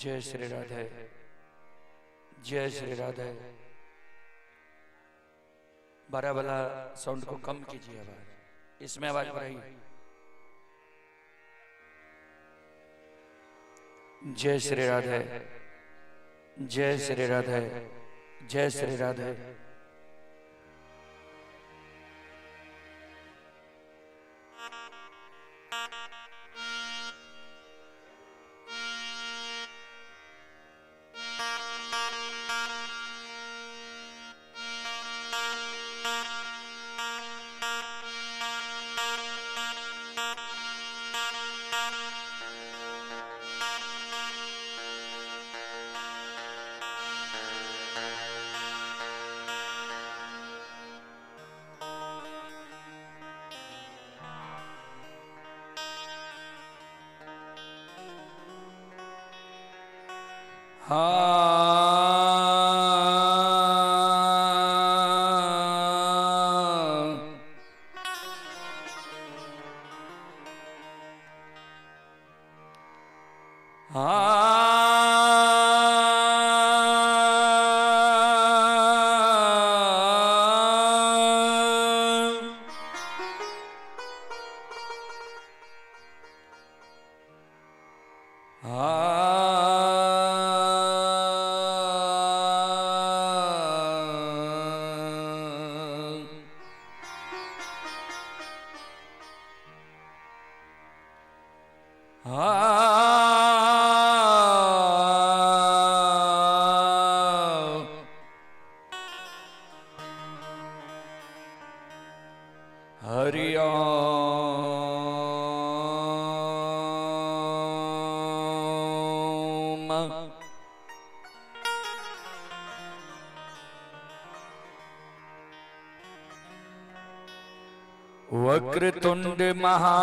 जय श्री राधे, जय श्री राधे। बारह वाला साउंड को कम कीजिए, आवाज इसमें आवाज बढ़ाइए। जय श्री राधे, जय श्री राधे, जय श्री राधे। हरि ओम। वक्रतुंड महा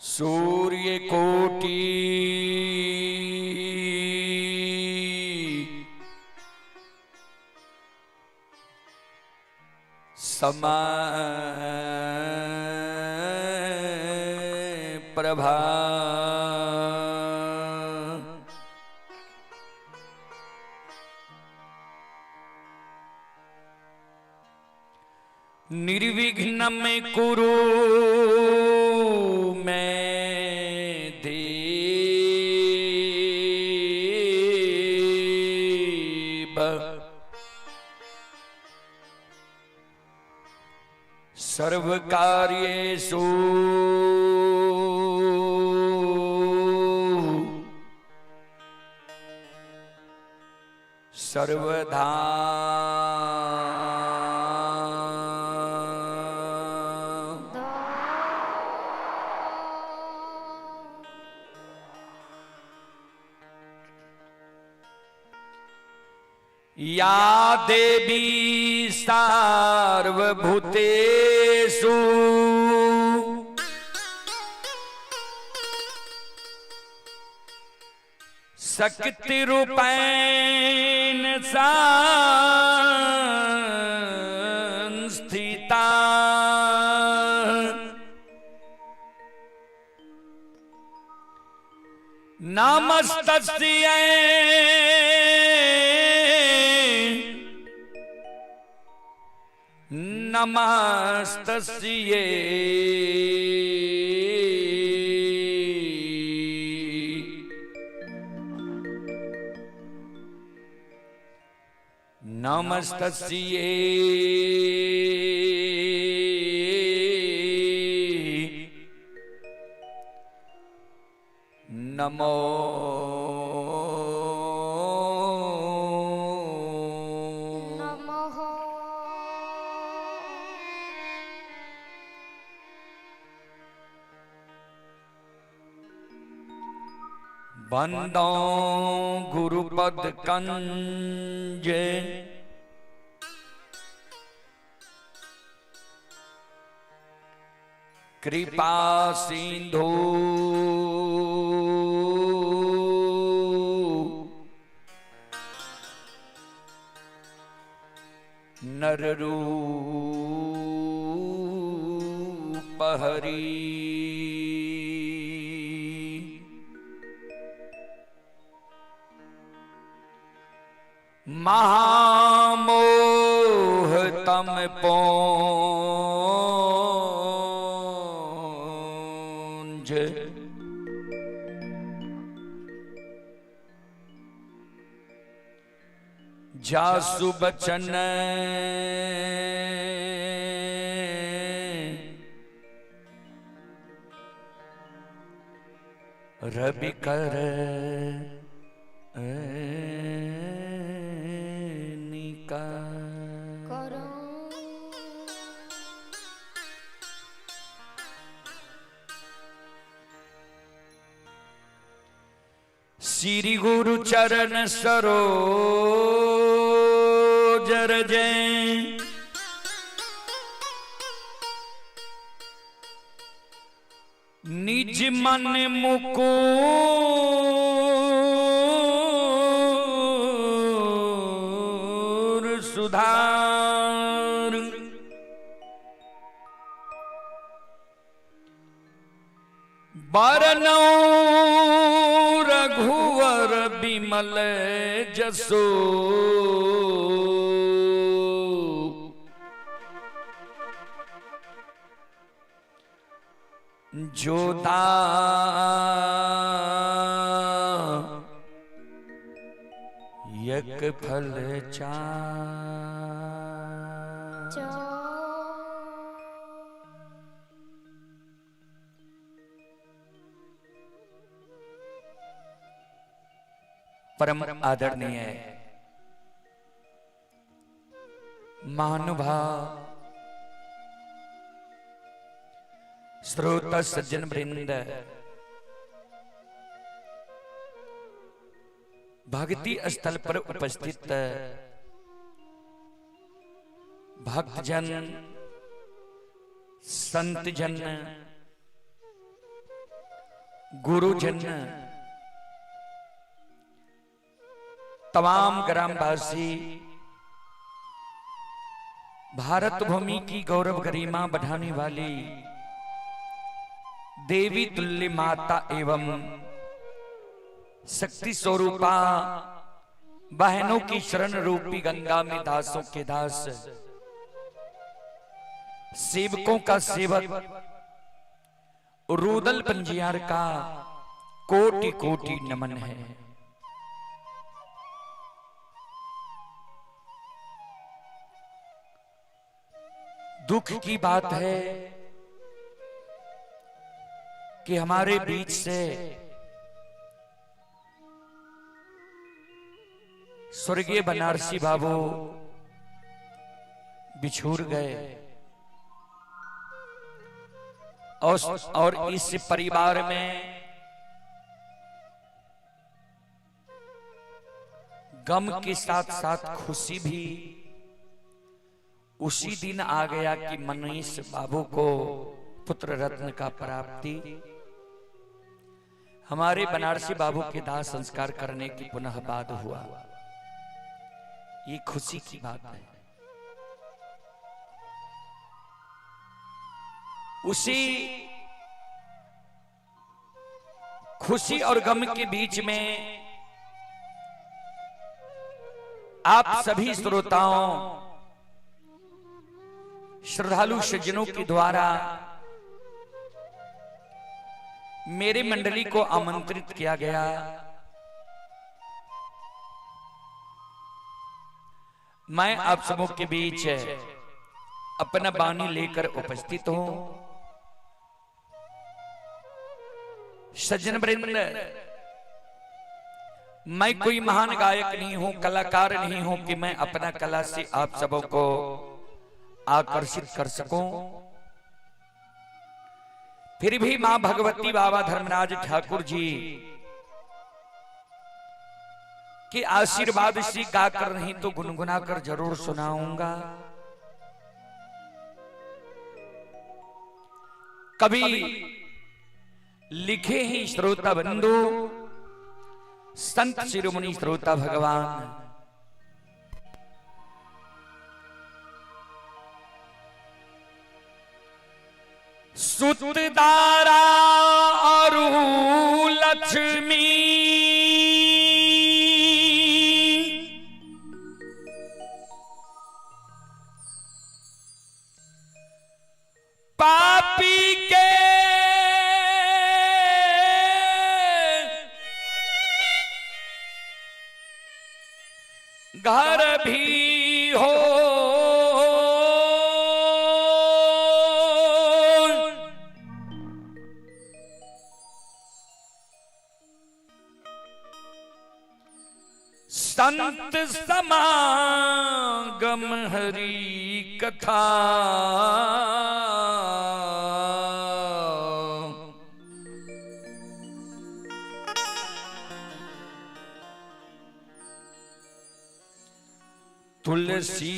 सूर्य कोटि समप्रभा। निर्विघ्नं कुरु मे देव, सर्वकार्येषु सर्वदा। या देवी सार्वभूतेषु शक्तिरूपेण संस्थिता। नमस्तस्यै नमस्तस्यै नमस्तस्यै नमो बंदो गुरुपद कंज कृपा सिंधु नर रूप हरि महामोह तम पोंज जासु बचन रवि कर निका करो श्री गुरु चरण सरोज रज निज मन मुकुर सुधार बरनौ रघुवर बिमल जसो जोदा यक फल चार परम आदरणीय महानुभाव श्रोता सज्जन वृंद भक्ति स्थल पर उपस्थित भक्तजन संतजन गुरुजन तमाम ग्रामवासी भारत भूमि की गौरव गरिमा बढ़ाने वाली देवी तुल्य माता एवं शक्ति स्वरूपा बहनों की शरण रूपी गंगा में दासों के दास सेवकों का सेवक रूदल पंजियार का कोटि कोटि नमन है। दुख की बात है कि हमारे बीच से स्वर्गीय बनारसी बाबू बिछुड़ गए और इस परिवार में गम के साथ साथ खुशी भी उसी दिन आ गया कि मनीष बाबू को पुत्र रत्न का प्राप्ति हमारे बनारसी बाबू के दाह संस्कार करने की पुनः बाद हुआ। ये खुशी की बात है। उसी खुशी और गम के बीच में आप सभी श्रोताओं श्रद्धालु सज्जनों के द्वारा मेरी मंडली को आमंत्रित किया गया। मैं आप सबों के बीच अपना बानी लेकर उपस्थित हूं। सज्जन वृंद, मैं कोई महान गायक नहीं हूं, कलाकार नहीं हूं कि मैं अपना कला से आप सबों को आकर्षित कर सकूं। फिर भी मां भगवती बाबा धर्मराज ठाकुर जी के आशीर्वाद से गाकर नहीं तो गुनगुना कर जरूर सुनाऊंगा। कभी लिखे ही श्रोता बंधु संत शिरोमणि श्रोता भगवान सुतदारा और लक्ष्मी पापी के घर भी हो संत समागम हरि कथा तुलसी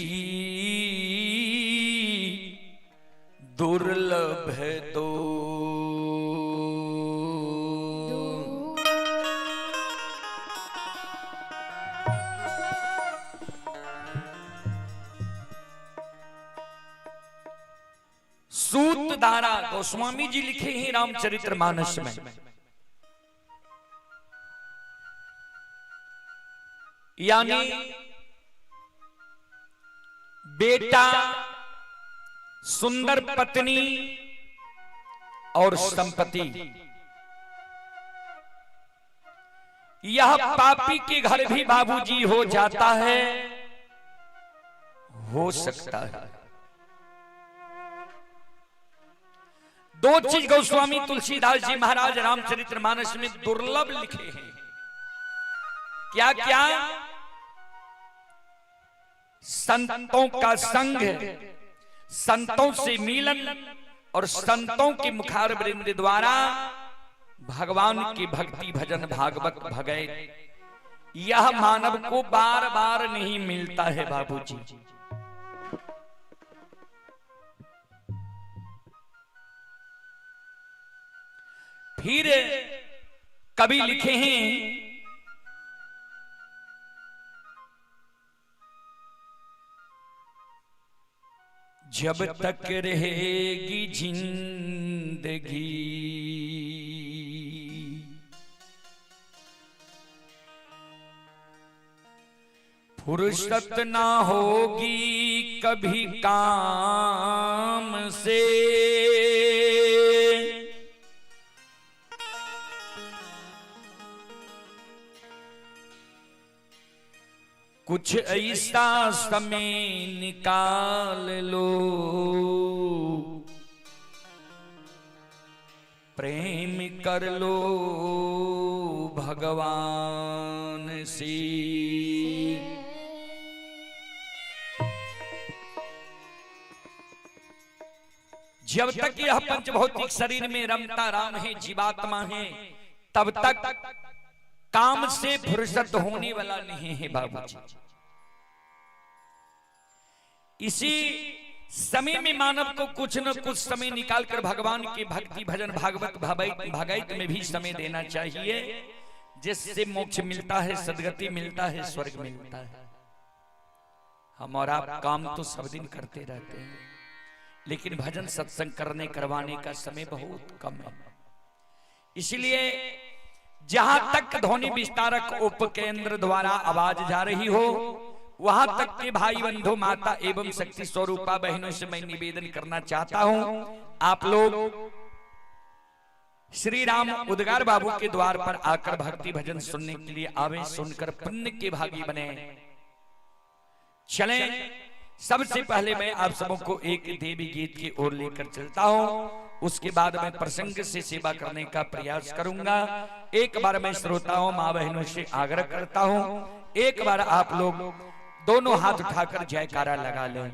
दुर्लभ है तो सूतधारा गोस्वामी जी लिखे हैं रामचरितमानस में। यानी बेटा, सुंदर पत्नी और संपत्ति, यह पापी के घर भी बाबूजी हो जाता है, हो सकता है। दो चीज गोस्वामी तुलसीदास जी महाराज रामचरितमानस में दुर्लभ लिखे हैं। क्या क्या? संतों का संग, संतों से मिलन और संतों के मुखार वृंद द्वारा भगवान की भक्ति भजन भागवत भगैत, यह मानव को बार बार नहीं मिलता है बाबूजी। फिर कवि लिखे हैं जब तक रहेगी जिंदगी फुर्सत ना होगी कभी काम से, कुछ ऐसा समय निकाल लो प्रेम कर लो भगवान से। जब तक यह पंचभौतिक शरीर में रमता राम है, जीवात्मा है, तब तक काम से फुर्सत होने वाला नहीं है बाबूजी। इसी समय में मानव को कुछ न कुछ समय निकालकर भगवान के भक्ति भजन भागवत भगैत में भी समय देना चाहिए, जिससे मोक्ष मिलता है, सदगति मिलता है, स्वर्ग मिलता है। हम और आप काम तो सब दिन करते रहते हैं, लेकिन भजन सत्संग करने करवाने का समय बहुत कम है। इसलिए जहां तक ध्वनि विस्तारक उपकेंद्र द्वारा आवाज जा रही हो, वहां तक के भाई बंधु माता एवं शक्ति स्वरूपा बहनों से मैं निवेदन करना चाहता हूं, आप लोग श्री राम उद्गार बाबू के द्वार पर आकर भक्ति भजन सुनने के लिए आवे, सुनकर पुण्य के भागी बने। चलें, सबसे पहले मैं आप सबों को एक देवी गीत की ओर लेकर चलता हूं, उसके बाद मैं प्रसंग से सेवा करने का प्रयास करूंगा। एक बार मैं श्रोताओं मां बहनों से आग्रह करता हूं, एक बार आप लोग दोनों हाथ उठाकर जयकारा लगा लें।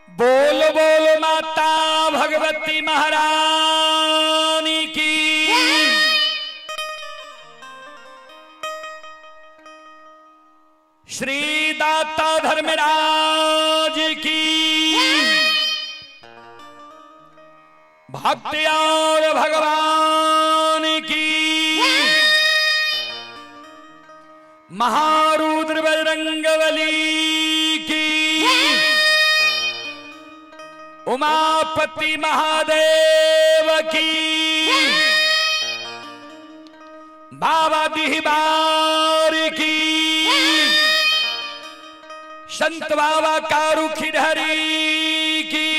बोल बोल माता भगवती महारानी की। श्री दाता धर्मराज की भक्ति और भगवान की महारुद्र बजरंगबली की उमापति महादेव की बाबा दिहबार की संत बाबा कारू खिड़हरी की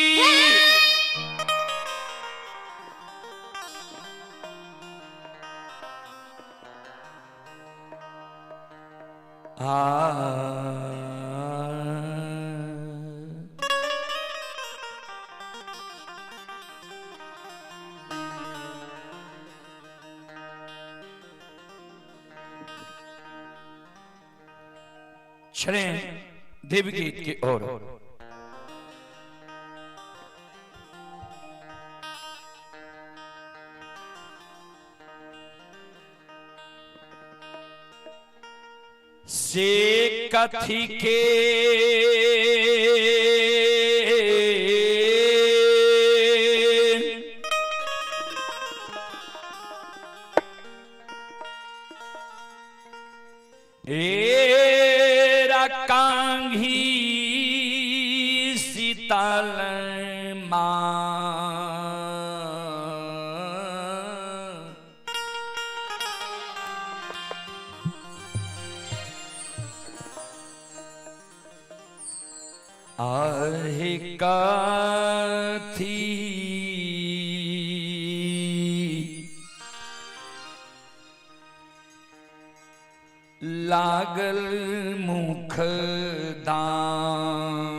चले देव गीत की ओर। से कथी के कांघी शीतल मां आहे कथी लागल मुख दान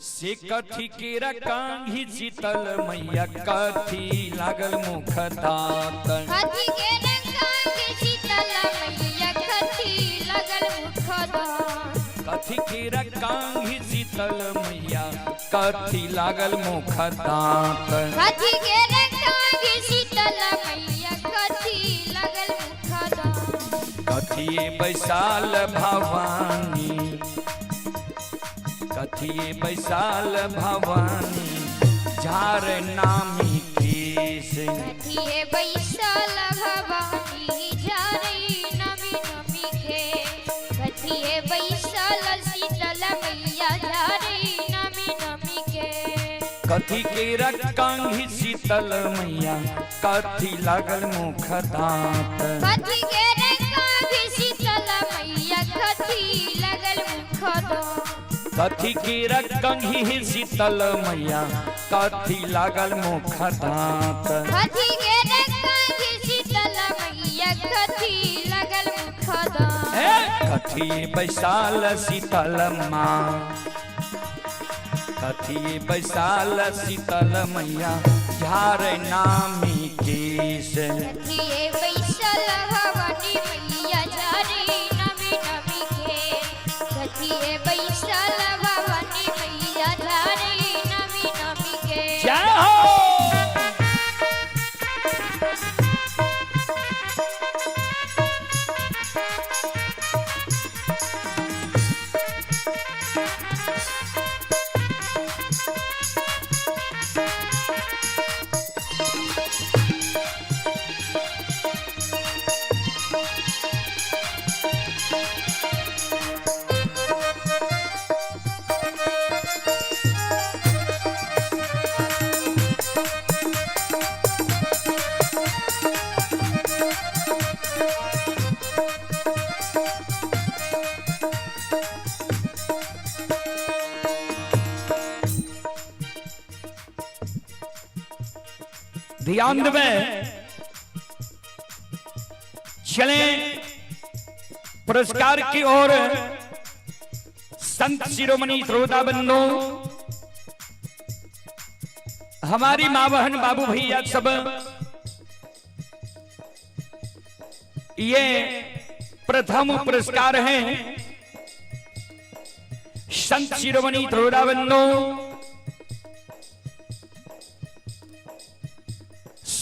से कथी के रकांगी शीतल मैया कथी लागल मुख दात कथी के रकांगी शीतल मैया कथी लागल मुख दात कथी के रकांगी शीतल मैया कथी लागल मुख दात कथी के रकांगी शीतल मैया कथी लागल मुख दात कथिए बैसाल भवानी कथिए बैसाल भवानी झार नामी केश कथिए बैसाल भवानी झारे नमी नमी के कथिए बैसाल शीतल मैया झारे नमी नमी के कथी के रकांगी शीतल मैया कथी लागल मुख दात कथी के रकांगी शीतल मैया कथी लागल मुख दात कथी के रकांगी शीतल मैया कथी लागल मुख दात कथी के रकांगी शीतल मैया कथी लागल मुख दात कथी बैसाल शीतल माँ कथी बैसाल शीतल मैया झार नामी केश कथिए बैसाल भवानी मैया झारे नमी नमी के कथिए बैसाल भवानी मैया झारे नमी नमी के जय हो। ध्यान दें चले पुरस्कार की ओर। संत शिरोमणि श्रोताबंधु हमारी मां बहन बाबू भैया सब ये प्रथम पुरस्कार है। संत शिरोमणि श्रोताबंधु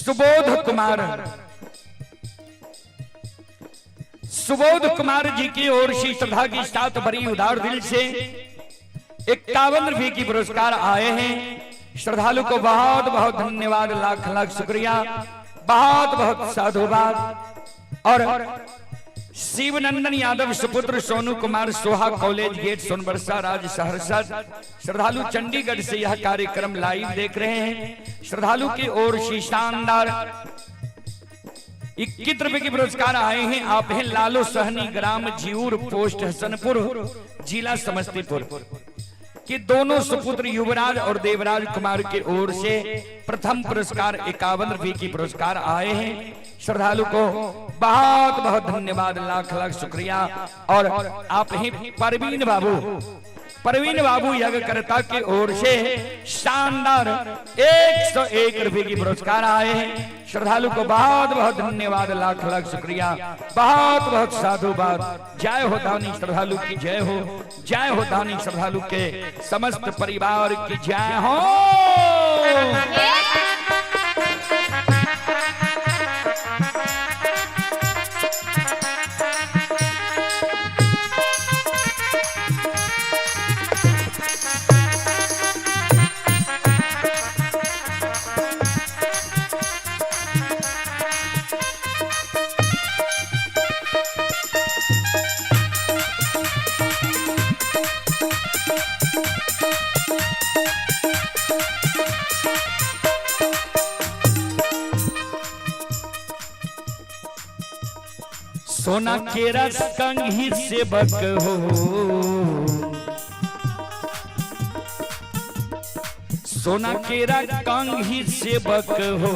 सुबोध कुमार जी की ओर से श्रद्धा की साथ बड़ी उदार दिल से 51 रुपये की पुरस्कार आए हैं। श्रद्धालु को बहुत बहुत धन्यवाद, लाख लाख शुक्रिया, बहुत बहुत साधुवाद। और शिवनंदन यादव सुपुत्र सोनू कुमार सोहा कॉलेज गेट सोनबरसा राज्य सहरसा, श्रद्धालु चंडीगढ़ से यह कार्यक्रम लाइव देख रहे हैं। श्रद्धालु की ओर से शानदार 21 रुपए के पुरस्कार आए हैं। आप हैं लालू सहनी, ग्राम जीऊर, पोस्ट हसनपुर, जिला समस्तीपुर कि दोनों सुपुत्र युवराज और देवराज कुमार की ओर से प्रथम पुरस्कार 51 रुपये की पुरस्कार आए हैं। श्रद्धालु को बहुत बहुत धन्यवाद, लाख लाख शुक्रिया। और आप ही परवीन बाबू यज्ञकर्ता की ओर से शानदार 101 रुपये की पुरस्कार आए हैं। श्रद्धालु को बहुत बहुत धन्यवाद, लाख लाख शुक्रिया, बहुत बहुत साधुवाद। जय हो दानी श्रद्धालु की जय हो, जय हो दानी श्रद्धालु के समस्त परिवार की जय हो। सोना केरा कंघी सेवक हो, सोना केरा कंघी सेवक हो,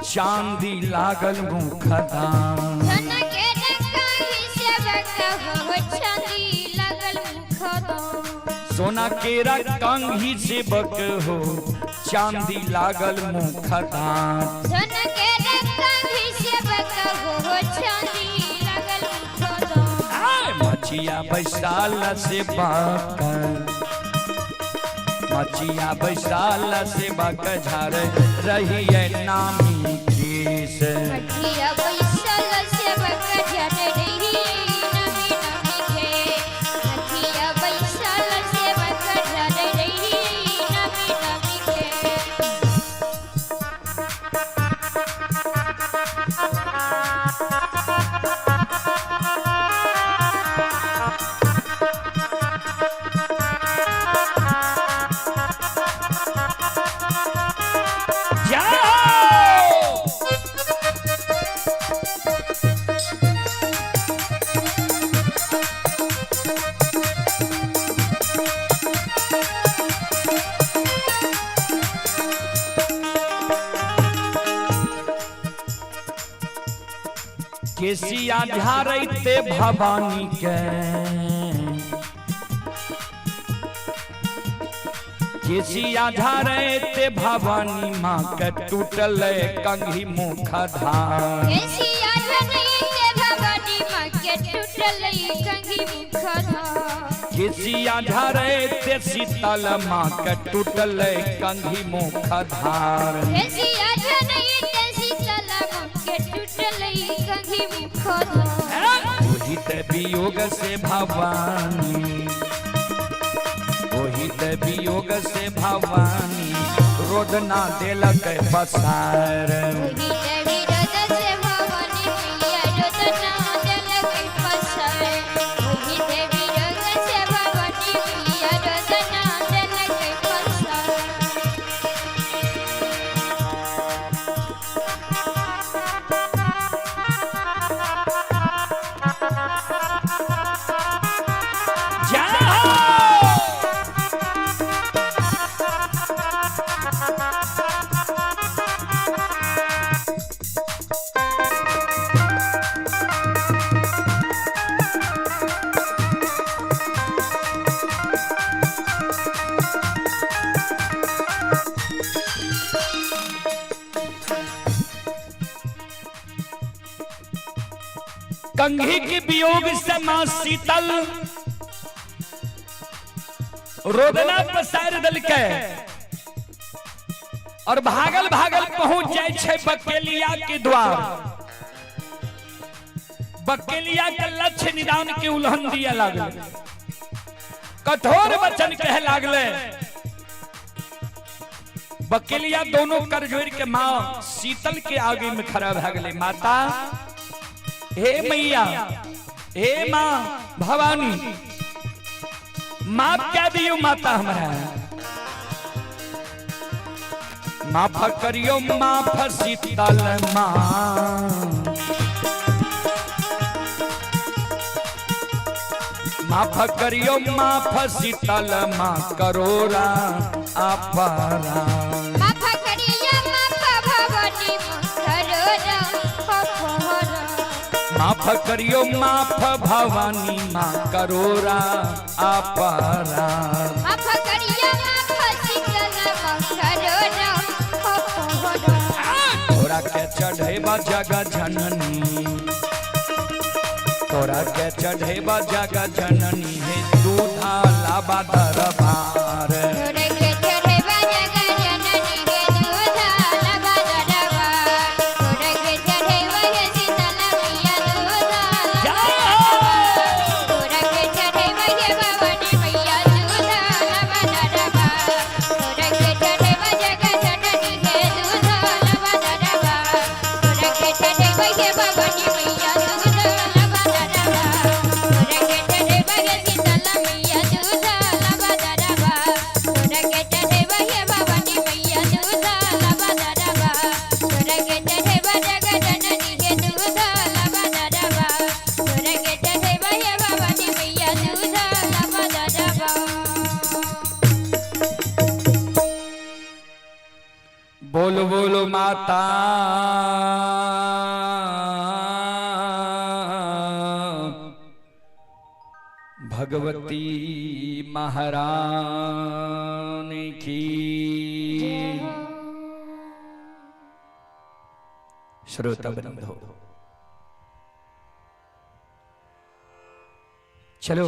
चांदी लागल मुखदाम। सोना केरा कंघी सेवक हो, चांदी लागल मुखदाम। सोना केरा कंघी सेवक हो, चांदी लागल मुखदाम। सोना केरा कंघी सेवक हो, चांदी लागल मुखदाम। मचिया बैसाल से बाकर, मचिया बैसाल से बाकर झार रही है नामी केस। मचिया बैसाल से बाकर झार रही नामी के। मचिया बैसाल से बाकर झार रही नामी के। केसिया झारते भवानी के, केसिया झारते भवानी माँ के टूटल कंघी मुखधार। केसिया झारते भवानी माँ के टूटल कंघी मुखधार। केसिया झारते शीतल माँ के टूटल कंघी मुखधार। केसिया झारते शीतल माँ के टूटल कंघी मुखधार। मोहित वियोग से भवानी, मोहित वियोग से भवानी रोदना देलक पसार। कंघी के वियोग से मां शीतल रोदना पसार दल के और भागल भागल पहुंच जाए छे बकेलिया के द्वार। बकेलिया के लक्ष्य निदान के उल्लंघन दिया लागल, कठोर वचन कहे लागले। बकेलिया दोनों कर जोड़ के मां शीतल के आगे में खड़ा भ गए। माता, हे मैया, हे मां भवानी, माफ क्या दियो माता हमारा, माफ करियो माफ शीतल मां, माफ करियो माफ शीतल मां, करोरा अपरा। माफ करियो माफ भवानी करोरा अपरा। माफ करियो माफ भवानी मां, करोरा अपरा। माफ करियो माफ शीतल मां, करोरा अपरा। तोरा के चढ़ेबा जग जननी, तोरा के चढ़ेबा जग जननी, है दूधा लाबा दरबार। तोरा के चढ़ेबा जग जननी, है दूधा लाबा दरबार। तोरा के चढ़ेबा है शीतल मैया, दूधा लाबा दरबार। तोरा के चढ़ेबा है भवानी मैया, दूधा लाबा दरबार। तोरा के चढ़ेबा जग जननी, है दूधा लाबा दरबार। तोरा के चढ़ेबा है भवानी मैया, दूधा लाबा दरबार। तोरा के चढ़ेबा है शीतल मैया, दूधा लाबा दरबार। तोरा के चढ़ेबा है भवानी मैया, दूधा लाबा दरबार। तोरा के चढ़ेबा जग जननी, है दूधा लाबा दरबार। तोरा के चढ़ेबा है भवानी मैया, दूधा लाबा दरबार। बोलो बोलो माता भगवती महारानी की। श्रोता बंधो, चलो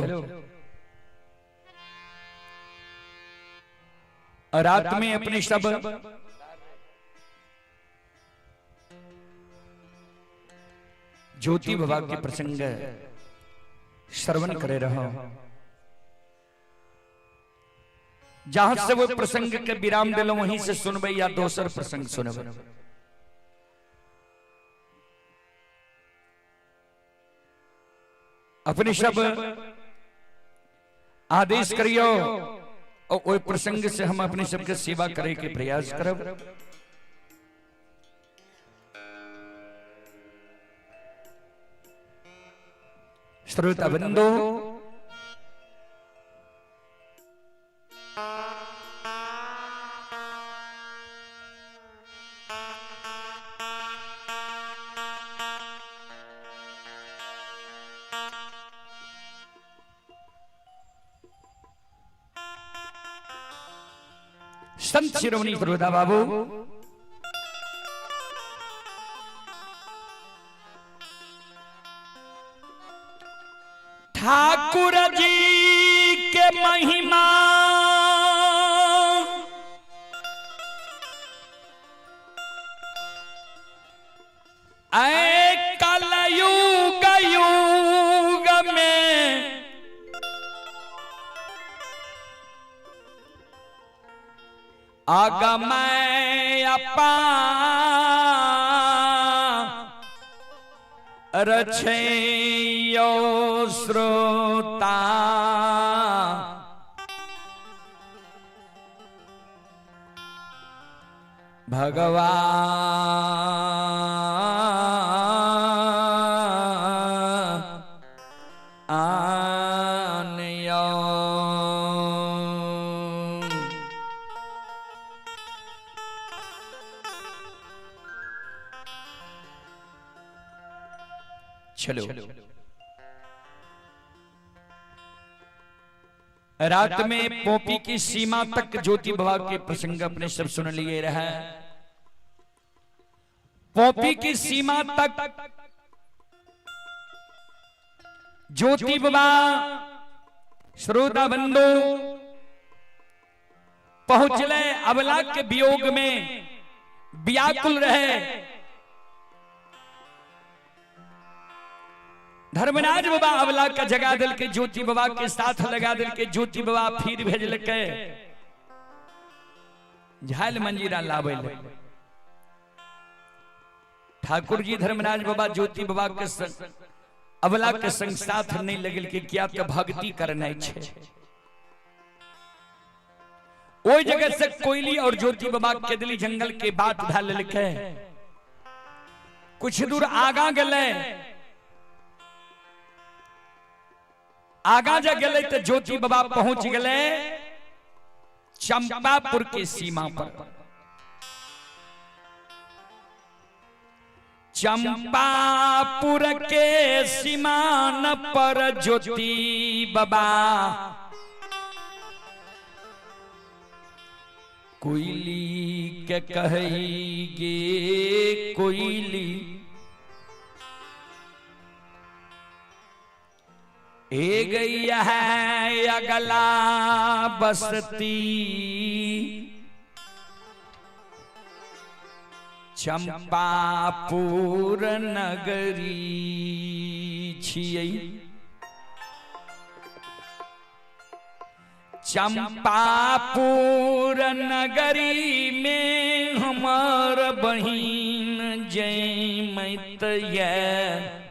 रात में अपने सब ज्योति बाबा के प्रसंग श्रवण करे रहो। जहां से वो प्रसंग के विराम दिलो वहीं से सुनबे या दोसर प्रसंग सुनबे। अपने सब आदेश करियो और ओई प्रसंग से हम अपने सबके सेवा करे के प्रयास करब। श्रोता बंधो, संत शिरोमणि श्रोता बाबू ठाकुर जी के महिमा ऐ कलयुग युग में आगमय अपार रचयो श्रोता भगवान चलो रात में पोपी की सीमा तक ज्योति बाबा के प्रसंग अपने सब सुन लिए रहे। पोपी की सीमा तक ज्योति बाबा श्रोता बंधु पहुंचले अबला के वियोग में व्याकुल रहे। धर्मराज बाबा अबला का जगा दिल के ज्योति बाबा के साथ लगा दिल के ज्योति बाबा फिर भेजल के झाल मंजीरा लावे। ठाकुर जी धर्मराज बाबा ज्योति बाबा के संग अबला के संग साथ नहीं लगल के क्या के भक्ति करना छे। ओई जगह से कोयली और ज्योति बाबा केदली जंगल के बात धाल लिखे। कुछ दूर आगा गले, आगा जा गले तो ज्योति बाबा पहुंच गए चंपापुर के सीमा पर। चंपापुर के सीमान पर ज्योति बाबा कोयली के कहेगे कोयली ए गैया है अगला बसती चंपापुर नगरी छियै। चंपापुर नगरी में हमार बहिन जयमत है।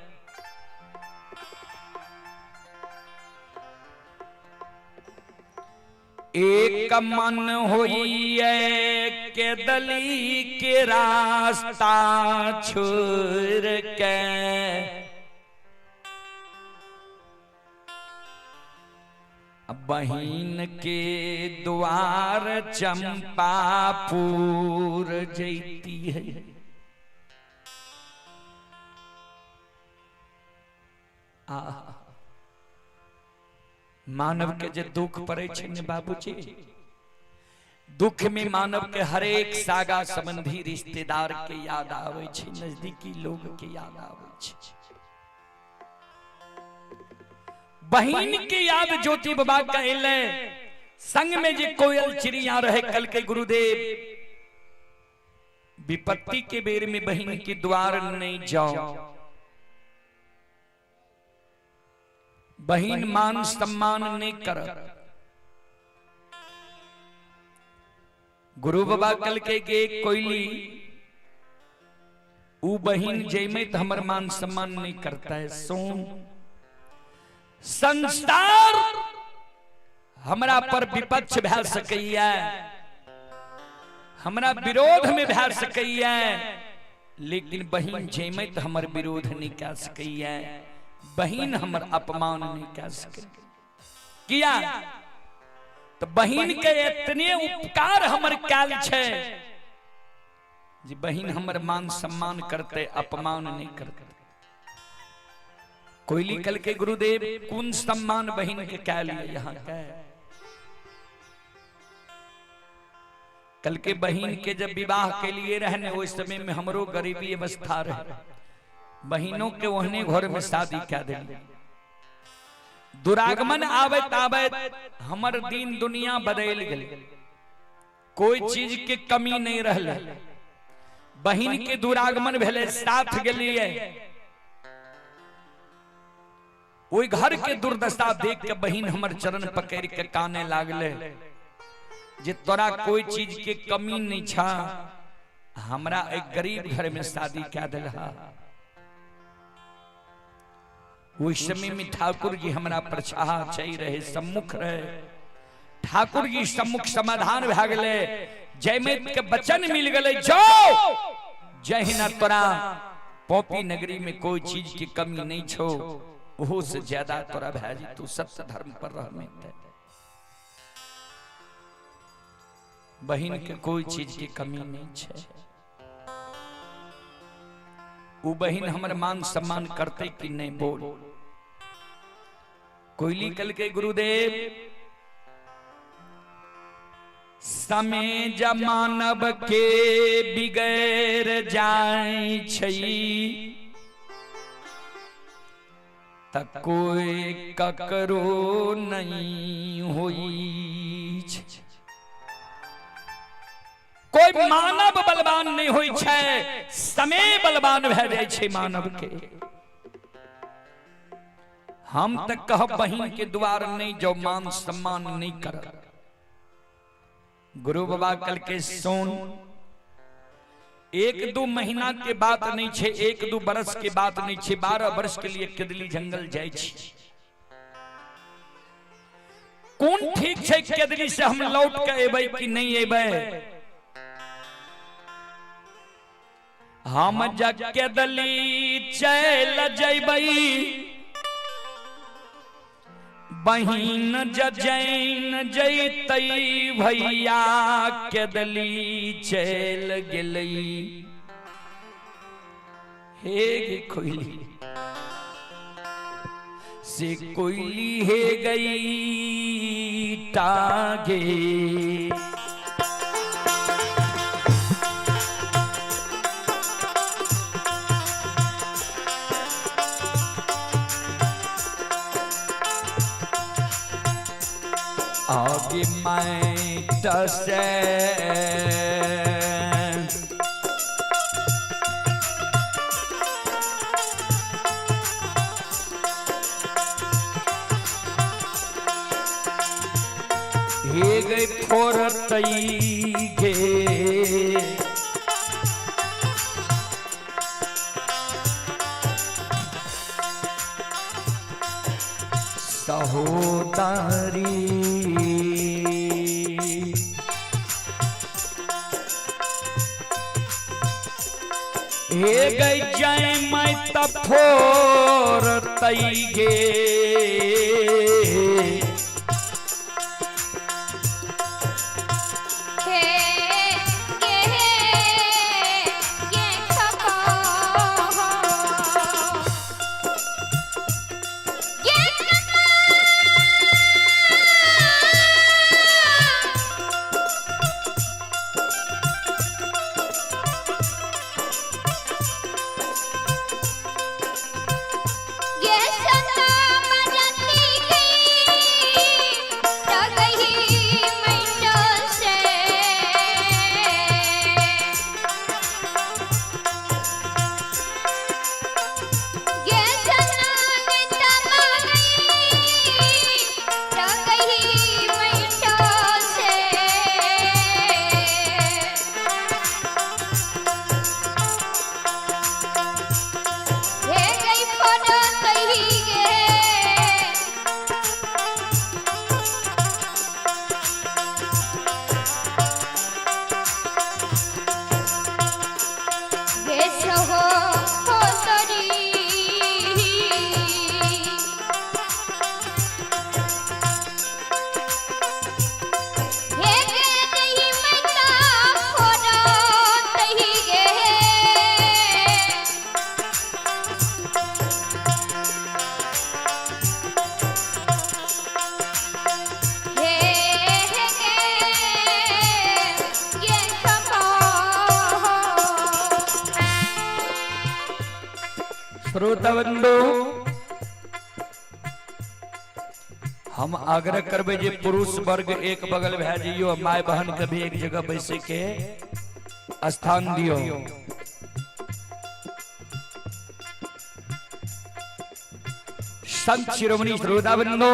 एक मन होई के दली के रास्ता छोड़ के बहिन के द्वार चंपापुर जैती है। मानव के जे दुख पड़े छे बाबूजी, दुख में मानव के हरेक सागा संबंधी रिश्तेदार के याद आवे छे, नजदीकी लोग के याद आवे छे। बहिन के याद ज्योति बाबा कहले। संग में जे कोयल चिड़िया रहे कल के गुरुदेव, विपत्ति के बेर में बहिन के द्वार नहीं जाओ। बहिन मान सम्मान नहीं कर। गुरु बाबा कल के गे कोयली ऊ बहिन जयमे तो हमर मान सम्मान नहीं करता है। सोन संसार हमरा पर विपक्ष भै सकैया, हमरा विरोध में भै सकैया, लेकिन बहिन जयमे तो हमर विरोध नहीं कर सकैया। बहिन हमर अपमान नहीं कर सके। किया तो बहिन के इतने उपकार हमर काल छे जे बहिन हमर मान सम्मान करते, अपमान नहीं करते। कोयली कल के गुरुदेव कौन सम्मान बहिन के क्या लिए यहाँ का। कल के बहिन के जब विवाह के लिए रहने उस समय में हमरो गरीबी अवस्था रहे, बहिनों के ओहने घर में शादी क्या दे। दुरागमन आवत आवत हमर दीन दुनिया बदल गई, कोई चीज के कमी नहीं रहले। बहिन के दुरागमन भेले, साथ गेलिए। ओई घर के दुर्दशा देख के बहिन हमर चरण पकड़ के काने लागले जे तोरा कोई चीज के कमी नहीं छा, हमरा एक गरीब घर में शादी क्या दिला। उस समय में ठाकुर जी हमरा प्रछाह चाहिए रहे, सम्मुख रहे। ठाकुर जी सम्मुख समाधान भै गए। जयमेत के वचन मिल गए, जाओ जय न तोरा पोपी नगरी में कोई चीज की कमी नहीं छो, वो से ज्यादा तोरा भाजी तू सत्य धर्म पर रहने दे। बहिन के कोई चीज की कमी नहीं छे। वो बहिन हमर मान सम्मान करते कि नहीं बोल। कोयली कल के गुरुदेव समय जमानब के बिगैर जाय छई, त कोई ककरो नहीं होई। कोई मानव बलवान नहीं होई छै, समय बलवान भै जाय छै मानव के। हम तक कह बहिन के द्वार नहीं जो मान सम्मान नहीं कर। गुरु बाबा कल के सोन 1-2 महीना के बात नहीं छे, 1-2 बरस के बात नहीं छे, 12 वर्ष के लिए केदली जंगल जाय छी। कौन ठीक छे केदली से हम लौट के एबै कि नहीं एबै? हम जग केदली चल जइबै, बहिन जैन जैतई भैया केदली चल गेलई। हे गे कोयली से कोयली हे गई टागे, आगे मैं टसे हे गए फोरतई गे, सहोदरी हे गई जाए मैं तफोर तई गे, श्रोताबंधु हम आग्रह करबे जे पुरुष वर्ग एक बगल भै जइयो, माय बहन के भी एक जगह बैसे के स्थान दियो। संत शिरोमणि श्रोताबंधु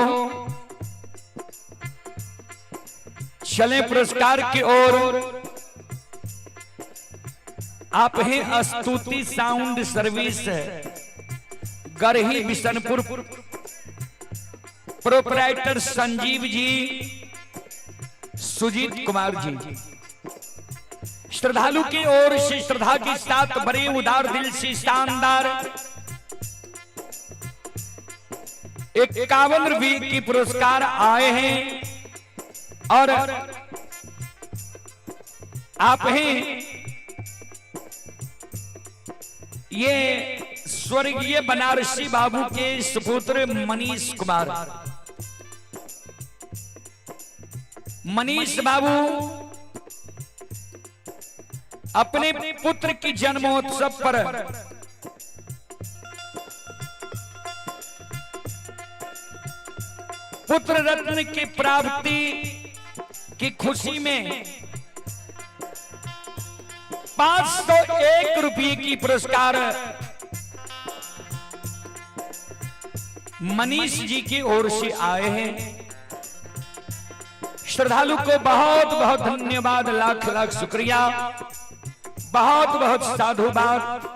चले पुरस्कार की ओर। आप हैं Stuti sound service Garhi Bishanpur, proprietor Sanjeev ji, Sujeet Kumar ji. श्रद्धालु की ओर से श्रद्धा के साथ बड़े उदार दिल से शानदार 51 रुपये की पुरस्कार आए हैं और आप हैं ये स्वर्गीय बनारसी बाबू के सुपुत्र मनीष कुमार। मनीष बाबू अपने पुत्र की जन्मोत्सव पर पुत्र रत्न की प्राप्ति की खुशी में 501 रुपये की पुरस्कार मनीष जी की ओर से आए हैं। श्रद्धालु को बहुत बहुत धन्यवाद, लाख लाख शुक्रिया, बहुत बहुत साधुवाद।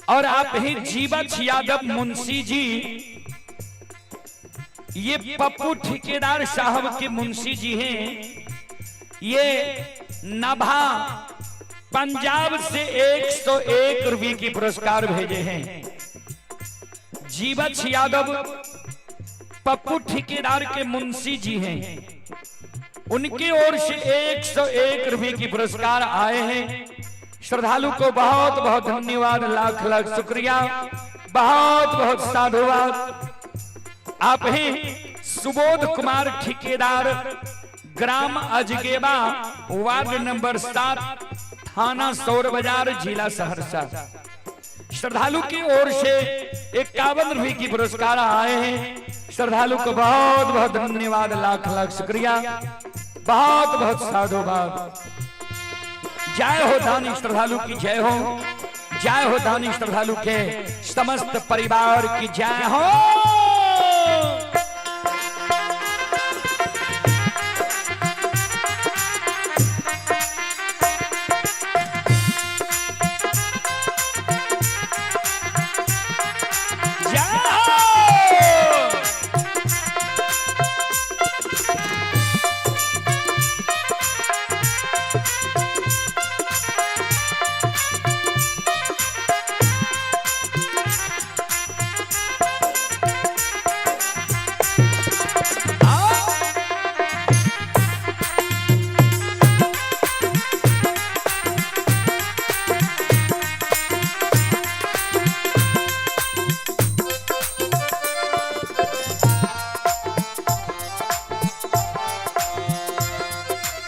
और आप ही जीवछ यादव मुंशी जी, ये पप्पू ठेकेदार साहब के मुंशी जी हैं। ये नभा पंजाब से 101 रुपये की पुरस्कार भेजे हैं। जीवछ यादव पप्पू ठेकेदार के मुंशी जी हैं, उनकी ओर से 101 रुपये की पुरस्कार आए हैं। श्रद्धालु को बहुत बहुत धन्यवाद, लाख लाख शुक्रिया, बहुत बहुत साधुवाद। आप ही सुबोध कुमार ठेकेदार, ग्राम अजगेबा, वार्ड नंबर 7, थाना सौर बाजार, जिला सहरसा। श्रद्धालु की ओर से 51 रुपये की पुरस्कार आए हैं। श्रद्धालु को बहुत बहुत धन्यवाद, लाख लाख शुक्रिया, बहुत बहुत साधुवाद। जय हो दानी श्रद्धालु की जय हो, जय हो दानी श्रद्धालु के समस्त परिवार की जय हो।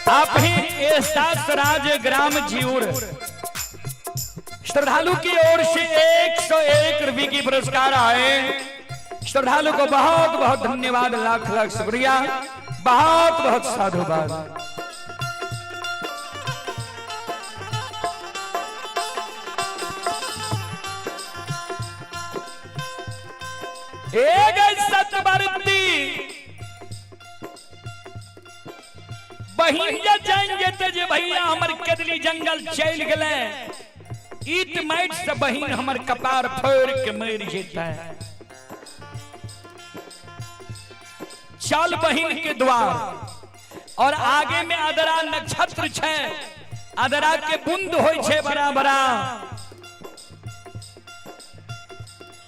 आप ही एहसास राज ग्राम जीउर, श्रद्धालु की ओर से 101 रुपये की पुरस्कार आए। श्रद्धालु को बहुत बहुत धन्यवाद, लाख लाख शुक्रिया, बहुत बहुत साधुवाद। सतवर्ती बहिनिया जाएंगे तो जे भैया हमर कदली जंगल चल गए, ईट माइट से बहिन हमर कपार फोड़ के मर जेता। चल बहिन के द्वार और आगे में अदरा नक्षत्र छे, अदरा के बूंद होय छे बड़ा बड़ा।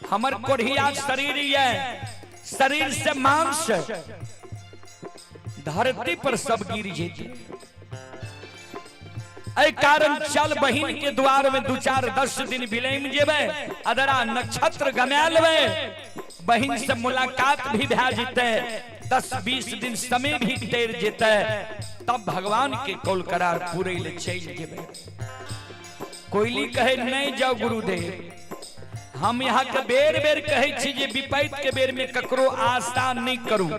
हमर कोढ़िया शरीर है, शरीर से मांस धरती पर सब गिर जेते। ऐ कारण चल बहिन के द्वार में 2-4-10 दिन विलम जेबे, अदरा नक्षत्र गमा लेबे, बहिन से मुलाकात भी भै जेते, 10-20 दिन समय भी टेर जेते, तब भगवान के कौल करार पूरे ले चल जेबे। कोयली कहे नहीं जाओ गुरुदेव, हम यहाँ के बेर बेर कहे छी जे विपैत के बेर में ककरो आस्था नहीं करू।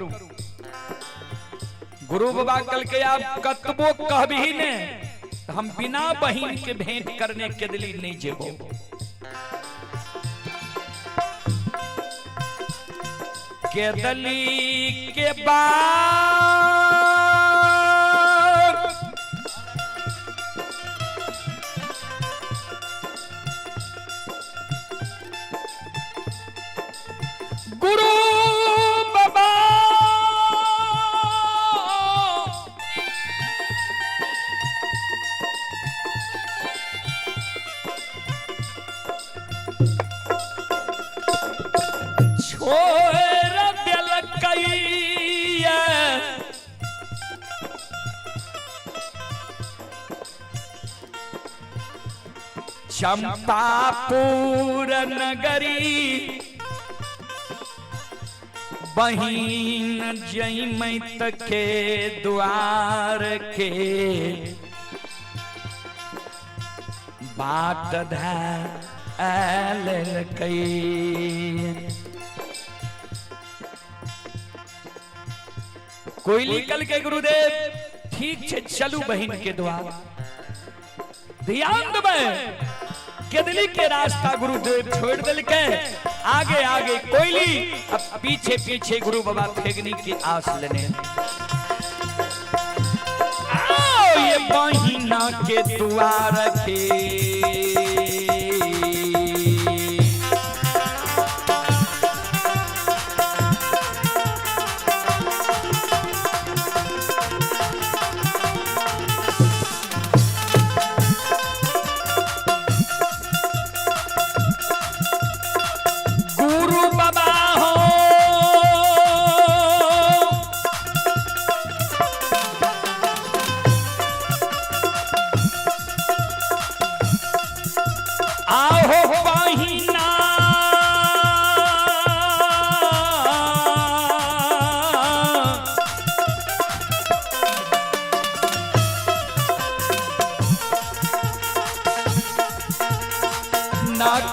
गुरु बाबा कल के आप कतबो कहबी ने, हम बिना बहिन के भेंट करने के दिली नहीं जेबो। के दली के बाद गुरु बाबा छोड़ दिल कई चंपापुर नगरी, बहिन जैमत के द्वार के बाट धैल कई। कोयली कल के गुरुदेव ठीक छे चलू बहन के द्वार ध्यान देबे केदली के रास्ता गुरुदेव छोड़ दिल के आगे आगे कोयली अब पीछे पीछे गुरु बाबा फेगनी की आस लेने आओ ये बहिना के द्वार के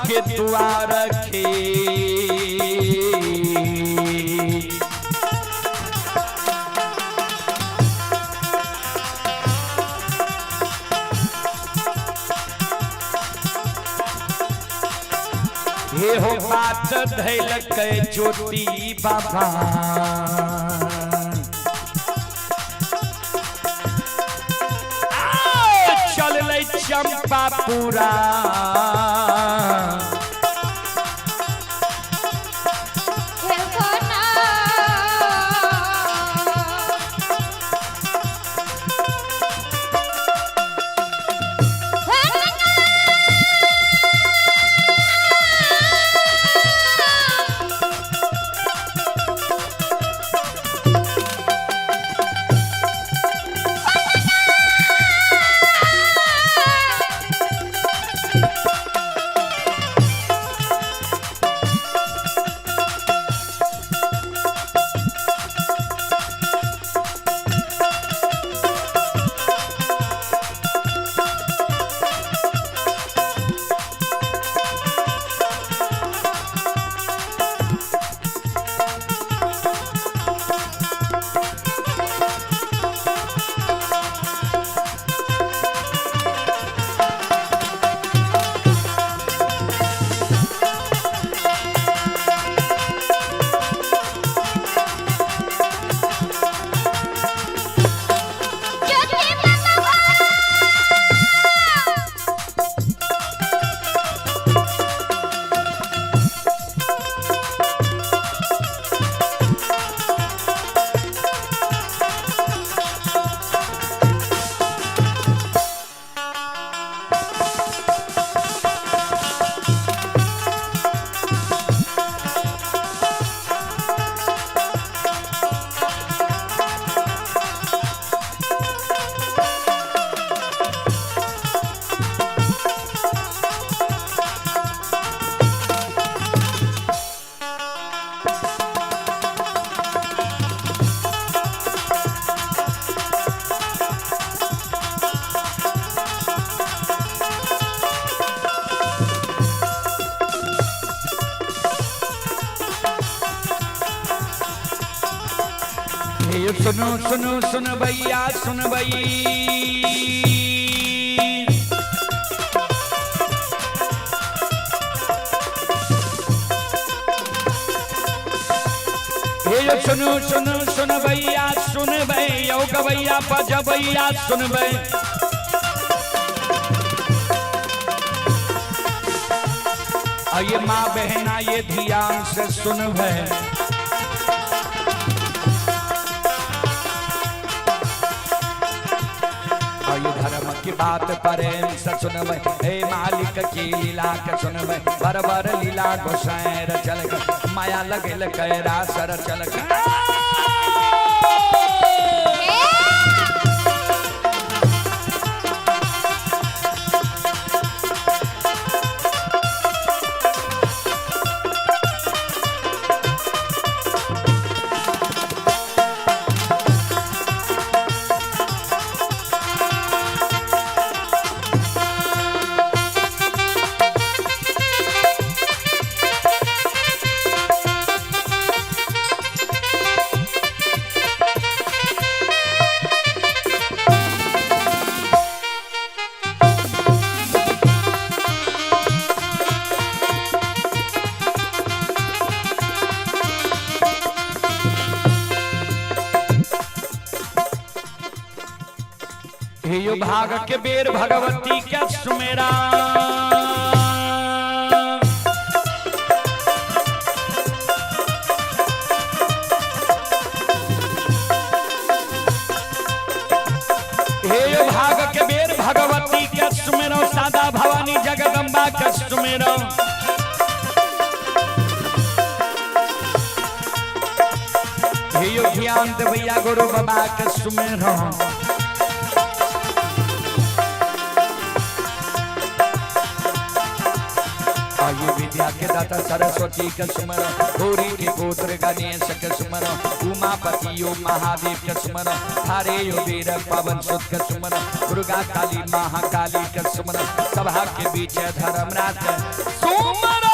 के द्वार के हे हो बात धैल के ज्योति बाबा चल चंपापुरा सुनो सुनो सुन भैया सुन भई सुनो सुनो सुन भैया सुन भई यो गवैया बज भैया सुन भई ये माँ बहना ये ध्यान से सुन भई धर्म की बात प्रेम से सुनबै हे मालिक की लीला के सुनबै बर बर लीला गोसाईं चल माया लगल कैरा सर चल हे यो भाग के बेर भगवती के सुमेरा हे यो भाग के बेर भगवती के सुमेरो सादा भवानी जगदम्बा के सुमेरो हे यो ज्ञान भैया गुरु बाबा के सुमेरो आयु विद्या के दाता सरस्वती के सुमरो गौरी के पुत्र गणेश के सुमरो उमापति यो महादेव के सुमरो थारे यो वीर पवन सुत के सुमरो दुर्गा काली महाकाली के सुमरो सभा के बीच धर्मराज सुमरो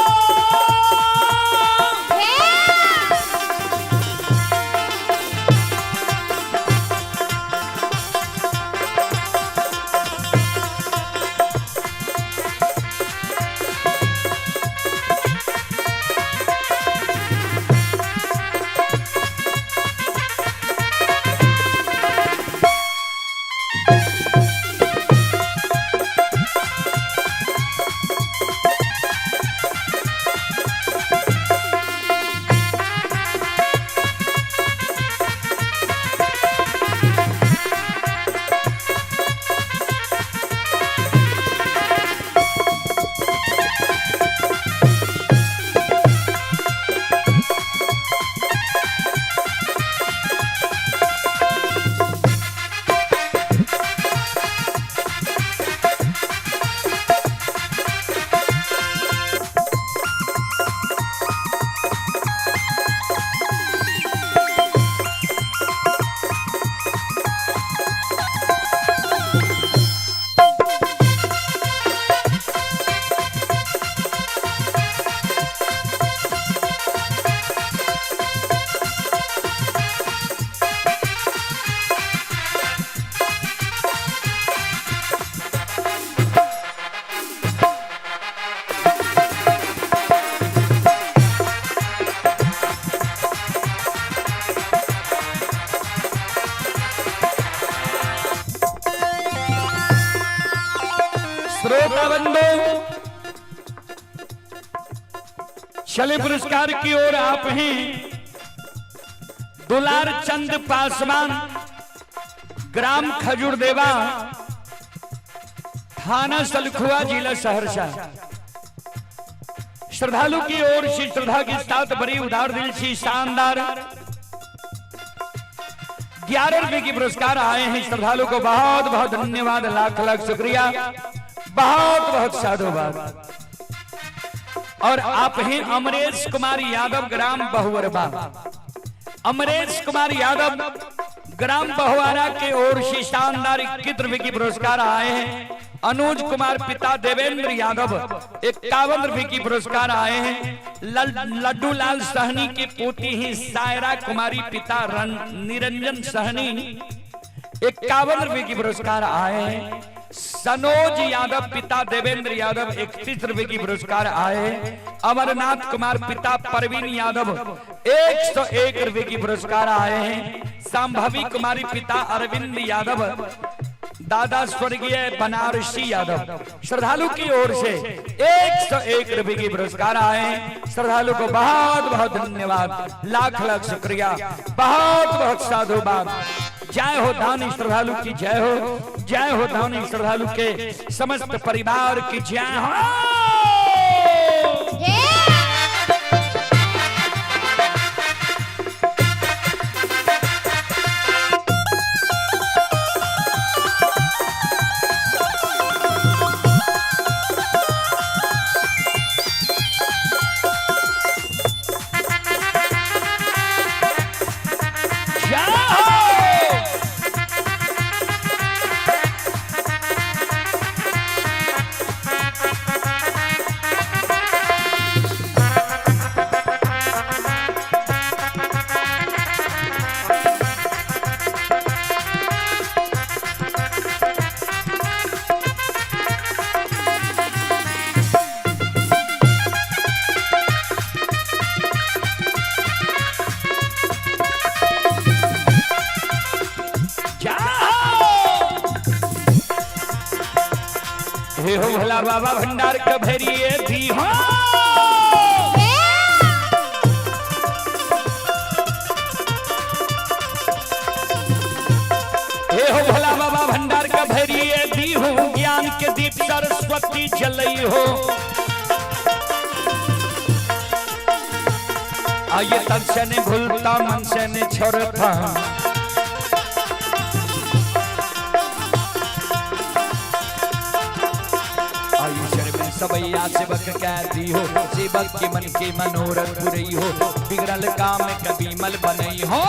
श्रोता बंधु चले पुरस्कार की ओर आप हैं दुलार चंद पासवान ग्राम खजूर देवा थाना सलखुआ जिला सहरसा श्रद्धालु की ओर से श्रद्धा के साथ बड़ी उदार दिल से शानदार 11 रुपए की पुरस्कार आए हैं श्रद्धालु को बहुत बहुत धन्यवाद लाख लाख शुक्रिया बहुत बहुत साधुवाद। और आप हैं अमरेश कुमार यादव ग्राम बहुवरबा अमरेश कुमार यादव ग्राम बहुआरा के ओर से शानदार 21 रुपए की पुरस्कार आए हैं। अनुज कुमार पिता देवेंद्र यादव 51 रुपए की पुरस्कार आए हैं। लड्डू लाल सहनी की पोती ही सायरा कुमारी पिता निरंजन सहनी 51 रुपए की पुरस्कार आए हैं। सनोज यादव पिता देवेंद्र यादव 31 रुपए की पुरस्कार आए। अमरनाथ कुमार पिता परवीन यादव 101 रुपए की पुरस्कार आए हैं। संभवी कुमारी पिता अरविंद यादव दादा स्वर्गीय बनारसी यादव श्रद्धालु की ओर से 101 रुपए की पुरस्कार आए। श्रद्धालु को बहुत बहुत धन्यवाद लाख लाख शुक्रिया बहुत बहुत साधुवाद। जय हो दानी श्रद्धालु की जय हो दानी श्रद्धालु के समस्त परिवार की जय हो। हे हो भला बाबा भंडार का भैरिए दी हो हे हो भला बाबा भंडार का भैरिए दी हो ज्ञान के दीप सरस्वती जलई हो आइए तन से नहीं भूलता मन से नहीं छोड़ता सबैया सेवक कहती हो सेवक के मन के मनोरथ बुरई हो बिगड़ल काम कभी मल बनई हो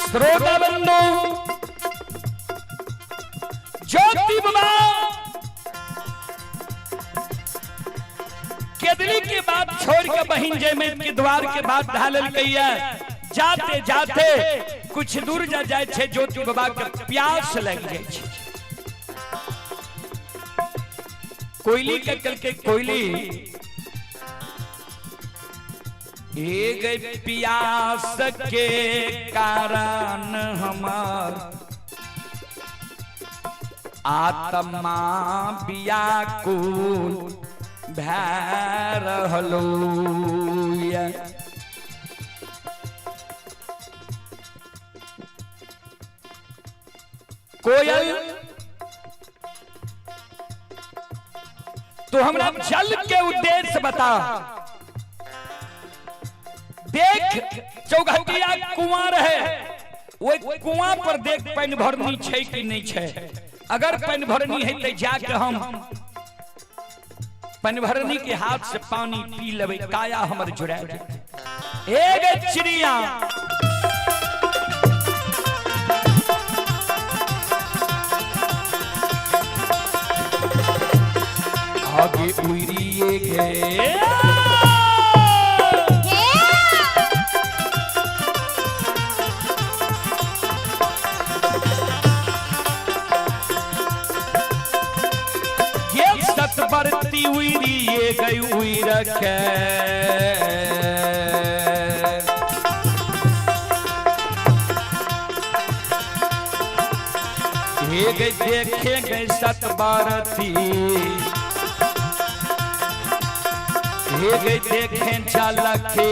श्रोता बंधु ज्योति बाबा केदली के बाद छोड़ के बहिन जयमेद के द्वार के बाद ढालल गई जाते जाते कुछ दूर जा जाए छे ज्योति बाबा के प्यास लग जाए छे कोयली के कल के कोयली एक प्यास के कारण हमार आत्मा व्याकुल भै रहलो कोयल तो हमरा जल के उद्देश्य बता देख चौघटिया कुआं रहे वो कुआं पर देख पानी भरनी छै कि नहीं छै अगर पानी भरनी है तो जाके हम पानी भरनी के हाथ से पानी पी लेबे काया हमर जुड़ा एक चिड़िया आगे उड़िए गए बरती उड़िए गई उड़ के देखे गई सत बरती गई देखे झलके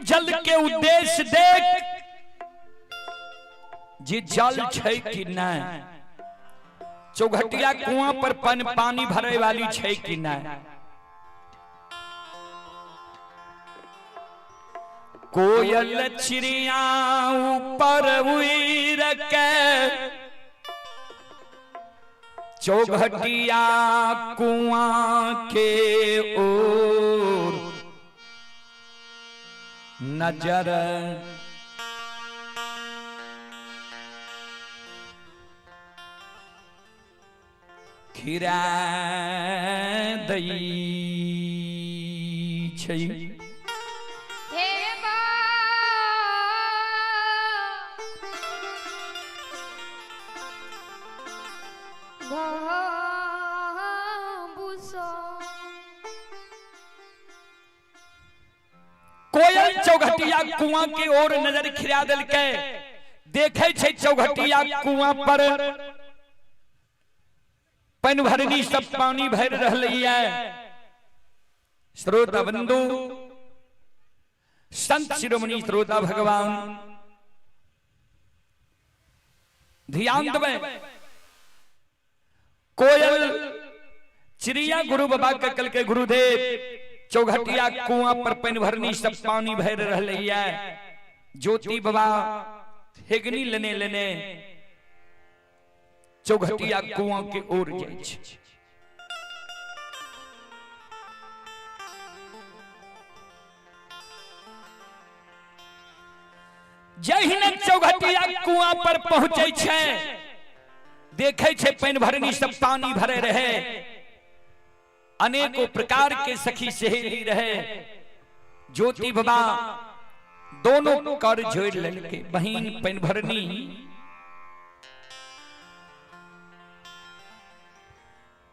जल के उद्देश्य देख जी जल छै कि नहीं चौघटिया कुआं पर पानी भरे वाली छै कि नहीं कोयल चिड़िया ऊपर उड़ के चौघटिया कुआं के ओर नजर खिरा दई छै। हे बा घाबुसो कोयल चौघटिया कुआं के ओर नजर खिरा देलकै। देखे छै चौघटिया कुआं पर पानि भरनी सब पानी भर रहलैया। श्रोता बंधु संत शिरोमणि श्रोता भगवान ध्यान देवे। कोयल चिड़िया गुरु बाबा के कल के गुरुदेव चौघटिया कुआं पर पानी भरनी सब पानी भर रहलैया। ज्योति बाबा हेगनी लेने लेने चौघटिया कुआं के ओर जाइ छै। जहिने चौघटिया कुआं पर पहुंचे छै देखे छै पानि भरनी सब पानी भरे रहे। अनेकों प्रकार के सखी सहेली रहे। ज्योति बाबा दोनों कर जोड़ लेके बहिन पानि भरनी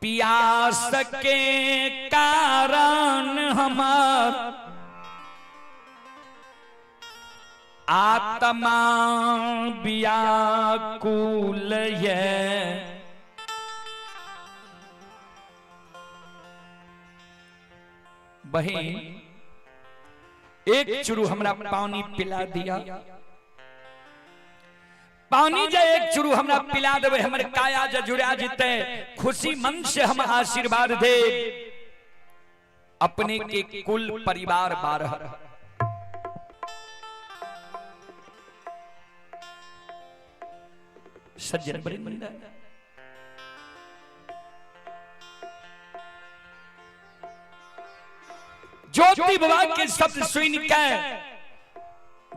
पियास के कारण हमार आत्मा व्याकुल है। बहन एक चुरू हमरा पानी पिला दिया। पानी जे एक चुरू हमरा पिला देवे हमर काया जे जुड़ा जेते। खुशी मन से हम आशीर्वाद दे अपने के कुल परिवार 12 सज्जन वृंद ज्योति बाबा के शब्द सुन के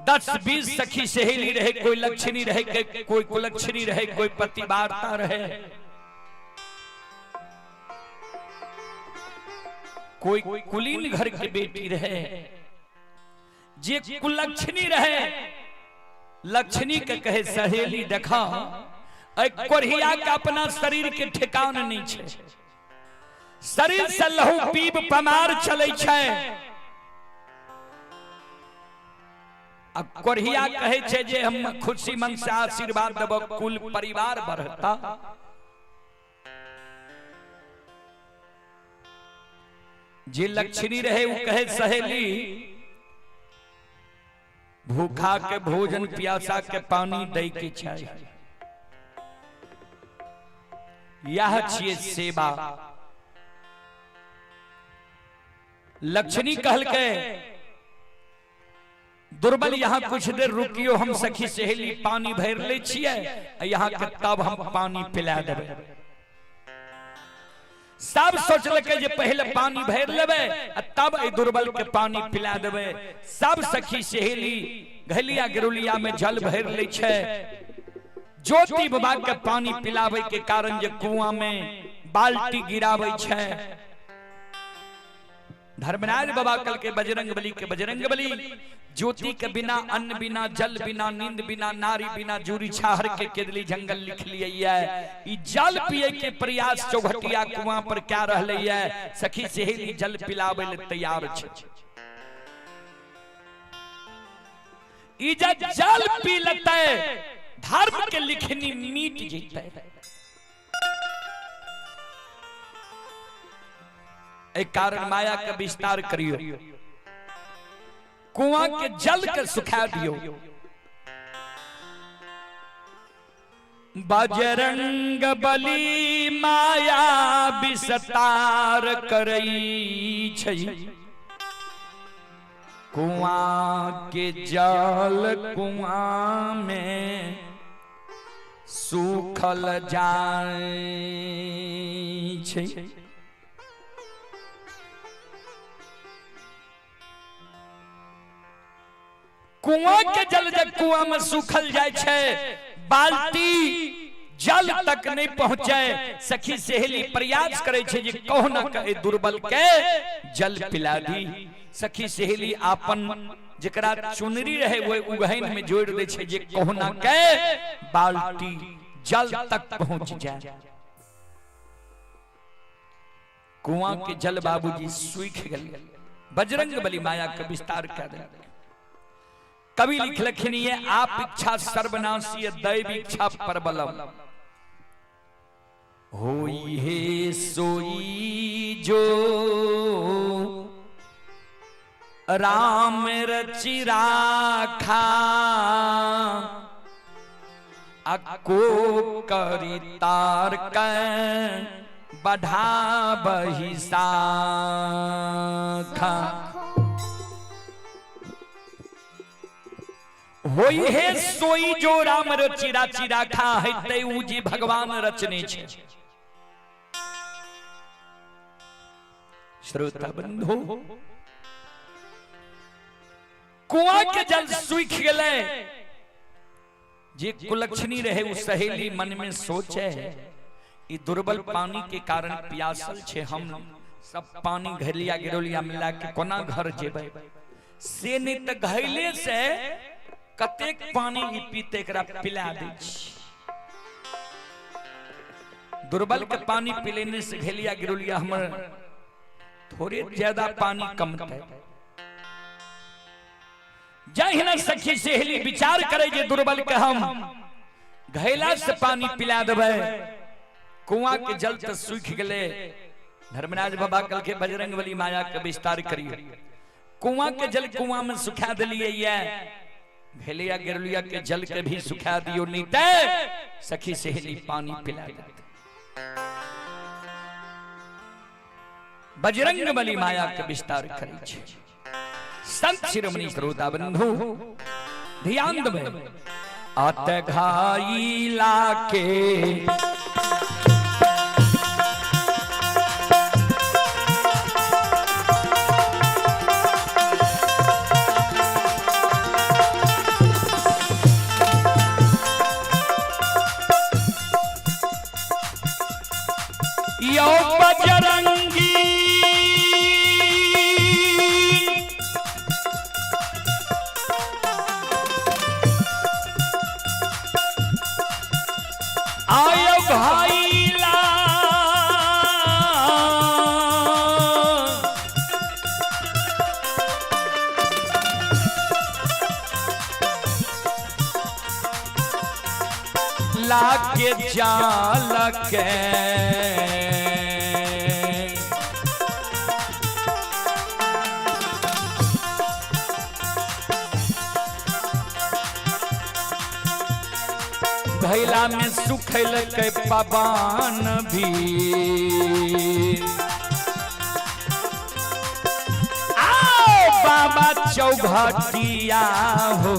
10-20 सखी सहेली रहे। कोई लक्ष्मी रहे, कोई कुलक्षणी रहे, कोई पतिवार्ता रहे, कोई कुलीन घर की बेटी रहे। जे कुलक्षणी रहे लक्ष्मी के कहे सहेली देखा कोरिया के अपना शरीर के ठिकान नहीं छे। शरीर से लहू पीब पमार चले छे। अब कोरिया कहे छे जे हम खुशी मन से आशीर्वाद देब कुल परिवार बढ़ता। जे लक्ष्मी रहे वो कहे सहेली भूखा के भोजन प्यासा के पानी दे के चाहिए। यह छिए सेवा। लक्ष्मी कहल के दुर्बल यहाँ कुछ देर रुकियो हम सखी सहेली पानी भर ले छिए यहाँ के तब हम पानी पिला देबे। सब सोचल के जे पहले पानी भर लेबे तब ए दुर्बल के पानी पिला देबे। सब सखी सहेली घलिया गिरुलिया में जल भर ले छे। ज्योति बाबा के पानी पिलावे के कारण जे कुआं में बाल्टी गिरावे छे। धर्मराज बाबा कल के बजरंग बली ज्योति के बिना अन्न बिना जल बिना नींद बिना नारी बिना जूरी छाहर के केदली जंगल लिख लिए है। जल पिए के प्रयास चौघटिया कुआं पर क्या रहले है। सखी सहेली जल पिलावे ले तैयार छे। जल पी लेते धर्म के लिखनी मीट जीते। एक कारण माया का विस्तार करियो। कुआं के जल के सुखा दियो। बजरंग बली माया विस्तार करई छै। कुआं के जल कुआं में सूखल जाय छै। कुआं के जल जब कुआं में सूखल जाय छै, बाल्टी जल तक नहीं पहुंचे, सखी सहेली प्रयास करे छे जे कहू न कहे दुर्बल के जल पिला दी। सखी सहेली आपन जकरा चुनरी रहे वो उगहन में जोड़ दे छे जे कहू न के बाल्टी जल तक पहुंच जाए। कुआं के जल बाबूजी सूख गए, बजरंग बली माया का विस्तार कर दे। कवि लिखलखिन ये आप इच्छा सर्वनाशी दैव इच्छा परबलम, होई हे सोई जो राम रचि राखा, अको करी तार कै बढ़ा बही साखा। होई है सोई जो राम रचि राचि राखा, है तेऊ जी भगवान रचने छे। श्रोता बंधु, कुआं के जल सूख गए, जे कुलक्षणी रहे उस सहेली मन में सोचे ई दुर्बल पानी के कारण प्यासल छे, हम सब पानी घलिया गिरोलिया मिला के कोना घर जेबे, से नहीं त घैले से कतेक पानी ई पीते एकरा पिला दे। दुर्बल के पानी पिलेने से घलिया गिरोलिया हमर थोड़े ज्यादा पानी कम है। जहिना सखी सहेली विचार करे जे दुर्बल के हम घैला से पानी पिला देबे, कुआं के जल तो सूख गए। धर्मराज बाबा कल के बजरंग बली माया के विस्तार करिए। कुआं के जल कुआं में सुखा दिलिए, ये भेलिया गिरलिया के जल के भी सुखा दियो, नीते सखी सहेली पानी पिला देते। बजरंग बली माया के विस्तार करी छे। संत शिरोमणि श्रोता बंधु ध्यान देबे, अत घाईला के यो बजरंगी आयो भाईला, लाके जाल के घैला में सुखल के पवन भी, आओ बाबा चौघटिया हो।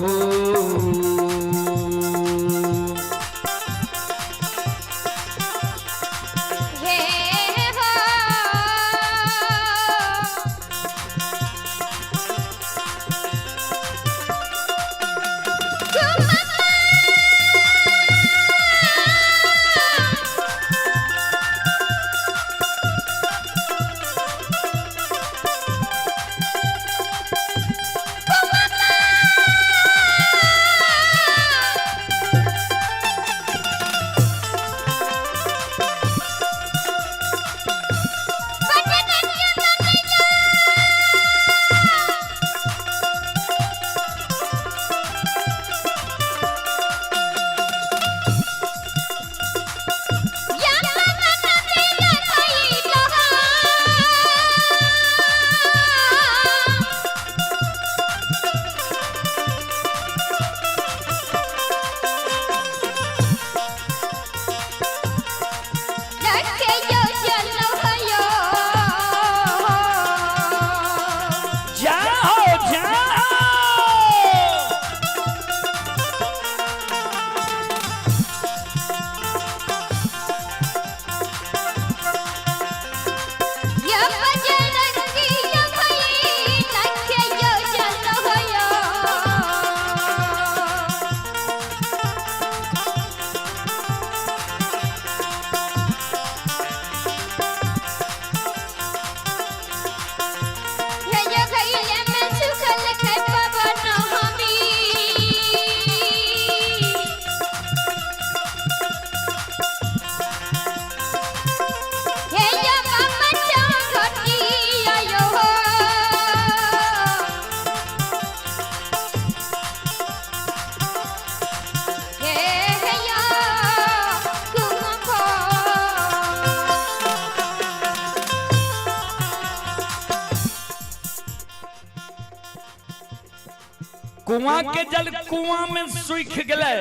कुआं के जल कुआं में सूख गए,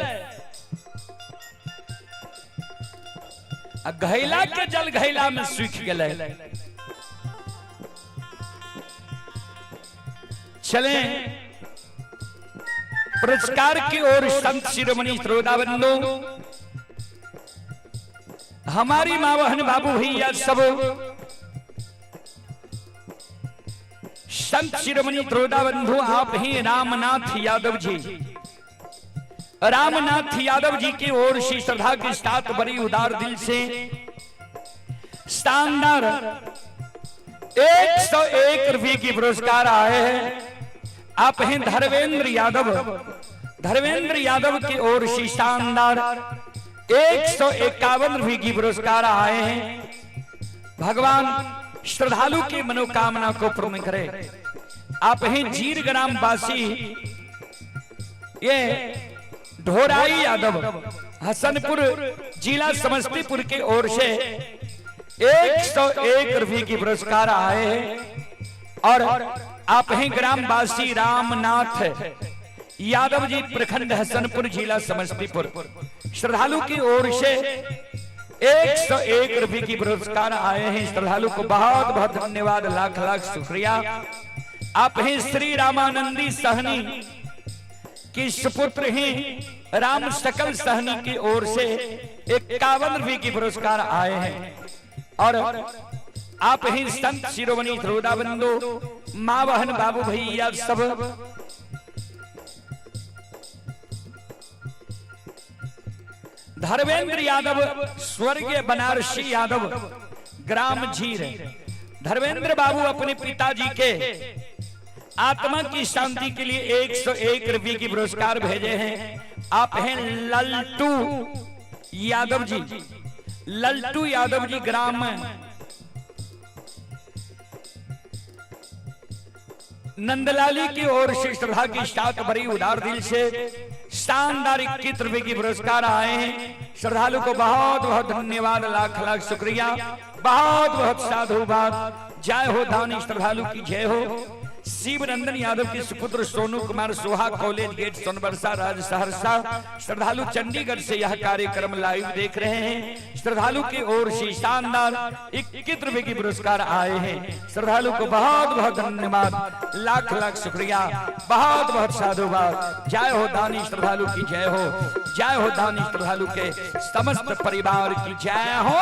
घैला के जल घैला में सूख गए। चले पुरस्कार की ओर संत शिरोमणि श्रोताबंधु, हमारी मां बहन बाबू भैया सब संत शिरोमणि श्रोताबंधु, आप ही रामनाथ यादव जी, रामनाथ यादव जी की ओर से श्रद्धा के साथ बड़ी उदार दिल से शानदार 101 रुपये की पुरस्कार आए हैं। आप हैं धर्मेंद्र यादव, धर्मेंद्र यादव की ओर से शानदार 151 रुपये की पुरस्कार आए हैं। भगवान श्रद्धालु की मनोकामना को पूर्ण करे। आप हैं जीर ग्राम वासी ये ढोराई यादव, हसनपुर जिला समस्तीपुर की ओर से 101 रुपये की पुरस्कार आए हैं। और आप हैं ग्रामवासी रामनाथ यादव जी, प्रखंड हसनपुर जिला समस्तीपुर, श्रद्धालु की ओर से 101 रुपये की पुरस्कार आए हैं। श्रद्धालु को बहुत बहुत धन्यवाद, लाख लाख शुक्रिया। आप हैं श्री रामानंदी सहनी की सुपुत्र हैं राम सकल सहनी की ओर से 51 रुपये की पुरस्कार आए हैं। और आप ही संत शिरोमणि श्रोताबंधु, मां बहन बाबू भैया सब धर्मेंद्र यादव, स्वर्गीय बनारसी यादव, ग्राम झीर, धर्मेंद्र बाबू अपने पिताजी के आत्मा की शांति के लिए 101 रुपये की पुरस्कार भेजे हैं। आप हैं लल्टू यादव जी, लल्टू यादव जी, ग्राम नंदलाली की ओर से श्रद्धा की साथ बड़ी उदार दिल से शानदार 21 रुपये की पुरस्कार आए हैं। श्रद्धालु को बहुत बहुत धन्यवाद, लाख लाख शुक्रिया, बहुत बहुत साधुवाद। जय हो दानी श्रद्धालु की जय हो। शिवनंदन यादव के सुपुत्र सोनू कुमार सोहा, कॉलेज गेट, सोनबरसा, राज सहरसा, श्रद्धालु चंडीगढ़ से यह कार्यक्रम लाइव देख रहे हैं। श्रद्धालु की ओर से शानदार 21 रुपये की पुरस्कार आए हैं। श्रद्धालु को बहुत बहुत धन्यवाद, लाख लाख शुक्रिया, बहुत बहुत साधुवाद। जय हो दानी श्रद्धालु की जय हो, जय हो दानी श्रद्धालु के समस्त परिवार की जय हो।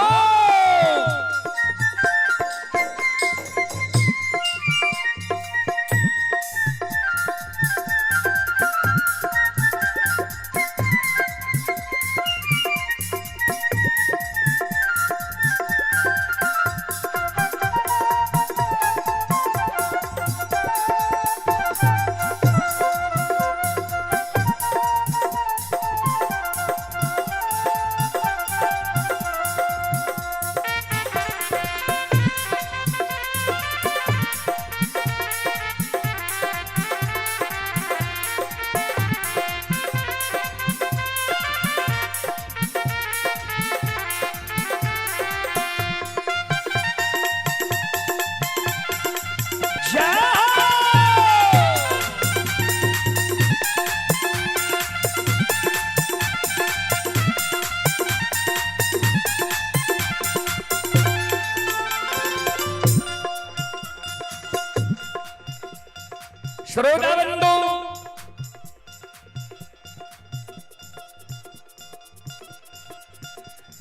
श्रोताबंधु,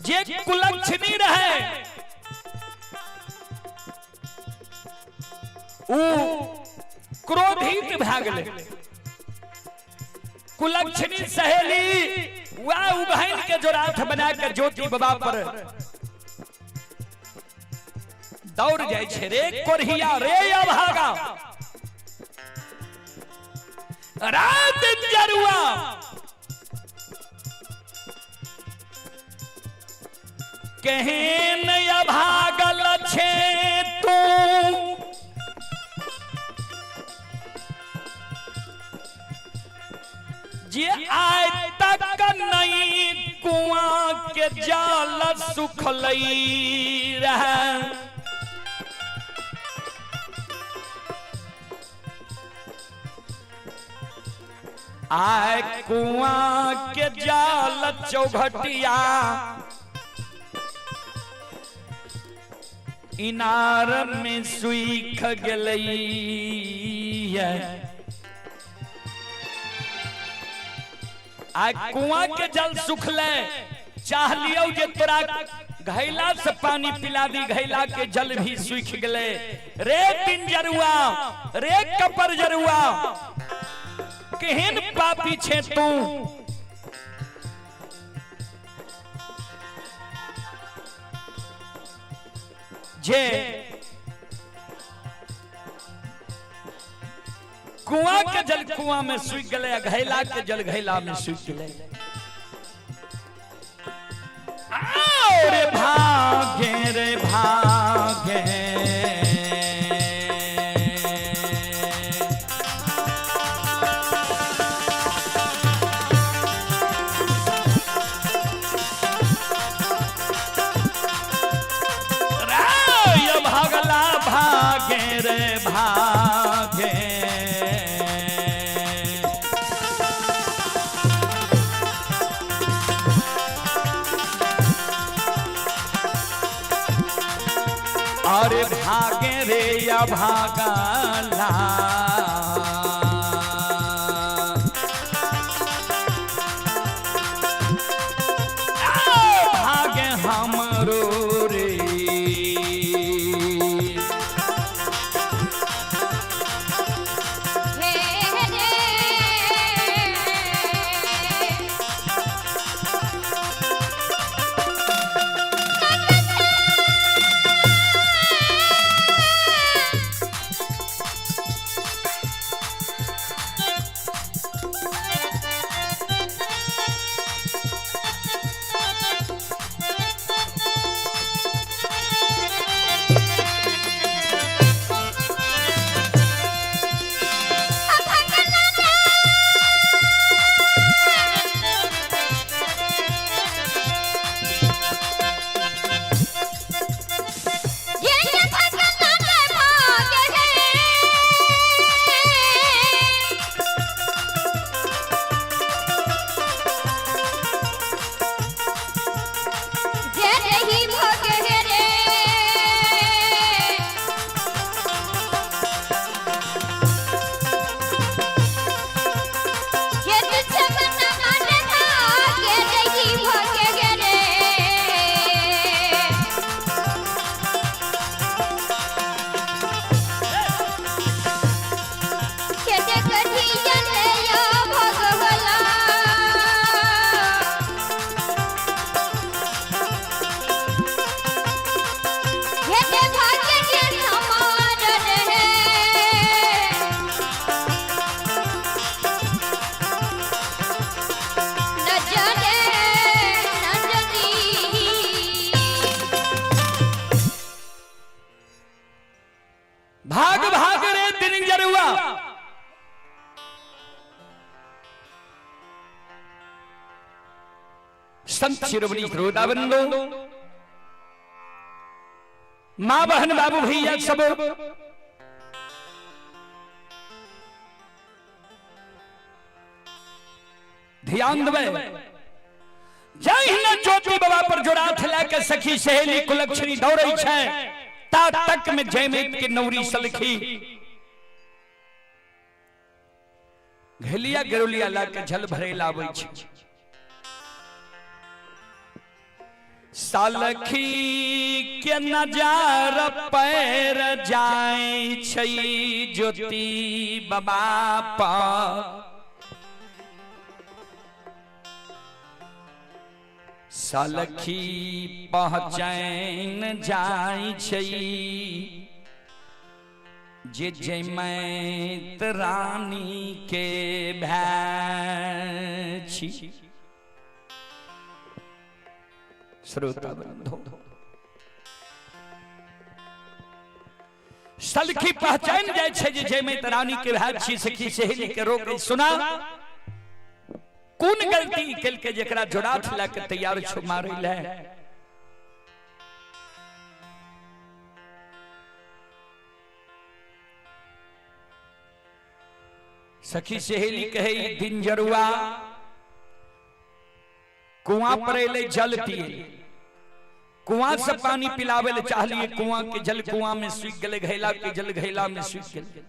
जे कुलक्षणी रहे क्रोधित भाग ले, कुलक्षणी सहेली वह उभैन के जोराथ बनाकर ज्योति बाबा पर दौड़ जाए छे। रे कोरहिया रे अभागा, रात जरुआ कहें नया भागल छे तू, जे आय तक नहीं कुआं के जाल सुखलई रह। आए कुआं के जाल चौघटिया इनार में सूख गई है। आ कुआं के जल सुखले चाह लियो जे तोरा घैला से पानी पिला दी, घैला के जल भी सूख गले। रे तीन जरुआ रे कपर जरुआ केहन पापी छे तू, जे कुआं के जल कुआं में सूख गले, घैला के जल घैला में सूख गले। रे भागे रे भागे भागला भागे रे भागे अरे भागे रे या भागला भागे हमरो रे भाग भाग रे दिन जरुआ संत शिरोमणि श्रोताबंदो मां बहन बाबू भैया सब ध्यान देवे। जय हिंद ज्योति बाबा पर जोड़ा थला के सखी सहेली कुलक्षणी दौड़ै छै ता तक में जयमेत के नौरी सलखी घेलिया गरुलिया ला के झल भरे लाबै छै। सलखी के नजार पैर जाय छै ज्योति बाबा पर सलखी पहचान जाय छै जे जयमैत रानी के भाई छी। श्रोता बंधु सलखी पहचान जाय छै जे जयमैत रानी के भाई छी। सखी सहेली के रोक सुना कौन गलती कल के जकरा जोड़ा थला के तैयार छो मारे ले। सखी सहेली कहे दिन जरुआ कुआं पर ले जल पिए, कुआं से पानी पिलावे ले चाहलिए, कुआं के जल कुआं में सूख गले, घैला के जल घैला में सूख गले।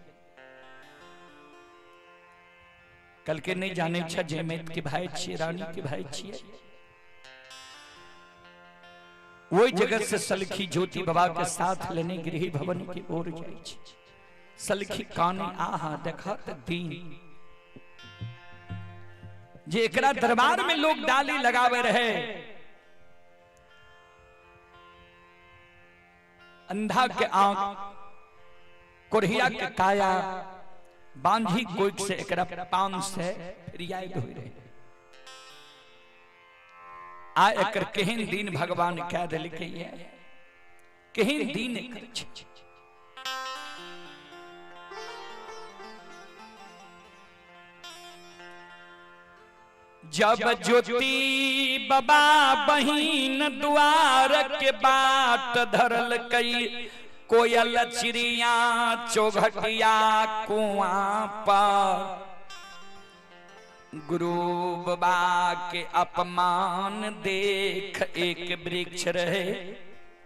कल के नहीं जाने छा जयमेत के भाई छिए, रानी के भाई छिए। वही जगत से सलखी ज्योति बाबा के साथ लेने गृह भवन की ओर जाए छे। सलखी काने आहा देखत दीन, जे एकरा दरबार में लोग डाली लगावे रहे, अंधा के आंख, कोढ़िया के काया, बांझी कोइक से एकरा पान से रियाई होई रहे। आ एकर केहन दिन भगवान कह दिल के ये केहन दिन एकर छे। जब ज्योति बाबा बहिन द्वार के बाट धरल कई, कोयल चिड़िया चौघटिया कुआं पर, गुरु बाबा के अपमान देख एक वृक्ष रहे,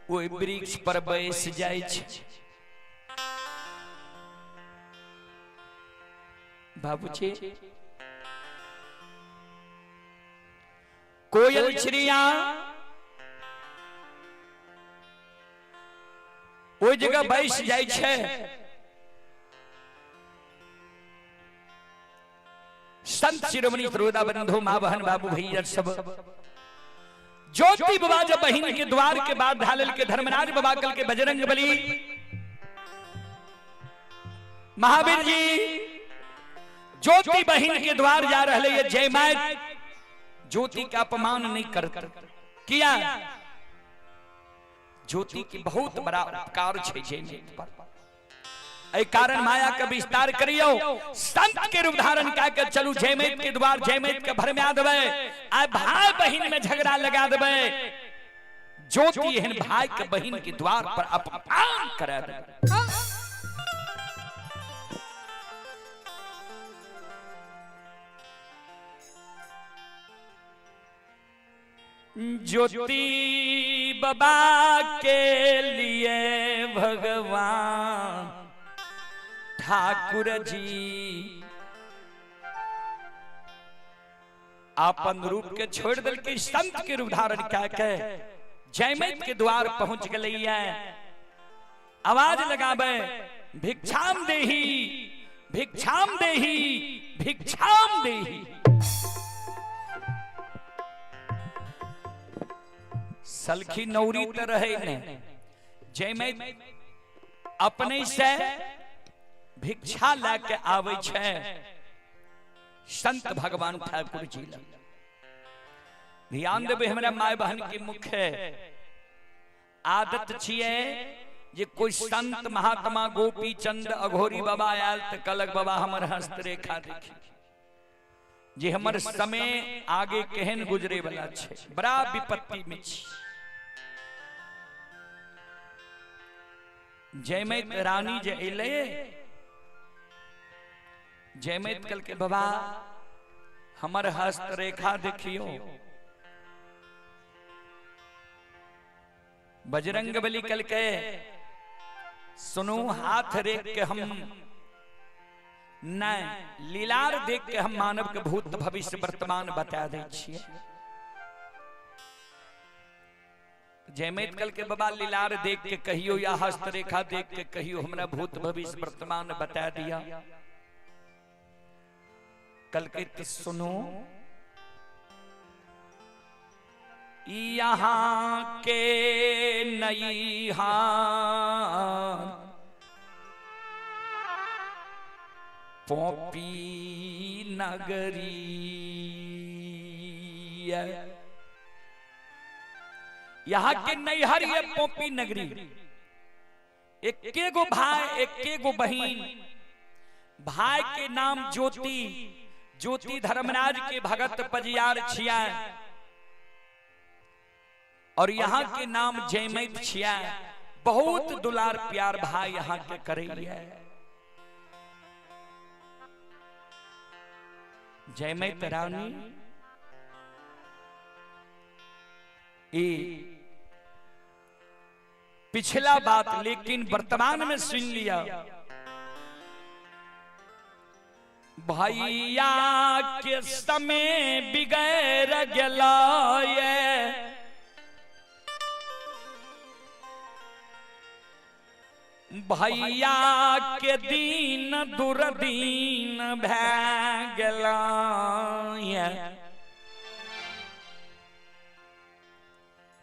वो वृक्ष पर बैस जाए छे। बाबूजी कोयल चिड़िया वो जगह बैस जाए छे। संत शिरोमणि सरोदा बंधु मां बहन बाबू भैया सब ज्योति बाबा जब बहिन के द्वार के बाद ढालल के धर्मराज बाबा कल के बजरंग बली महावीर जी ज्योति बहिन के द्वार जा रहे ये जयमात ज्योति का अपमान नहीं करता किया। ज्योति की बहुत बड़ा उपकार छे जयमात पर, ऐ कारण माया का विस्तार करियो, संत के रूप धारण करके चलू जयमेत के द्वार, जयमेत के भर में आ देवे, आ भाई बहिन में झगड़ा लगा देवे, ज्योति एहन भाई के बहिन के द्वार पर अपमान करा देवे। ज्योति बाबा के लिए भगवान ठाकुर जी आपन रूप के छोड़ दिल के संत के रूप धारण करके जयमेत के द्वार पहुंच गए। आवाज लगावे भिक्षाम देही, भिक्षाम देही, भिक्षाम देही। सलखी नौरी तो रहे ने, जयमेत अपने से भिक्षा लाके आवे छे संत भगवान ठाकुर जी लग। ध्यान देवे हमरा माय बहन की मुख्य आदत छिए जे कोई संत महात्मा गोपी चंद अघोरी बाबा आयल त कलक बाबा हमर हस्तरेखा देखी, जे हमर समय आगे केहन गुजरे वाला छे, बड़ा विपत्ति में छी। जयमेत रानी जे अइले, जयमेत कल के बाबा हमर हस्त रेखा देखियो। बजरंग बली कल के सुनो हाथ रेख के हम न लीलार देख के हम मानव के भूत भविष्य वर्तमान बता दे छिए। जयमेत कल के बाबा लीलार देख के कहियो या हस्त रेखा देख के कहियो हमरा भूत भविष्य वर्तमान बता दिया। कल के सुनो यहाँ के नई हार पोपी नगरी, यहाँ के नैहर ये पोपी नगरी। एक्के गो भाई एक्के गो बहिन, भाई के नाम ज्योति, ज्योति धर्मराज के भगत पजियार छिया, और यहाँ के नाम जयमेत छिया। बहुत दुलार प्यार भाई यहाँ के करे। जय मैं रानी ए पिछला बात लेकिन वर्तमान में सुन लिया। भैया के समय बिगड़ गया भैया के दिन दुर्दीन भै गया।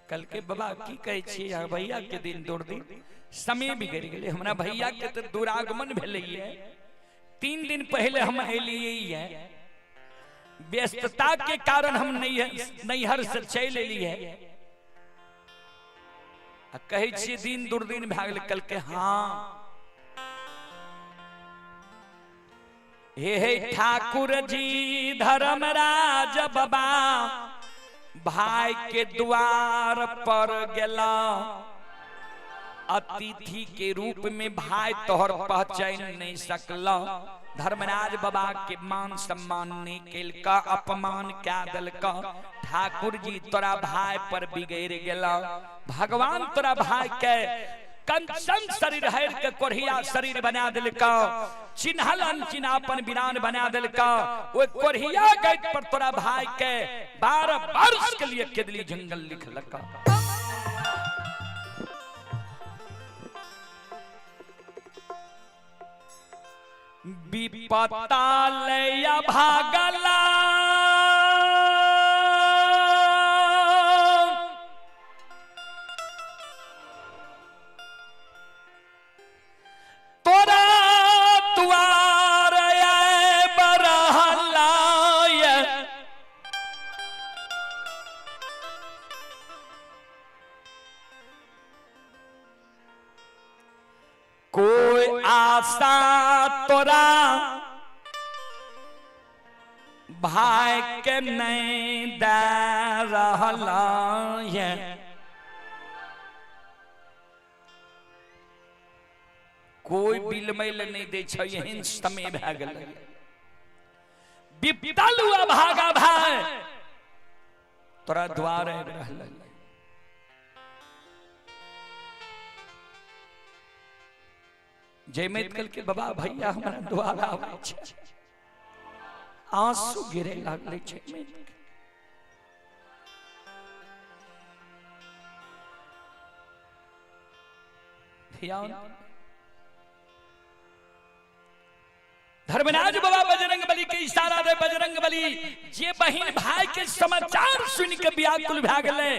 कल के बाबा की कहे छियै भैया के दिन दुर्दीन समय बिगड़ गए। हमारा भैया के तो दुरागमन भेलै है। 3 दिन पहले हम एलिए है, व्यस्तता के कारण हम नैहर से चल एलिए कहे छियै दिन दुर्दिन भै गेल। कल के हाँ हे ठाकुर जी धर्मराज बाबा भाई के द्वार पर गेला। अतिथि के रूप में भाई तोहर पहचान नहीं सकला। धर्मराज बाबा के मान सम्मान नहीं केलका, अपमान क्या दलका। ठाकुर जी तोरा भाई पर बिगड़ गेला। भगवान तोरा भाई के कंचन शरीर हर के कोढ़िया शरीर बना दिलका। चिन्हल अनचिनापन बिरान बना दिलका। वो कोढ़िया गैत पर तोरा भाई के 12 वर्ष के लिए केदली जंगल लिख लगा। विपता ले भागला तोरा द्वार बरहला। कोई आशा तोरा भाई के नहीं दे रहला है। कोई बिलमैल नहीं दे छै। एहन समय भै गेलै विपतल हुआ भागा भाई तोरा द्वार आबि रहलै। जय मैत कल के बाबा भैया हमारा द्वार आवे छै। आंसू गिरे लागले छै। धर्मराज बाबा बजरंग बली के इशारा दे। बजरंग बली जे बहिन भाई के समाचार सुन के व्याकुल भै गेलै।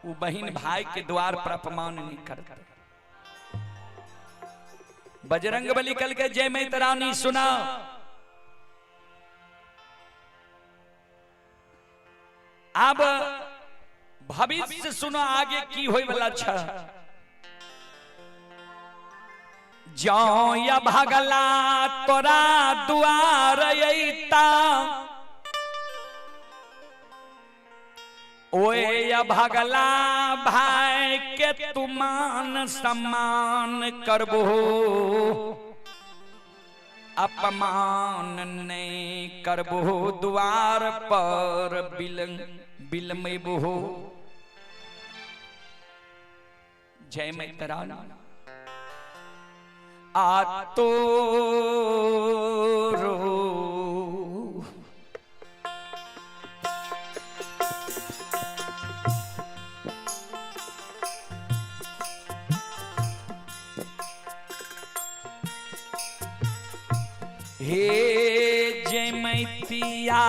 वो बहिन भाई के द्वार पर अपमान नहीं करता। बजरंग बली कल के जय मैत रानी सुना। अब भविष्य सुनो आगे की होय वाला छ। जो या भगला तोरा द्वार अइता ओए या भगला भाई के तू मान सम्मान करबो। अपमान नहीं करबो द्वार पर बिलमैबो। जय मैत रानी आ तो रो हे जय मैतिया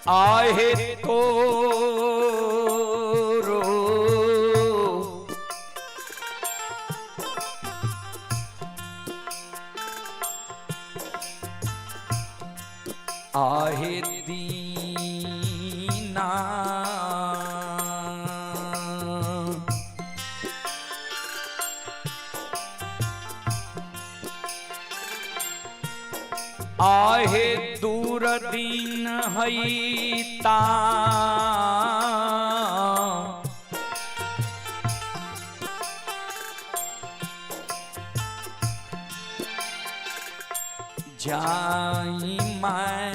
आहे तो रो आहे दीना आहे दूर दीन हईता जाई मैं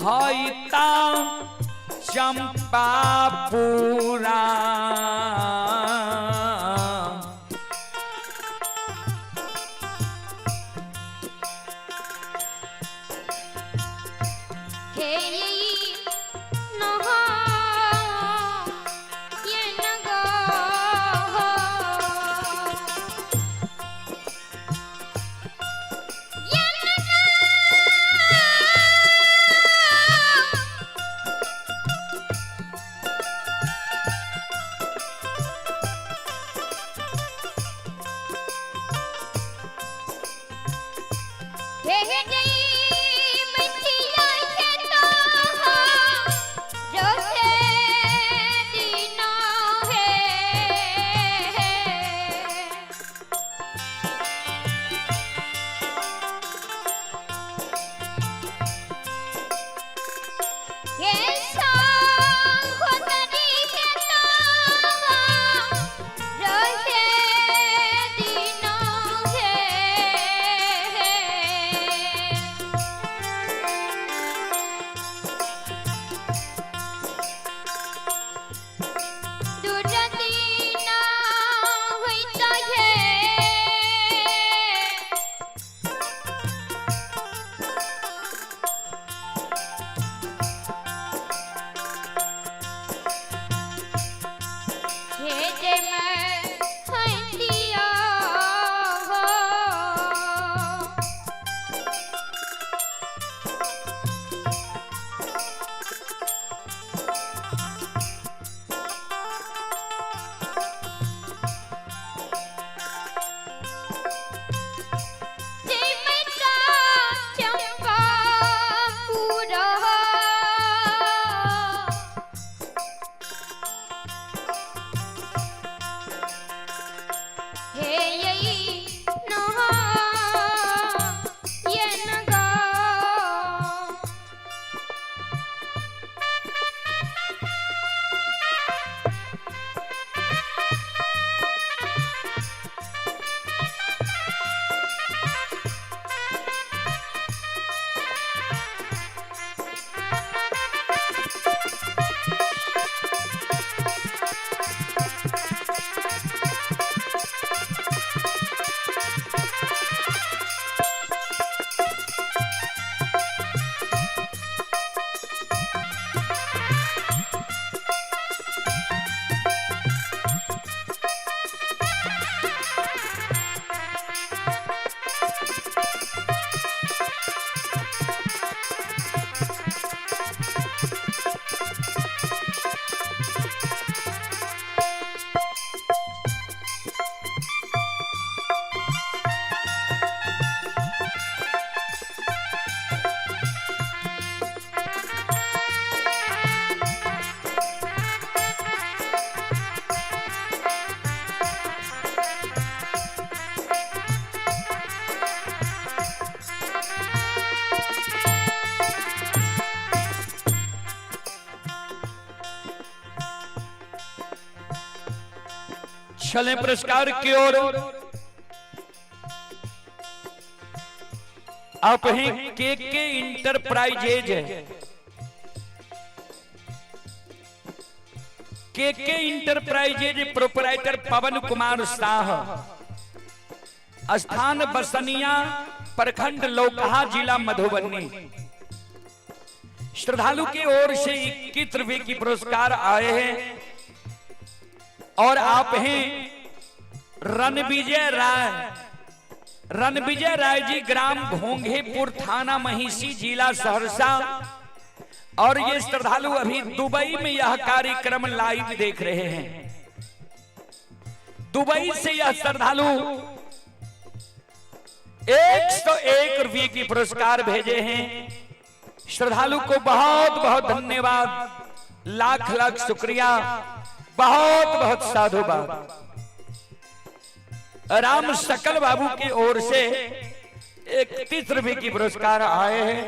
हाइता चंपापुरा चलें पुरस्कार की ओर। आप हैं के इंटरप्राइजेज के इंटरप्राइजेज प्रोपराइटर पवन कुमार शाह, स्थान बसनिया, प्रखंड लौकहा, जिला मधुबनी। श्रद्धालु की ओर से 21 रुपए की पुरस्कार आए हैं और आप हैं रणविजय राय जी, ग्राम भोंगेपुर, थाना महिषी, जिला सहरसा। और ये श्रद्धालु अभी दुबई में यह कार्यक्रम लाइव देख रहे हैं। दुबई से यह श्रद्धालु 101 रुपये की पुरस्कार भेजे हैं। श्रद्धालु को बहुत बहुत धन्यवाद, लाख लाख शुक्रिया, बहुत बहुत साधुवाद। राम सकल बाबू की ओर से 31 रुपये की पुरस्कार आए हैं।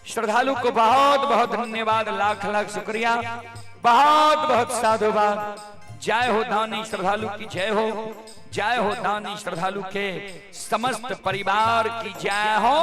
श्रद्धालु को बहुत बहुत धन्यवाद, लाख लाख शुक्रिया, बहुत बहुत साधुवाद। जय हो दानी श्रद्धालु की जय हो, जय हो दानी श्रद्धालु के समस्त परिवार की जय हो।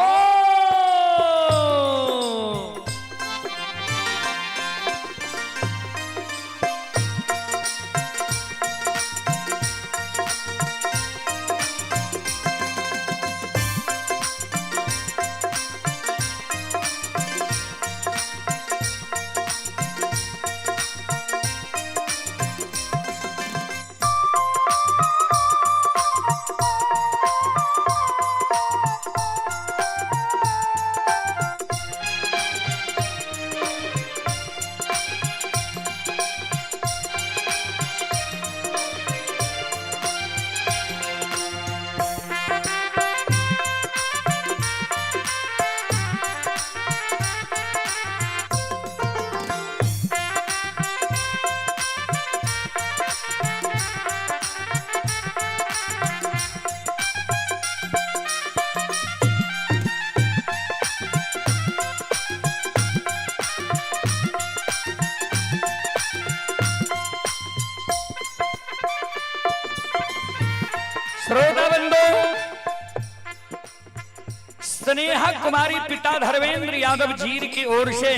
स्नेहा कुमारी पिता धर्मेंद्र यादव जीर की ओर से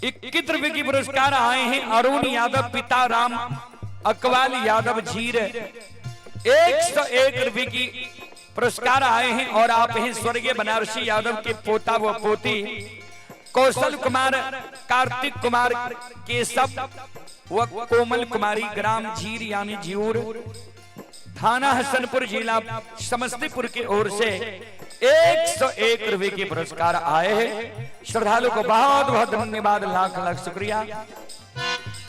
21 रुपए की पुरस्कार आए हैं। अरुण यादव पिता राम अकवाल यादव जीर 101 रुपए की पुरस्कार आए हैं। और आप हैं स्वर्गीय बनारसी यादव के पोता व पोती कौशल कुमार, कार्तिक कुमार, केशव व कोमल कुमारी, ग्राम जीर यानी जीऊर, थाना हसनपुर, जिला समस्तीपुर की ओर से 101 रुपए के पुरस्कार आए हैं। श्रद्धालु को बहुत बहुत धन्यवाद, लाख लाख शुक्रिया,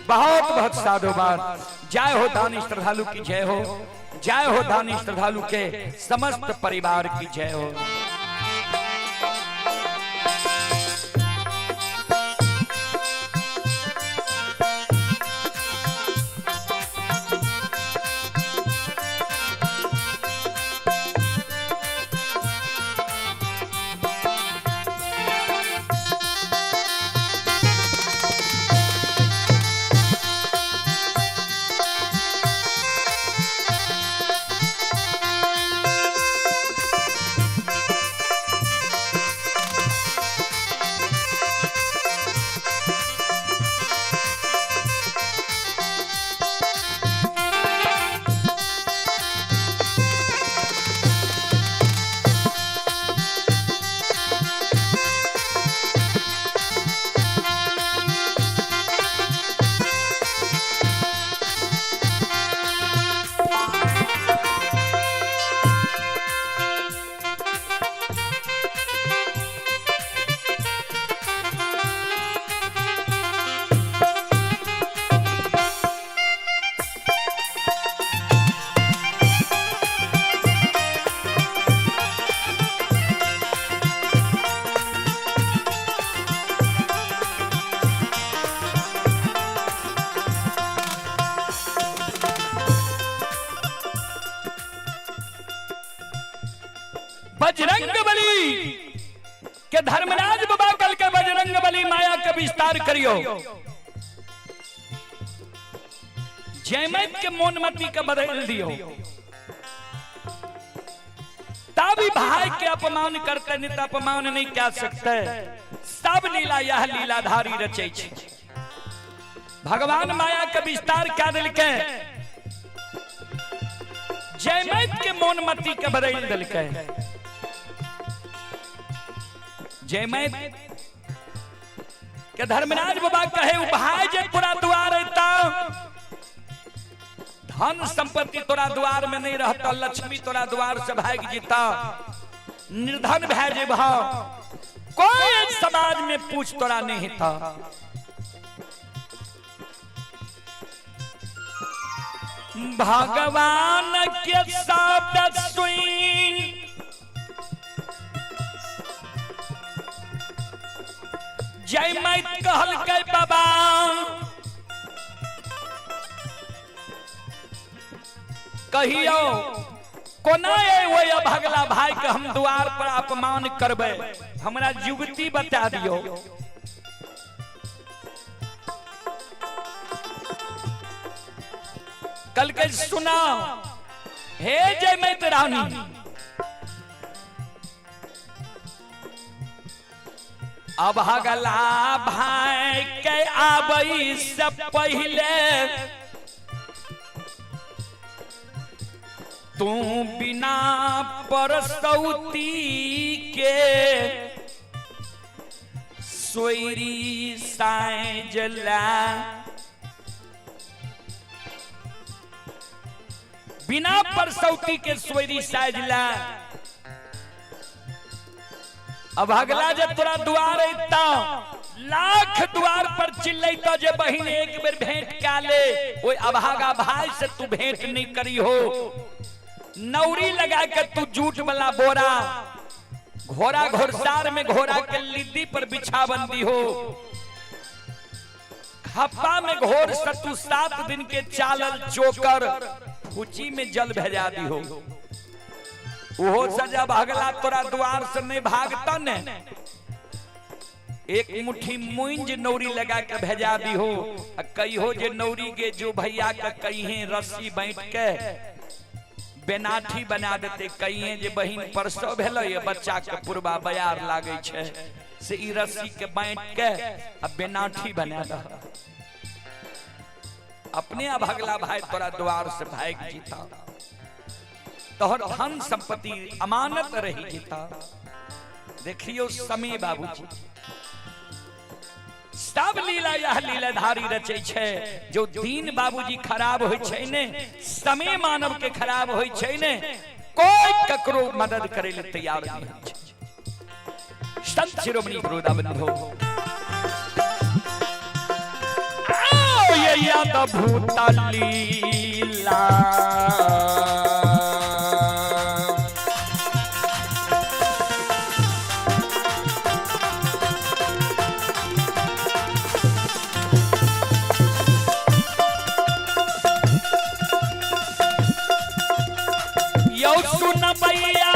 बहुत बहुत साधुवाद। जय हो दानी श्रद्धालु की जय हो, जय हो दानी श्रद्धालु के समस्त परिवार की जय हो। बजरंगबली के धर्मराज बाबा कल के बजरंगबली माया का विस्तार करियो। जयमत के मोनमती का बदल दियो। तभी भाई के अपमान करते नहीं तो अपमान नहीं क्या सकते। सब लीला यह लीलाधारी रचे छे। भगवान माया का विस्तार क्या दिल के जयमत के मोनमती का बदल दिल के। जयमत के धर्मराज बाबा कहे भाई जे तोरा द्वार रहता, धन संपत्ति तोरा द्वार में नहीं रहता, लक्ष्मी तोरा द्वार से भाग जीता, निर्धन भेजे भाव, कोई समाज में पूछ तोरा नहीं था। भगवान के शब्द सुन जयमत कहल के बाबा कहियो कोना वो अभागला भाई के हम द्वार पर अपमान करबे, हमरा युक्ति बता दियो। कल के सुना, हे जयमत रानी, अभागला भाई के आबई से पहले तू बिना परसौती के सोयरी साइजला, बिना परसौती के सोयरी साइजला। अब अगला जब तोरा द्वार अइता लाख द्वार पर चिल्लैता जे बहिन एक बेर भेंट काले, ओए अभागा भाई से तू भेंट नहीं करी हो। नौरी लगा के तू जूट वाला बोरा, घोड़ा घोड़सार में घोड़ा के लिद्दी पर बिछा बंदी हो, खप्पा में घोर सतु 7 दिन के चालल चोकर फूची में जल भेजा दी हो। वो सजा भागला तोरा द्वार से नहीं भागता ने, एक मुट्ठी मुंज नौरी लगा के भेजा दी हो। कही हो जे नौरी के जो भैया का कहीं रस्सी बैठ के बेनाठी बना देते, कहीं जे बहिन परसो भेलो ये बच्चा के पुरबा बयार लागे छे से ई रस्सी के बैठ के अब बेनाठी बना दे। अपने अभागला भाई तोरा द्वार से भाग जीता, तोहर धन संपत्ति अमानत रही जीता। देखियो समय बाबूजी सब लीला यह लीलाधारी रचे छे। जो दीन बाबूजी खराब होय छे ने, समय मानव के खराब होय छे ने, कोई ककरो मदद करे ले तैयार नहीं होय छे। संत शिरोमणि गुरुदा बंधो आओ ये याद भूता लीला, भैया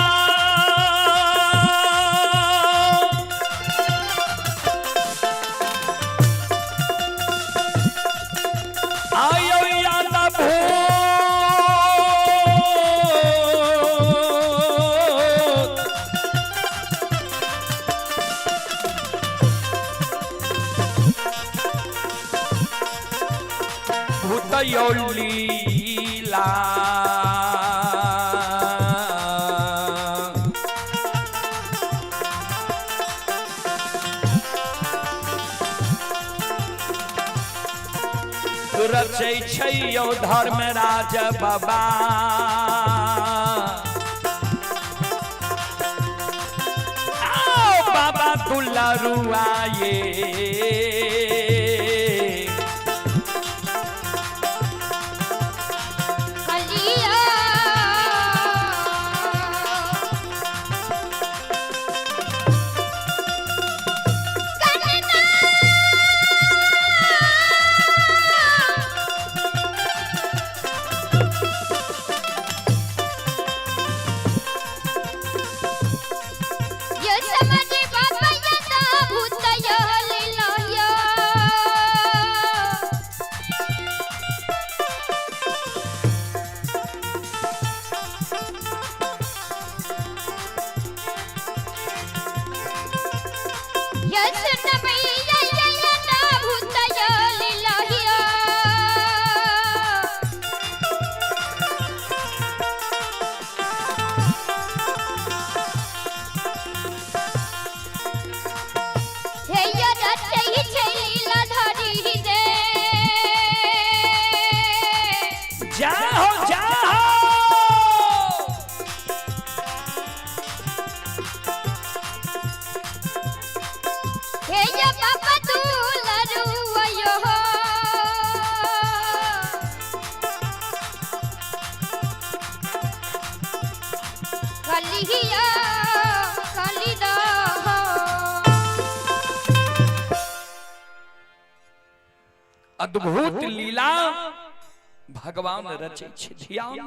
आयो याद भूत भूतयो लीला, रचे छैयो धर्मराज बाबा। आओ बाबा दुलारुआ ये अद्भुत लीला भगवान रचे छे। ध्यान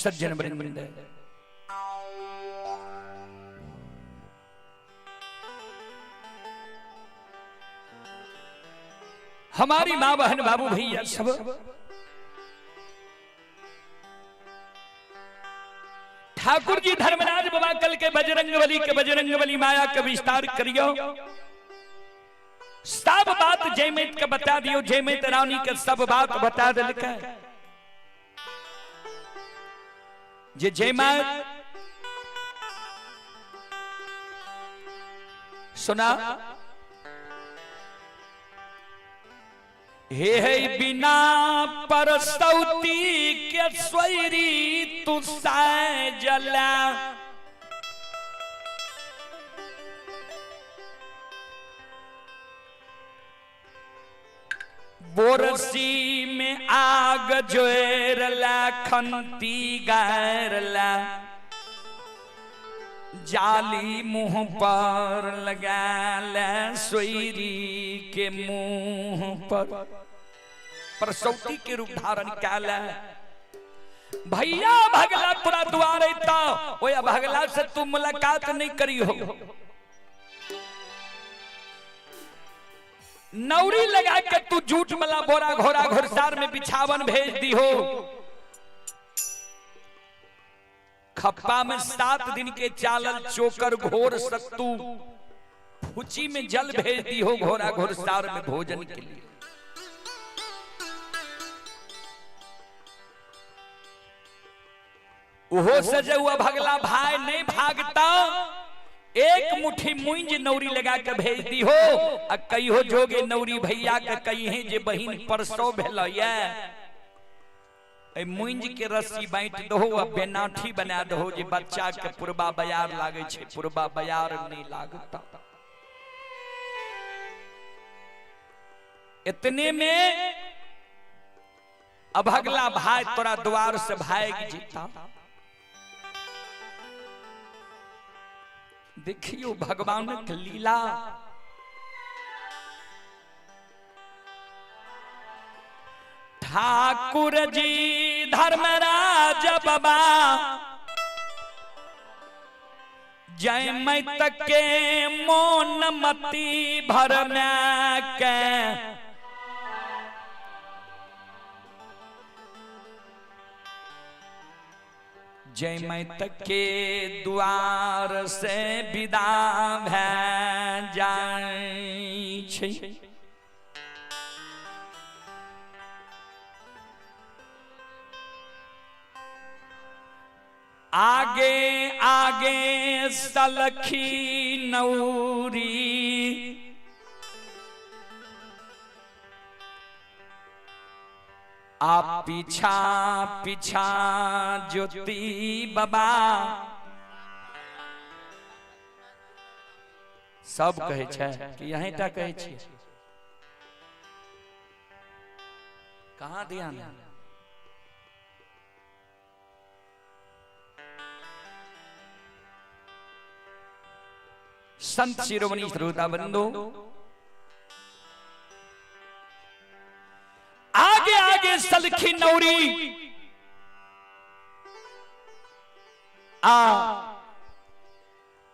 सज्जन वृंद, हमारी मां बहन बाबू भैया सब ठाकुर जी धर्मराज बाबा कल के बजरंग बली माया का विस्तार करियो। सब बात जयमित का बता दियो, जयमित रानी का सब बात बता दिल का। जे जयमात सुना हे बिना परस्तौती के स्वैरी तू साय जला, बोरसी में आग जोरला खंती गारला, जाली मुंह पर लगा ले सोयरी के मुंह पर, परसौती के रूप धारण काला। भैया भगला तोरा द्वारे तो ओया भगला से तू मुलाकात नहीं करी हो, नौरी लगा के तू झूठ मला बोरा घोड़ा घुड़सार में बिछावन भेज दी हो, खप्पा में 7 दिन के चालल चोकर घोर सत्तू, फुची में जल भेज दी हो घोड़ा घुड़सार में भोजन के लिए। वो सजे हुआ भगला भाई नहीं भागता, एक मुट्ठी मुंज नौरी लगा के भेज दी हो, आ कई हो जोगे नौरी भैया के कई है जे बहिन परसो भेलैया, मुंज के रस्सी बांट दो, बेनाठी बना दो, जे बच्चा के पुरबा बयार लागे छे, पुरबा बयार नहीं लागता। इतने में अभगला भाई तोरा द्वार से भाग जीता। देखियो भगवान की लीला, ठाकुर जी धर्मराज बाबा जयमित के मोन मती भर में के, जयमित के द्वार से विदा भै जाय छै। आगे आगे सलखी नौरी, आप पीछा पीछा ज्योति बाबा, सब कहे छे कि यहीं टा कहे छी, कहाँ ध्यान। संत शिरोमणि श्रोता बंधु, आगे आगे सलखी नौरी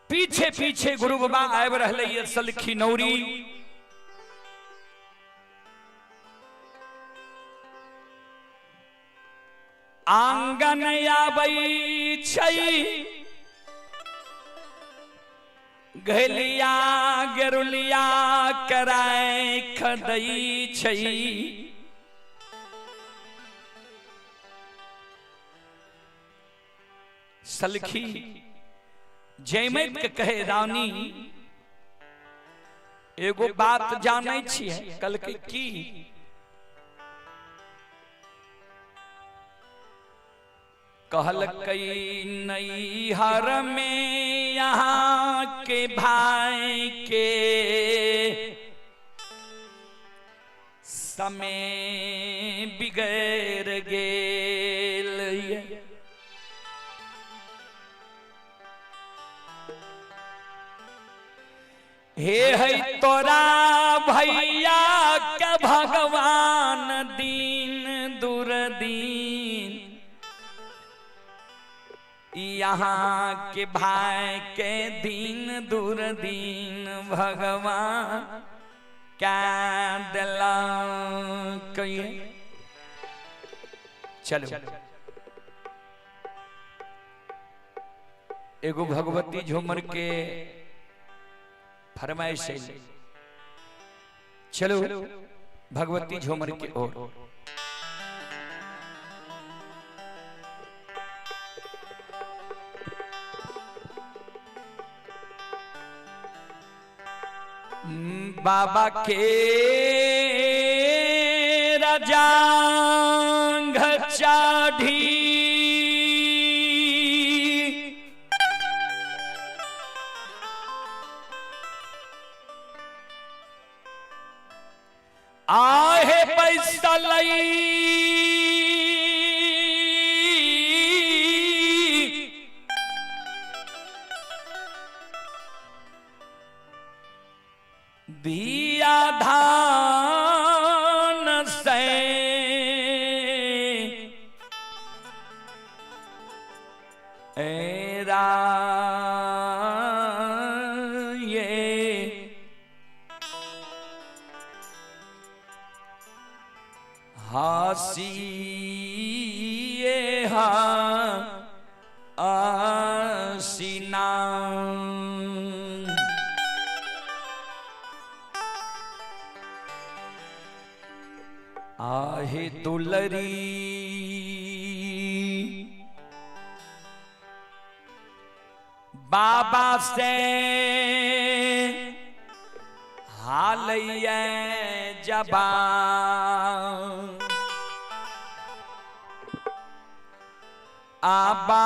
पीछे पीछे गुरु बाबा आब रहे सलखी नौरी। आंगन आबै छै घलिया गेरुलिया कराय खदई छै, सलखी जयमित के कहे रानी एगो बात जाने छिए, कल के की कहल कई नैहर में यहाँ के भाई के समय बिगड़ गेल, हे है तोरा भैया के भगवान दीन दुर्दीन, यहाँ के भाई के दिन दूर दिन भगवान क्या दिला कहिए। चलो एगो भगवती झूमर के फरमाइश है। चलो भगवती झूमर की ओर। बाबा के रजांग चाढ़ी आहे पैसा लई दिया धान से एरा ये हासी ये हा आसीना आहे दुलरी बाबा से हाल ये जबा आबा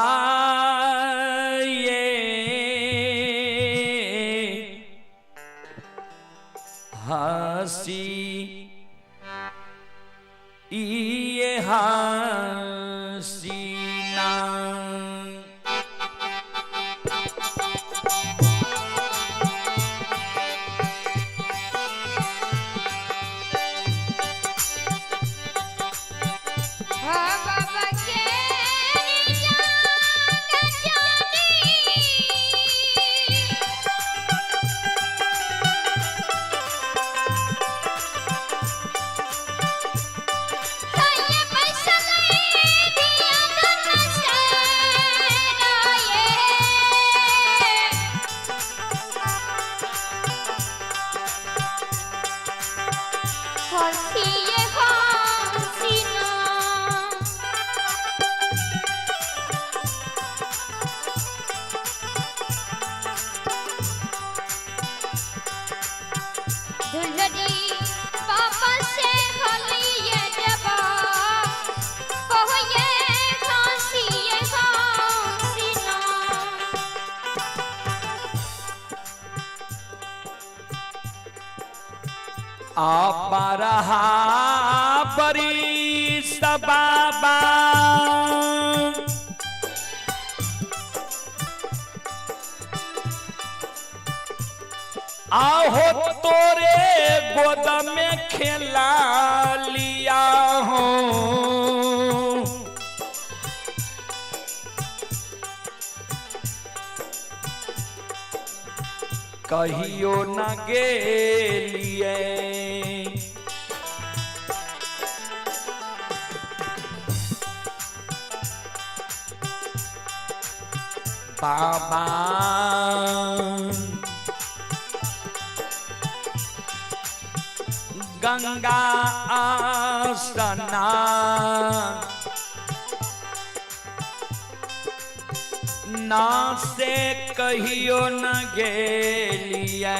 ये हसी ये हसीना बाबा के रजांग चाढ़ी ये पैसा ले दिया धन से हंसी ये हसीना दुलरी पापा से हलिए जबा कहो ये हंसी ये हसीना आप रहा बरी बाबा आहो तोरे गोद में खेला लिया हो कहियो न गेलिए बाबा गंगा आसना ना से कहियो न गेलिए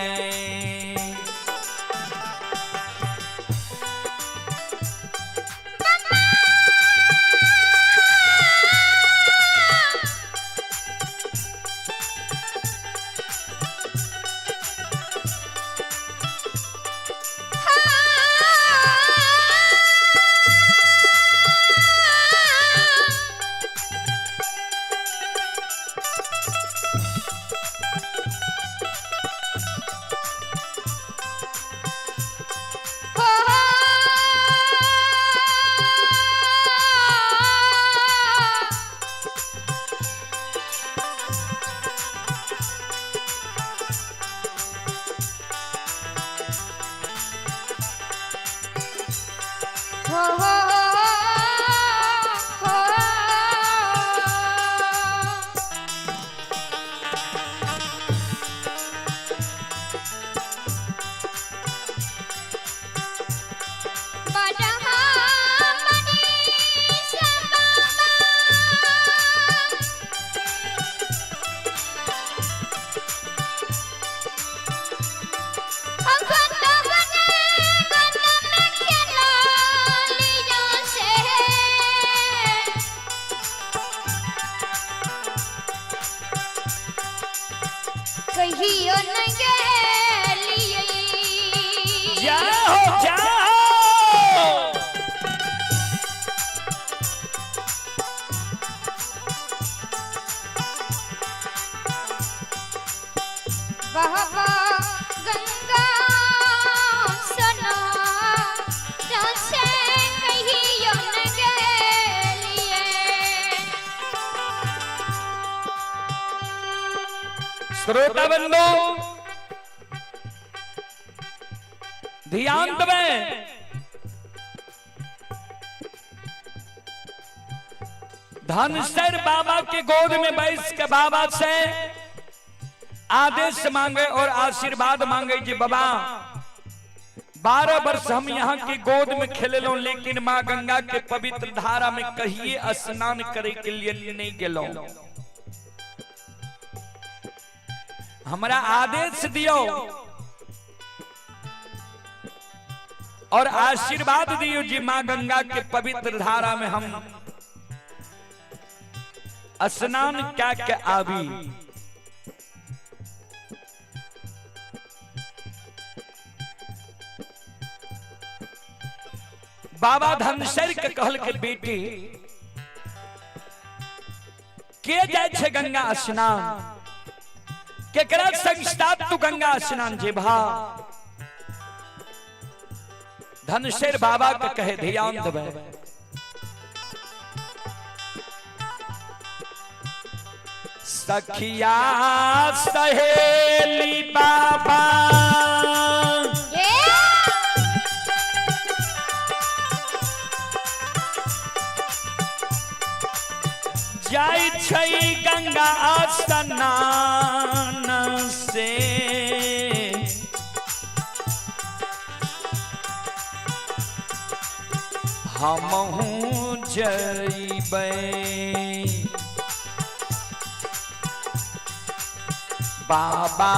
श्रोता बंधु ध्यान दें, धनसर बाबा के गोद में बैठ के बाबा से आदेश मांगे और आशीर्वाद मांगे जी बाबा 12 वर्ष हम यहाँ के गोद में खेले लो, लेकिन माँ गंगा के पवित्र धारा में कहिए स्नान करे के लिए नहीं गेलो, हमारा आदेश दियो और आशीर्वाद दियो जी माँ गंगा के पवित्र धारा में हम स्नान क्या क्या आवी। बाबा धनसर के कहल के बेटी के जाय छे गंगा स्नान, केकरा संस्था तू गंगा स्नान जे भा। धनसर बाबा के कहे ध्यान देवे, सखिया सहेली बाबा जाय छै गंगा स्नान से, हमहू जइबै बाबा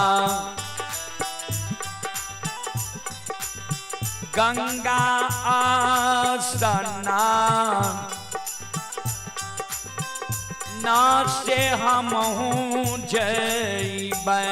गंगा स्नान ना से हमहू जइबै।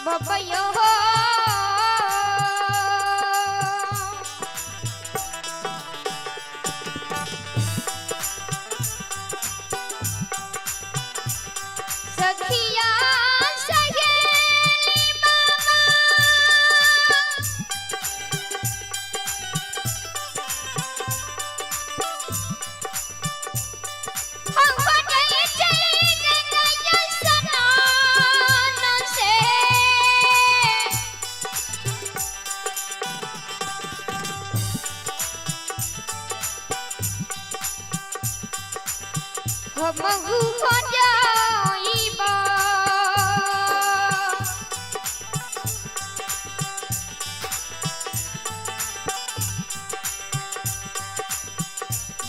बाबा यो हो सखिया सहेली बाबा हम बड़े चले गंगा स्नान से, हमहू हो जाइबा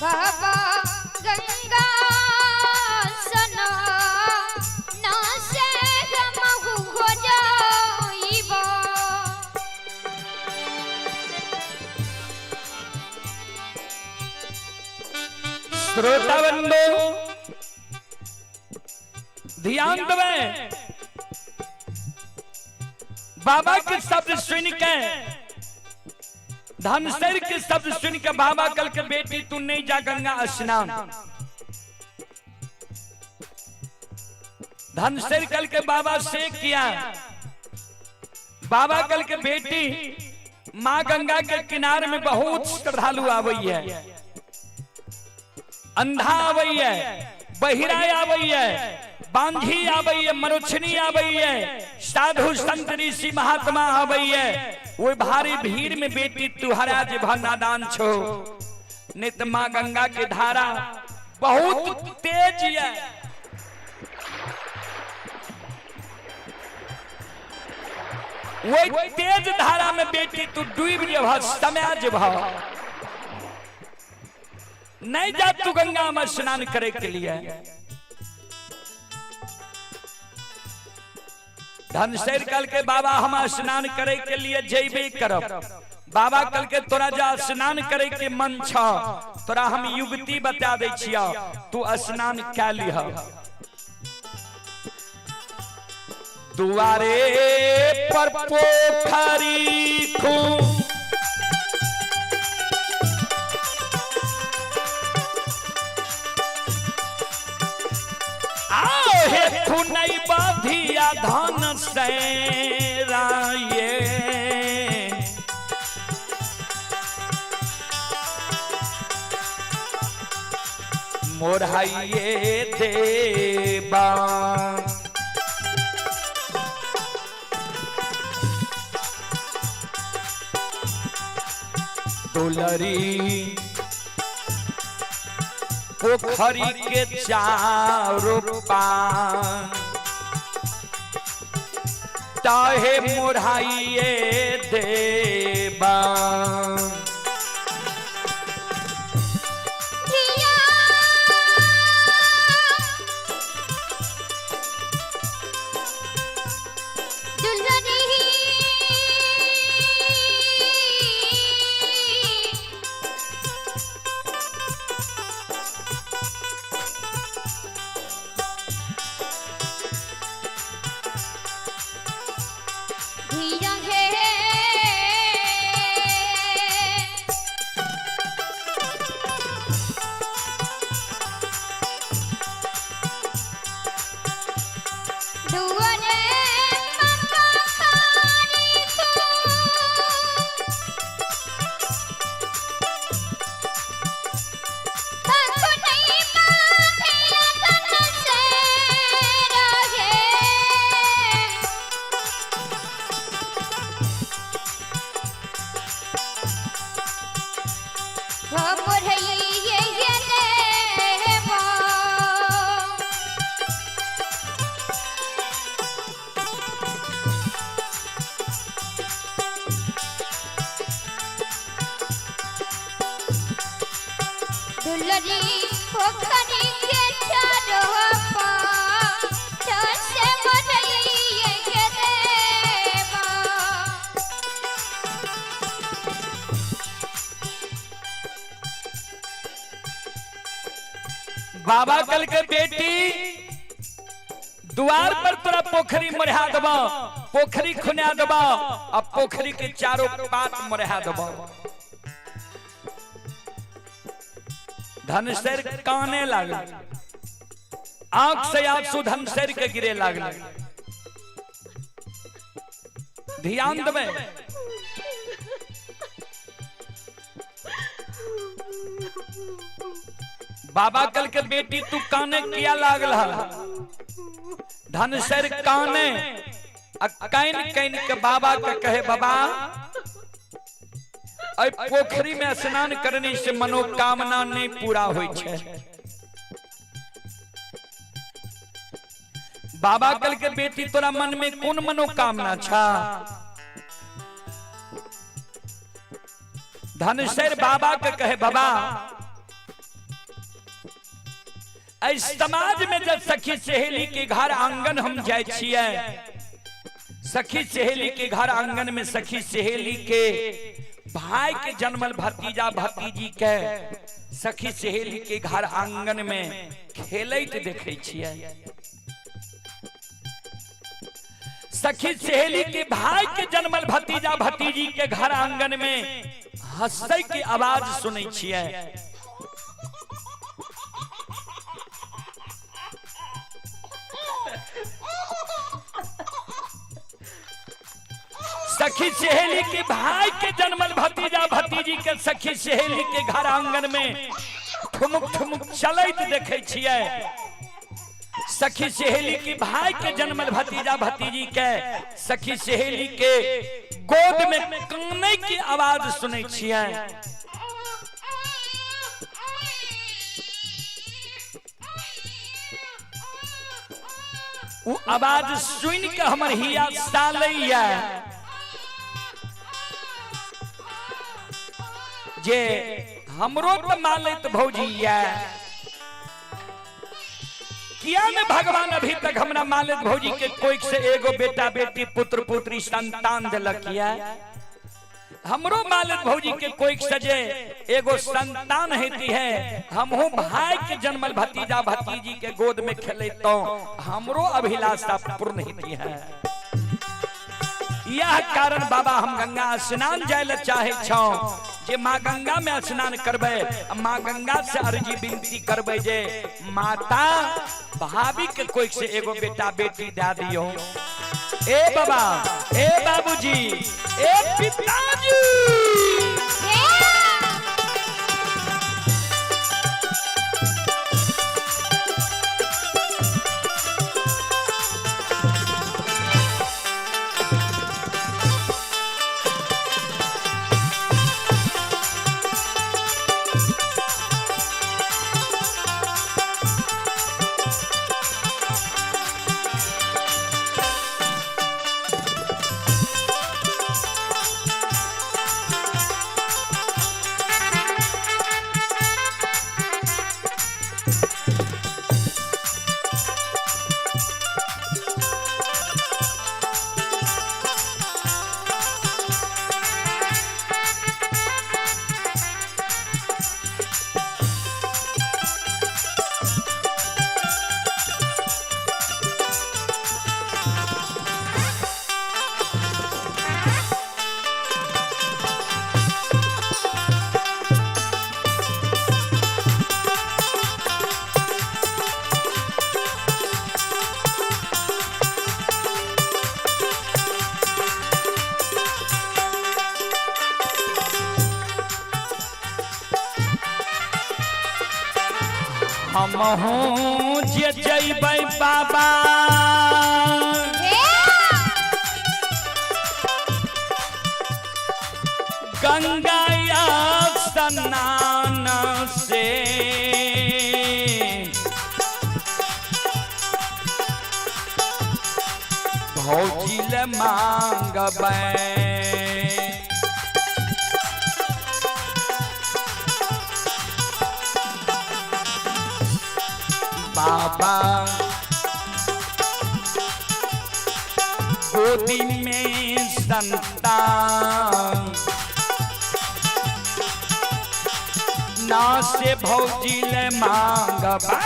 बाबा गंगा स्नान से, हमहू हो जाइबा। श्रोता बंधु ध्यान देवे, बाबा के शब्द सुन के धनसर के शब्द सुन के बाबा कल के बेटी तू नहीं जा गंगा स्नान। धनसर कल के बाबा से किया, बाबा कल के बेटी माँ गंगा के किनारे में बहुत श्रद्धालु आवे है, अंधा आवे है, बहिरा आवे है, बांझी आवे है, मनुष्यनी आवे है, साधु संत ऋषि महात्मा आवे है। वो भारी भीड़ में बेटी तुहरा जे नादान छो, नित माँ गंगा के धारा बहुत तेज है। वो तेज धारा में बेटी तू डूब जब समय जब नहीं जा तू गंगा में स्नान करे के लिए। धनसर कल के बाबा हम स्नान करे के लिए जेबे करब। बाबा कल के तोरा जा स्नान करे के मन छ, तोरा हम युक्ति बता दे छिया, तू स्नान क्या लिह। दुआरे पर पोखरी खूब हे खुनई बधिया धन सैराये मोराइये देवा दुलरी पोखरी के चारों पार ताहे मोराइये देवा बाबा कल के बेटी द्वार पर तोरा पोखरी मरहा दबा पोखरी खुना दबा अब पोखरी के चारों पात मरहा दबा धनसर काने लागल आंख से आंसू धनसर के गिरे लागल ध्यान देवे बाबा कल के बेटी तू काने किया लागल धनसर काने कैन कैन के बाबा के कहे बाबा पोखरी में स्नान करने से मनोकामना नहीं पूरा होई छे बाबा कल के बेटी तोरा मन में कौन मनोकामना छा धनसर बाबा के कहे बाबा समाज में जब सखी सहेली के घर आंगन हम जाए छिए सखी सहेली के घर आंगन में सखी सहेली के भाई के जन्मल भतीजा भतीजी के सखी सहेली के घर आंगन में खेलैत देखे छिए सखी सहेली के भाई के जन्मल भतीजा भतीजी के घर आंगन में हंसै की आवाज सुनै छिए सखी सहेली के भाई के जन्मल भतीजा भतीजी के सखी सहेली के घर आंगन में ठुमुक ठुमुक चलैत देखे छिए सखी सहेली के भाई के जन्मल भतीजा भतीजी के सखी सहेली के गोद में काने की आवाज सुनै छिए वो आवाज सुन के हमर हिया सालैया जे हमरो तो मालित भौजिया किया में भगवान अभी तक हमरा मालित भौजी के कोई से एगो बेटा बेटी पुत्र पुत्री संतान दिलक किया हमरो मालित भौजी के कोई सजे एगो संतान हेती है हमहु भाई के जन्मल भतीजा भतीजी के गोद में खेले तो हमरो अभिलाषा पूर्ण हेती है यह कारण बाबा हम गंगा स्नान जाय ले चाहे छौ जे माँ गंगा में स्नान करबे, माँ गंगा से अर्जी विनती करबे जे माता भाभी के कोई से एगो बेटा बेटी दे दियो। ए बाबा, ए बाबूजी, ए पिताजी, हमहू जे जइबै बाबा गंगा स्नान से, भौजी ले मांगबै बाबा गोदी में संतान ना से भौजी ले मांगबा।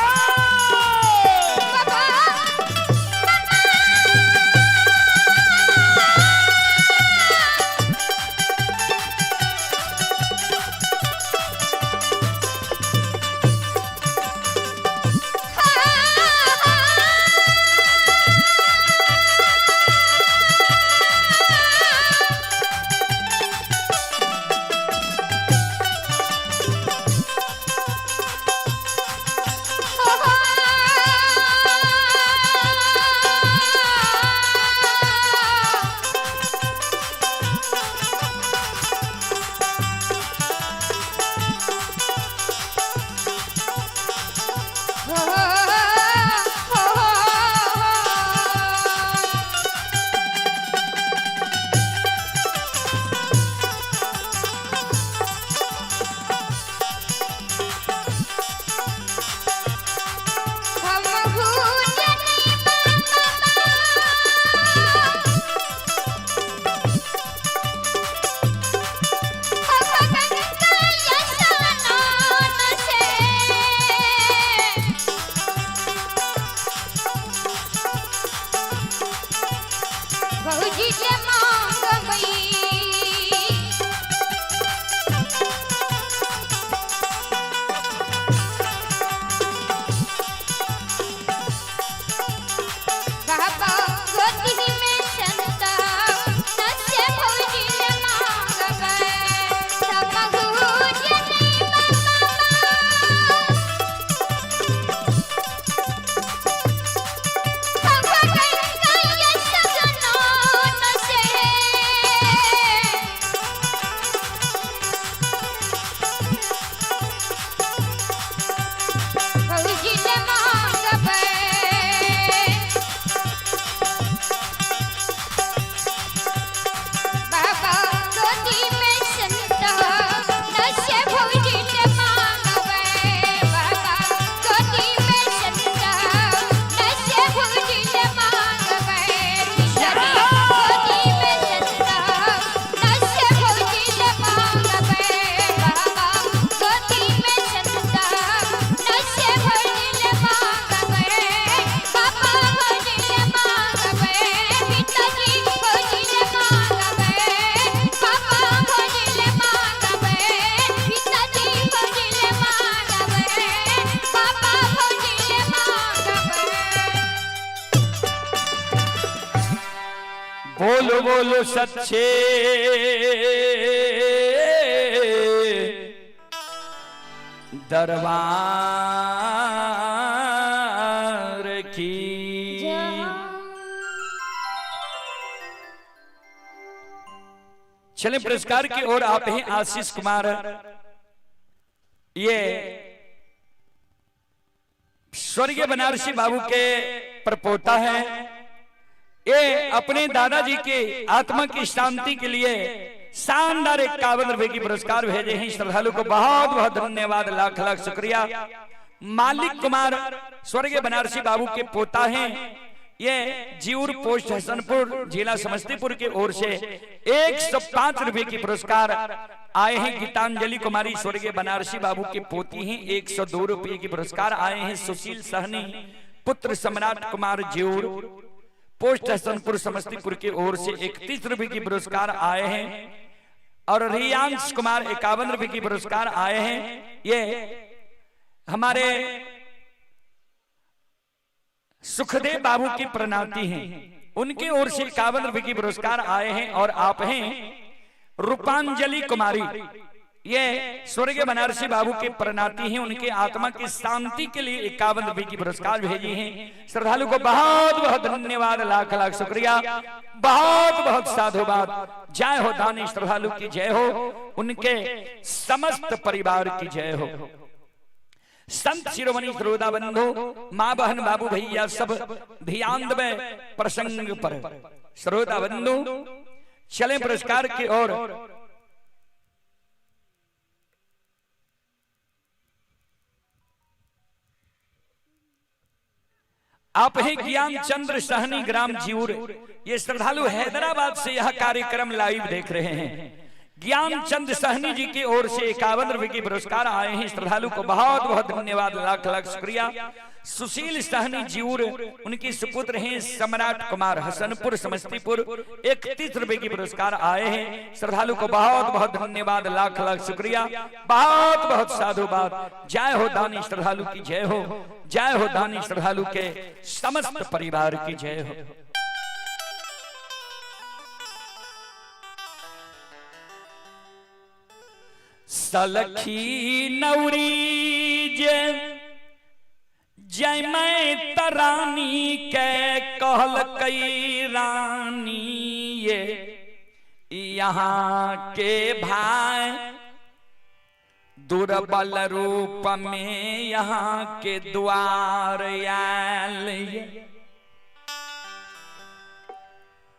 से बोलो बोलो सच्चे दरबार की। चले पुरस्कार की ओर आप हैं आशीष कुमार, ये स्वर्गीय बनारसी बाबू के परपोता है। ये अपने दादाजी के आत्मा की शांति के लिए शानदार 51 रुपए की पुरस्कार भेजे हैं। श्रद्धालु को बहुत बहुत धन्यवाद, लाख लाख शुक्रिया। मालिक कुमार स्वर्गीय बनारसी बाबू के पोता हैं। ये जीउर पोस्ट हसनपुर जिला समस्तीपुर की ओर से 105 रुपए की पुरस्कार आए हैं। गीतांजलि कुमारी स्वर्गीय बनारसी बाबू के पोती हैं। 102 रुपए की पुरस्कार आए हैं। सुशील सहनी पुत्र सम्राट कुमार जीउर पोस्ट हसनपुर समस्तीपुर की ओर से 31 रुपए की पुरस्कार आए हैं। और रियांश कुमार 51 रुपए की पुरस्कार आए हैं। ये हमारे सुखदेव बाबू की प्रणाती हैं, उनकी ओर से 51 रुपए की पुरस्कार आए हैं। और आप हैं रूपांजलि कुमारी, ये स्वर्गीय बनारसी बाबू के प्रणाती हैं, उनके आत्मा की शांति के लिए 51 रुपए की पुरस्कार भेजी हैं। श्रद्धालु को बहुत बहुत धन्यवाद, लाख लाख शुक्रिया, बहुत बहुत साधुवाद। जय हो दानी श्रद्धालु की जय हो, उनके समस्त परिवार की जय हो। संत शिरोमणि श्रोता बंधु, मां बहन बाबू भैया सब ध्यान दें प्रसंग पर। श्रोता बंधु चले पुरस्कार की ओर। आप हैं ज्ञान चंद्र सहनी ग्राम जीउर, ये श्रद्धालु हैदराबाद से यह कार्यक्रम लाइव देख रहे हैं। ज्ञान चंद सहनी जी की ओर से 51 रुपए की पुरस्कार आए हैं। श्रद्धालु को बहुत बहुत धन्यवाद, लाख लाख शुक्रिया। सुशील सहनी जीउर, उनकी सुपुत्र हैं सम्राट कुमार हसनपुर समस्तीपुर, 31 रुपए की पुरस्कार आए हैं। श्रद्धालु को बहुत बहुत धन्यवाद, लाख लाख शुक्रिया, बहुत बहुत साधुवाद। जय हो दानी श्रद्धालु की जय हो, जय हो दानी श्रद्धालु के समस्त परिवार की जय हो। सलखी नौरी जय मैं तरानी के कहल कई रानी, ये यहाँ के भाई दुर्बल रूप में यहाँ के द्वार आयल।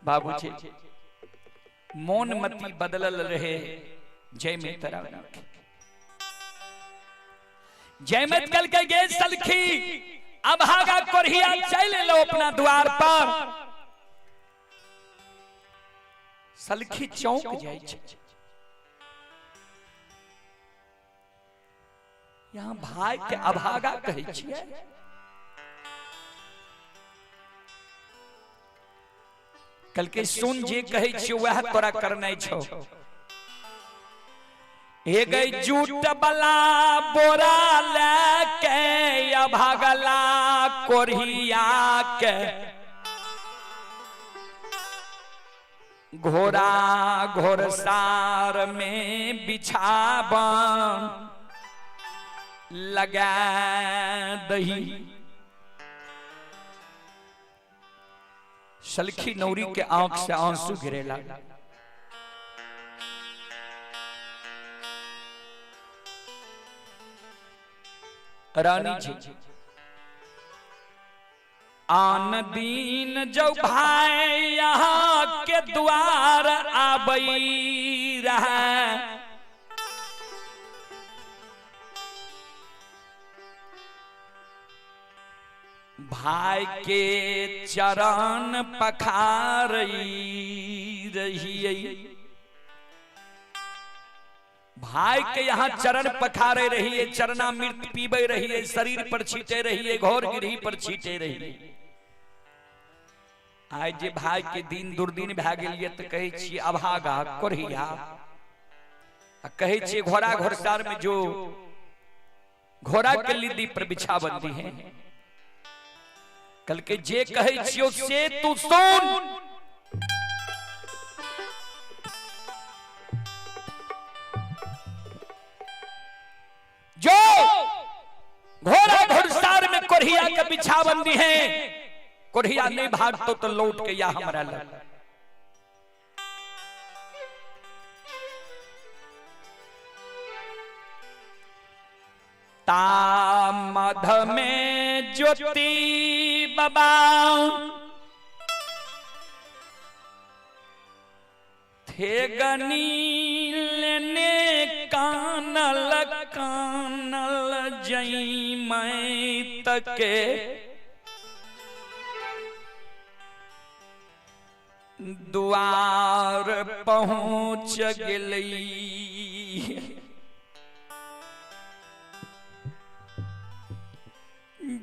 बाबूजी मौन मती बदलल रहे, जय में तरानी जय मत कल के गे सलखी अभागा कोरिया चल लो अपना द्वार पर। सलखी चौंक जाए, यहाँ भाई के अभागा कहे छिए। कल के सुन जे कहे छी वह तोरा करना छो। हे गई जूट बला बोरा लेके अभागला कोरिया के, घोड़ा घोड़सार में बिछावन लगा दही। सलखी नौरी के आंख से आंसू गिरे लगा। रानी जी आन दीन जो भाई यहाँ के द्वार आबई रहा, भाई के चरण पखार रही। भाई के यहाँ चरण पखारे रहिए, चरणामृत पीबे रहिए, शरीर पर छीटे रहिए, घोर गिरही पर छीटे रहिए। आज जे भाई के दिन दुर्दिन भए गेलिए तो कहे छी अभागा कोरिया, कहे छी घोड़ा घोड़सार में जो घोड़ा के लिद्दी पर बिछाबंदी है। कल के जे कहे छियो से तू सुन, कोरिया के बिछावन दी है, कोरिया नहीं भाग तो लौट के या हमारा लग। तामध में ज्योति बाबा थे गनी लेने कानल कानल जई मैं तके द्वार पहुंच गई।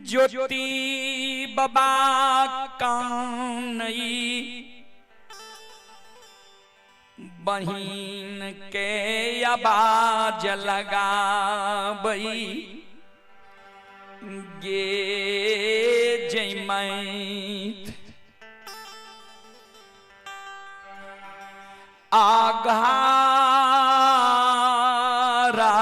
ज्योति बाबा कानई बहिन के आवाज लगाबई गे जैमैत आघारा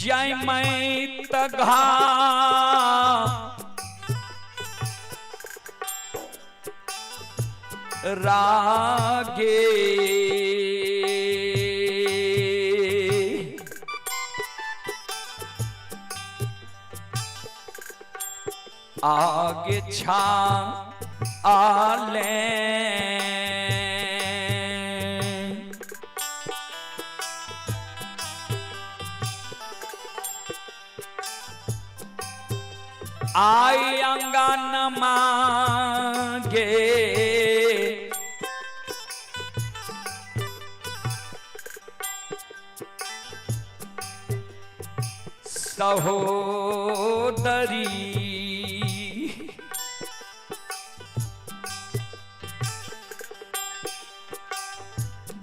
जय मैं तघा रागे आगे छा आले आई अंगन मांगे सहोदरी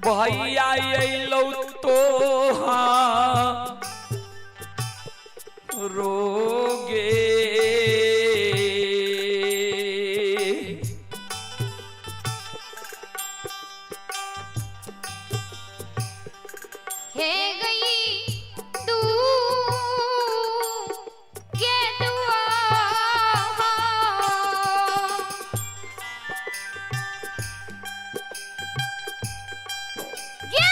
भैया अलो तो रोगे हे गई तू के दुआ के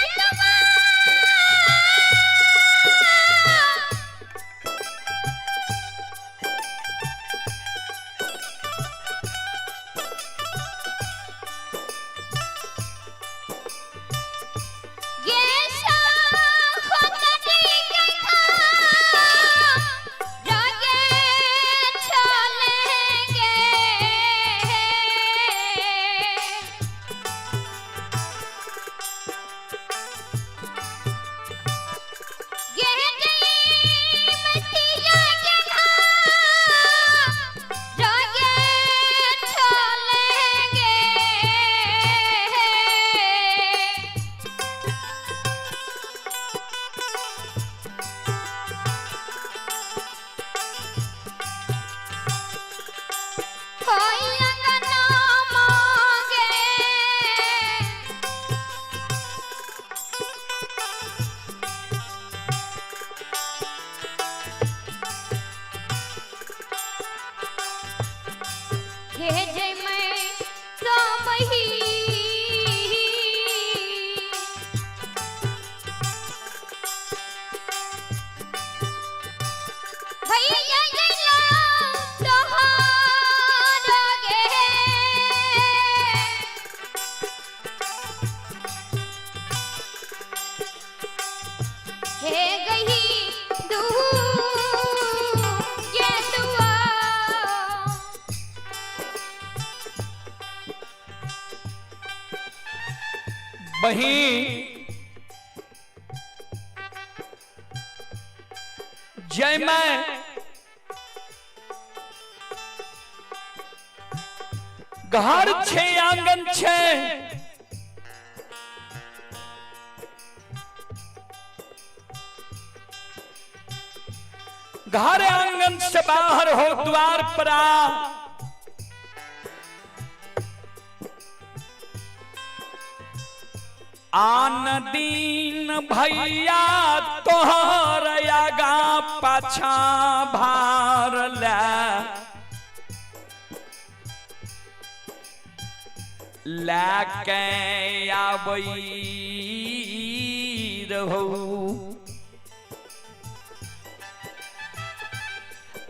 दुआ वहीं जय मैं घर छे आंगन छे घर आंगन से बाहर हो द्वार पर आ, आन दीन भैया तोहर आगा पाछा भार लेके आबई रहो।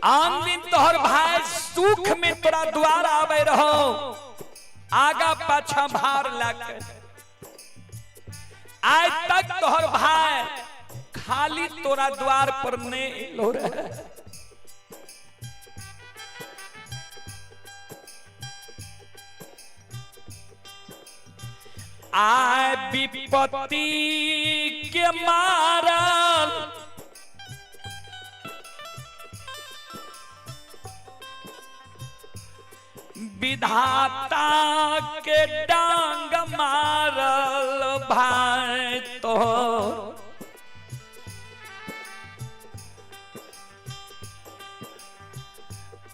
आन दिन तोहर भाई सुख में तोरा द्वार आवे रहो, आगा पाछा भार लेके। आज तक तोहर भाई खाली तोरा द्वार पर ने लो रहे। आय विपत्ति के मारल विधाता के डांग मारल भाई तो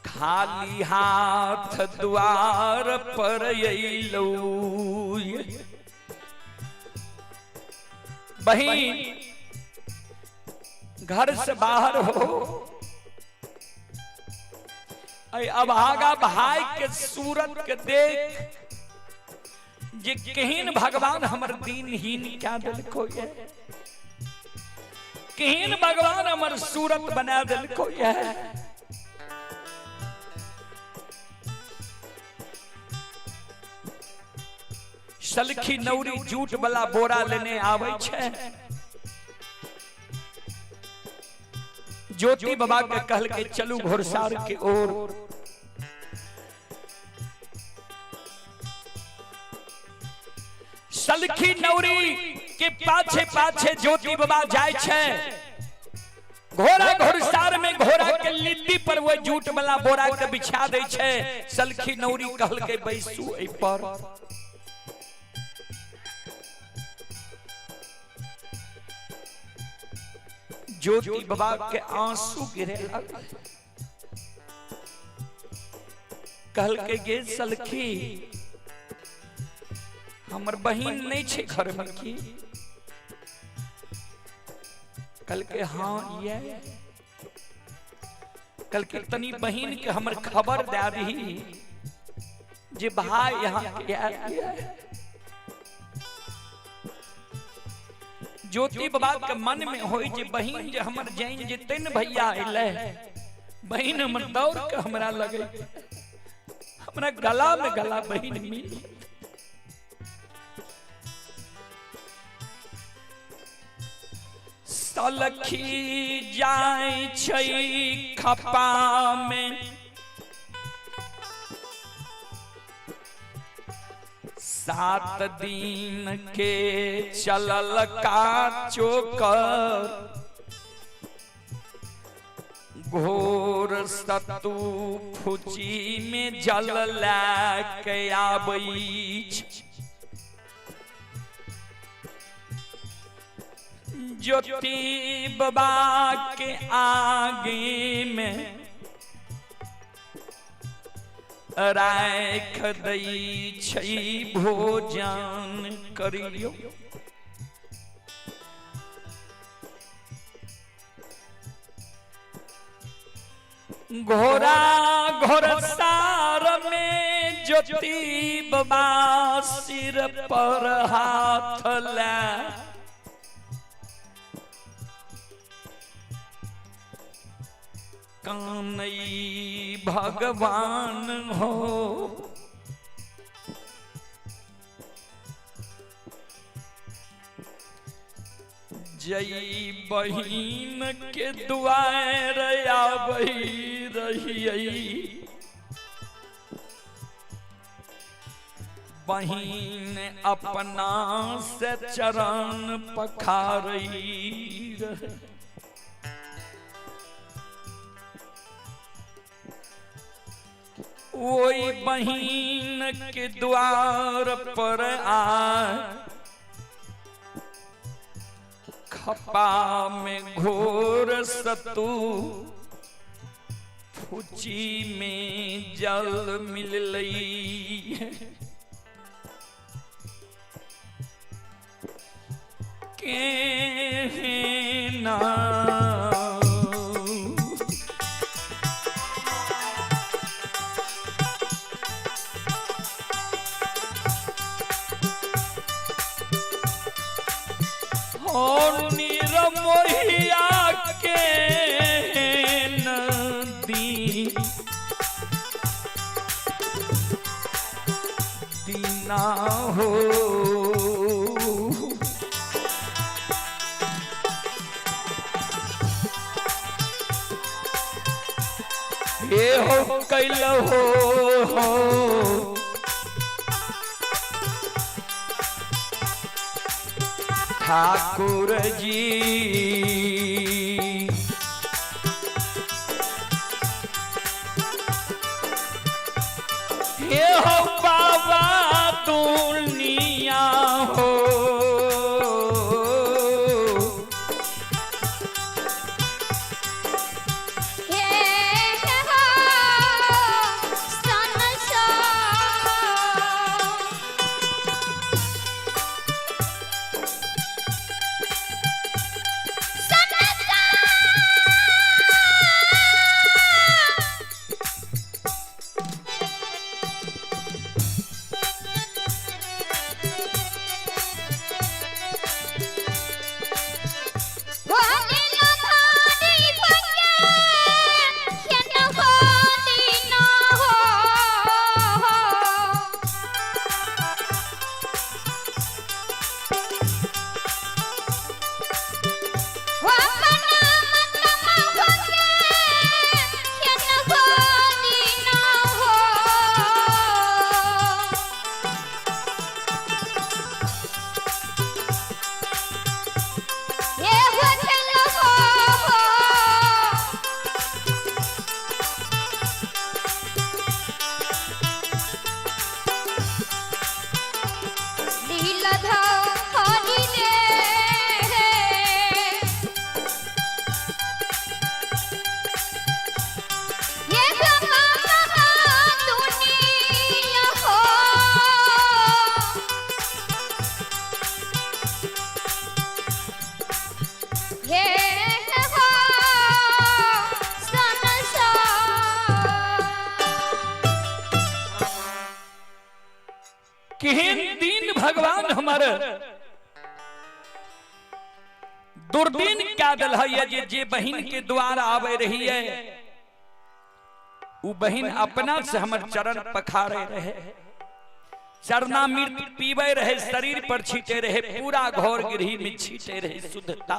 खाली हाथ द्वार पर अइलौ। बहिन घर से बाहर हो, अभागा भाई के सूरत के देख जे केहन भगवान हमर दीनहीन क्या दिलको है, केहन भगवान हमर सूरत बना दिलको है। सलखी नौरी जूट वाला बोरा लेने आवे छे। ज्योति बाबा के कहल के चलू घोड़सार के ओर। सलखी नौरी के पाछे पाछे ज्योति बाबा जाय छे। घोड़ा घोड़सार में घोड़ा के लिद्दी पर वो जूट वाला बोरा के बिछा दे छे। सलखी नौरी कहल के बैसू एहि पर। ज्योति बाबा के आंसू गिरे लगे। कहल के गे सलखी हमर बहिन नहीं छे घर में की। कहल के हाँ ये। कहल के तनी बहिन के हमर खबर दे दी जे भाई यहाँ के आया। ज्योति बाबा के मन में होई जे बहिन जे हमर जैन जे तीन भैया अइले, बहिन हमर दौड़ के हमरा लगे, हमरा गला में गला बहिन मिल। सलखी जाय छै खपा में, सात दिन के चलल का चोकर, घोर सतु फुची में जल लेके आबई। ज्योति बाबा के आगे में राख दई छै भोजन करियो। घोड़ा घोड़सार में ज्योति बाबा सिर पर हाथ ले, कानई भगवान हो। जई बहिन के दुआर आबई रहियई, बहिन अपना से चरण पखारई रहे। वही बहिन के द्वार पर आए, खपा में घोर सतु फुची में जल मिल लई के ना और निरमोहिया के नदी दीना हो ये हो कैल हो ठाकुर जी हे हो बाबा दुनिया हो केहन दिन भगवान हमारे दुर्दिन क्या दल है जे बहन के द्वार आवे रही है वो बहन अपना से हमर चरण पखारे रहे चरणामृत पीवे रहे शरीर पर छीटे रहे पूरा घोर गिरही में छीटे रहे शुद्धता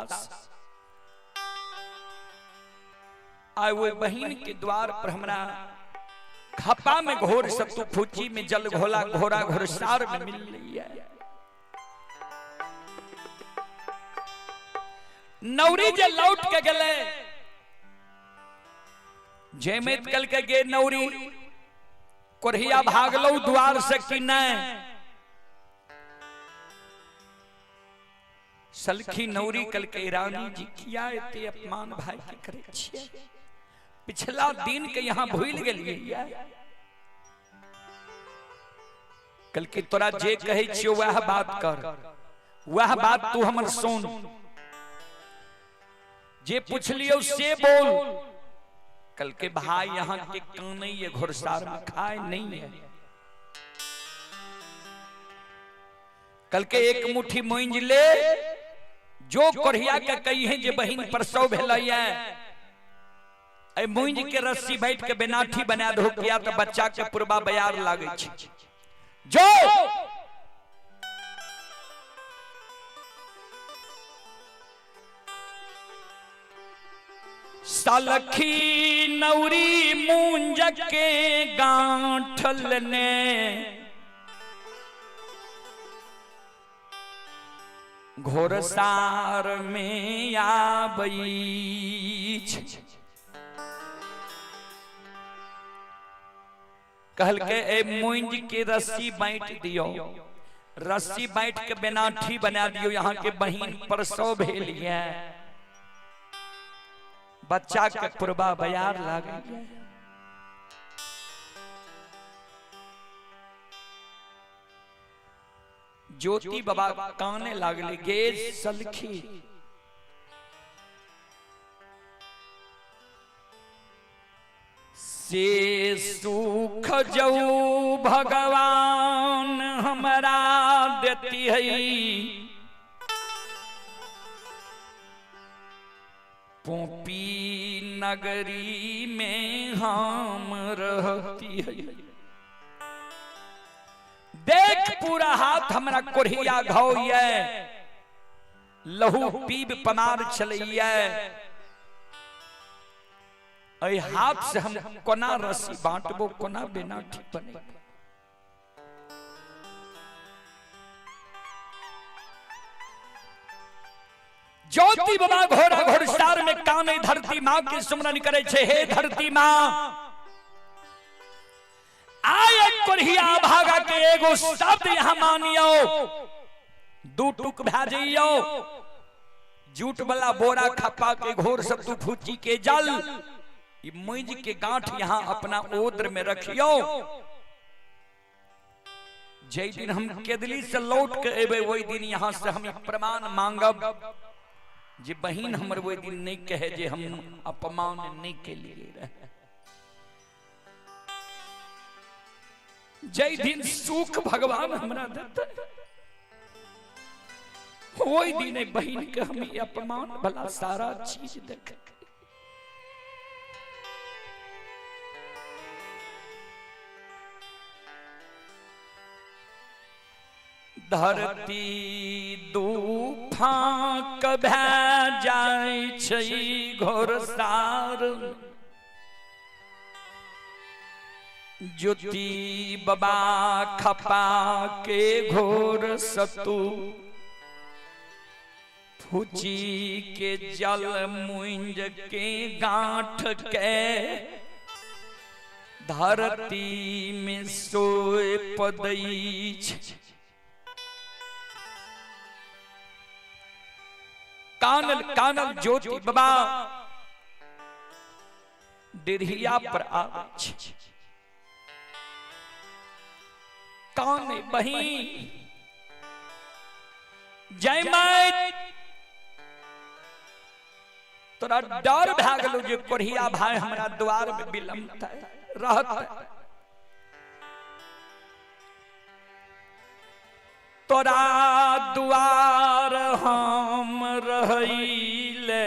आए वो बहन के द्वार पर हमरा खपा में घोर सत्तू फूची में जल घोला घोरा घोरसार में मिल रही है नौरी जे लौट के गले जयमेत कल के गे नौरी कोरहिया भागलो द्वार से कि नहीं सलखी नौरी कल के रानी जी किया एते अपमान भाई के करे छिए पिछला दिन के यहाँ भूल गलिए कल की तोरा जे कहे छियो वह बात कर वह बात तू हमर सुन जे पूछ लियो से बोल कल के भाई यहाँ के काने ये घुड़सार में खाए नहीं है कल के एक मुट्ठी मोइंज ले जो कोरिया के कही है जे बहिन प्रसव भेलैया ए मोइंज के रस्सी बैठ के बेनाठी बना दो किया तो बच्चा के पूर्वा बयार लागे छै जो सलखी नौरी मूंज के गांठल ने घोरसार में आबई कहल के ए मूंज के रस्सी बांट दियो रस्सी बांट के बेनाठी बना दियो यहाँ के बहिन प्रसव भेलिए बच्चा के पूर्वा बयार लागे ज्योति बाबा काने लागले गे सलखी से सुख जो भगवान हमरा देती है पोपी नगरी में हम रहती है। देख पूरा हाथ हमरा कोढ़िया घोइए लहू पीब पमार चलैया ऐ हाथ से हम कोना रसी बांटबो कोना बिना ठीक बने। ज्योति बाबा घोड़ा घोड़सार में काने धरती माँ के सुमरन करे छे। हे धरती माँ आय कोढ़िया भागा के एगो शब्द यहाँ मानियो दू टुक भेजियो जूट वाला बोरा खपा के घोर सत्तू फूची के जल मुझ के गांठ यहाँ अपना ओद्र में रखियो। जय दिन हम केदली से लौट के एबे वही दिन यहाँ से हम प्रमाण मांगब जे बहिन हमर वही दिन नहीं कहे जे हम अपमान नहीं के लिए रहे। जय दिन सुख भगवान हमरा देते वही दिन बहिन के हम अपमान भला सारा चीज देखे। धरती दूफाक भै जाय छै घोरसार ज्योति बाबा खपा के घोर सतु फूची के जल मुंज के गांठ के धरती में सोए पदई कानल कानल ज्योति बाबा डेढ़िया पर आवे काने बही जय माय तोरा डर भै गेलो जे कोढ़िया भाई हमरा द्वार में विलंब रहत तोरा द्वार हम रहिले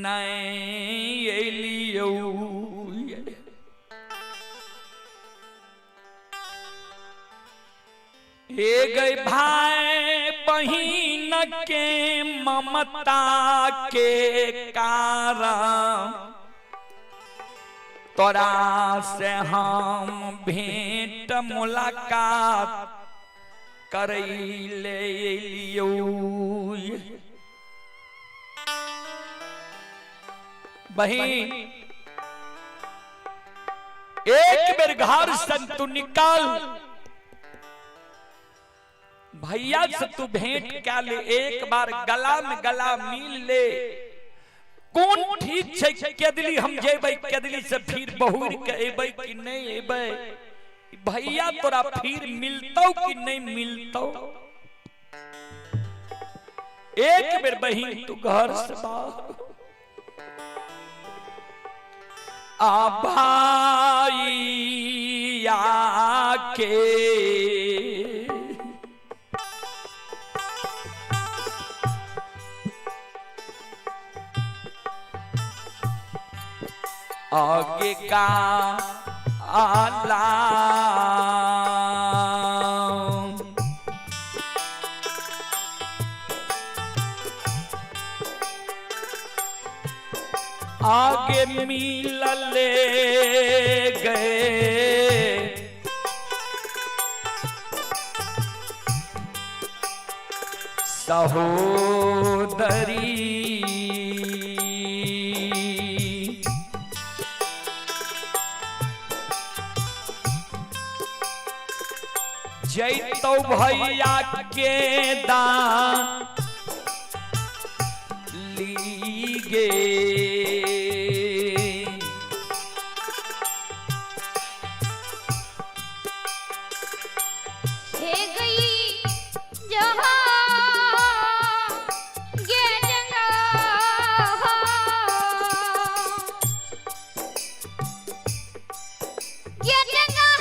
नहीं एलियो ए गए भाई बहिन के ममता के कारण तोरा से हम भेंट मुलाकात करैले लियो। बहिन एक बेर घर से तू निकाल भैया से तू भेंट क्या ले एक बार गला में गला मिल ले कौन ठीक छै केदली हम जेबै केदली से फिर बहुर के एबै कि नहीं एबै भैया तोरा फिर मिलतौ कि नहीं मिलतौ। एक बेर बहिन तू घर से बाहर आ भाई आके आगे का आला आगे मिल ले गए सहोदरी जैतो भैया के दान लीगे ढे गई जहाँ ये जगह ये जगह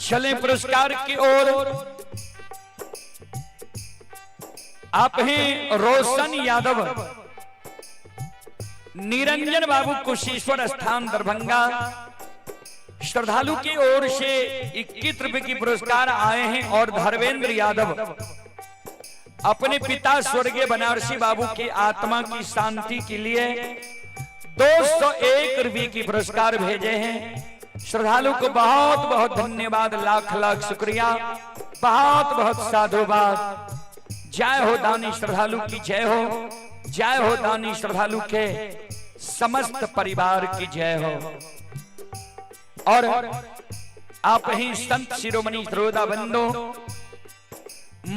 चले पुरस्कार की ओर। आप हैं रोशन यादव, निरंजन बाबू कुशेश्वर स्थान दरभंगा। श्रद्धालु की ओर से 21 रुपए की पुरस्कार आए हैं और धर्मेंद्र यादव अपने पिता स्वर्गीय बनारसी बाबू की आत्मा की शांति के लिए 201 रुपए की पुरस्कार भेजे हैं। श्रद्धालु को बहुत बहुत धन्यवाद, लाख लाख शुक्रिया, बहुत बहुत साधुवाद। जय हो दानी श्रद्धालु की जय हो, जय हो दानी श्रद्धालु के समस्त परिवार की जय हो। और आप ही संत शिरोमणि श्रोता बंधु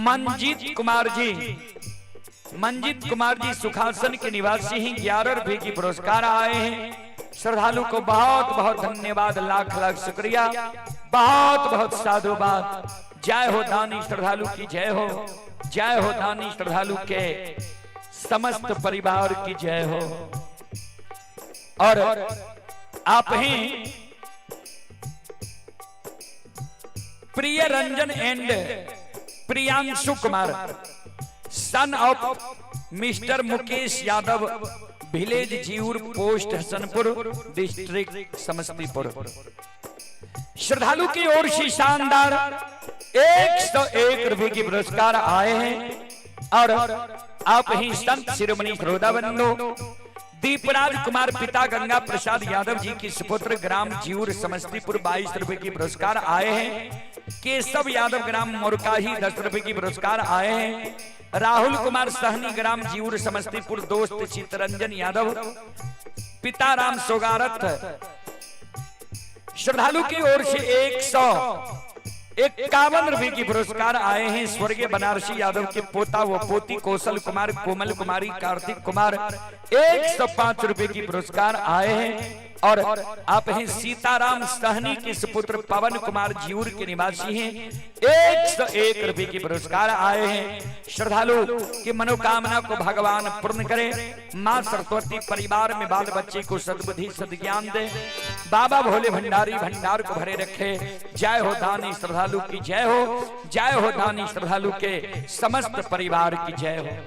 मंजीत कुमार जी सुखासन के निवासी ही 11 रुपए की पुरस्कार आए हैं। श्रद्धालु को बहुत बहुत धन्यवाद, लाख लाख शुक्रिया, बहुत बहुत साधुवाद। जय हो दानी श्रद्धालु की जय हो, जय हो दानी श्रद्धालु के समस्त परिवार की जय हो। और आप ही Priya Ranjan and Priyanshu Kumar, son of mister Mukesh Yadav, village Jiur, post Hasanpur, district Samastipur. श्रद्धालु की ओर से शानदार 101 रुपए की पुरस्कार आए हैं। और आप ही संत शिरोमणि श्रोता बंधु दीपराज कुमार पिता गंगा प्रसाद यादव जी की सुपुत्र ग्राम जीउर समस्तीपुर 22 रुपए की पुरस्कार आए हैं। केशव यादव ग्राम मोरकाही 10 रुपए की पुरस्कार आए हैं। राहुल कुमार सहनी ग्राम जीउर समस्तीपुर, दोस्त चितरंजन यादव पिता राम सोगारत। श्रद्धालु की ओर से 151 रुपए की पुरस्कार आए हैं। स्वर्गीय बनारसी यादव के पोता व पोती कौशल कुमार, कोमल कुमारी, कार्तिक कुमार 105 रुपए की पुरस्कार आए हैं। और आप हैं सीताराम सहनी के सुपुत्र पवन कुमार जियूर के निवासी हैं। 101 रुपए के पुरस्कार आए हैं। श्रद्धालु की मनोकामना को भगवान पूर्ण करे। मां सरस्वती परिवार में बाल बच्चे को सद्बुद्धि सद्ज्ञान दे। बाबा भोले भंडारी भंडार को भरे रखे। जय हो दानी श्रद्धालु की जय हो। जय हो दानी श्रद्धालु के समस्त परिवार की जय हो।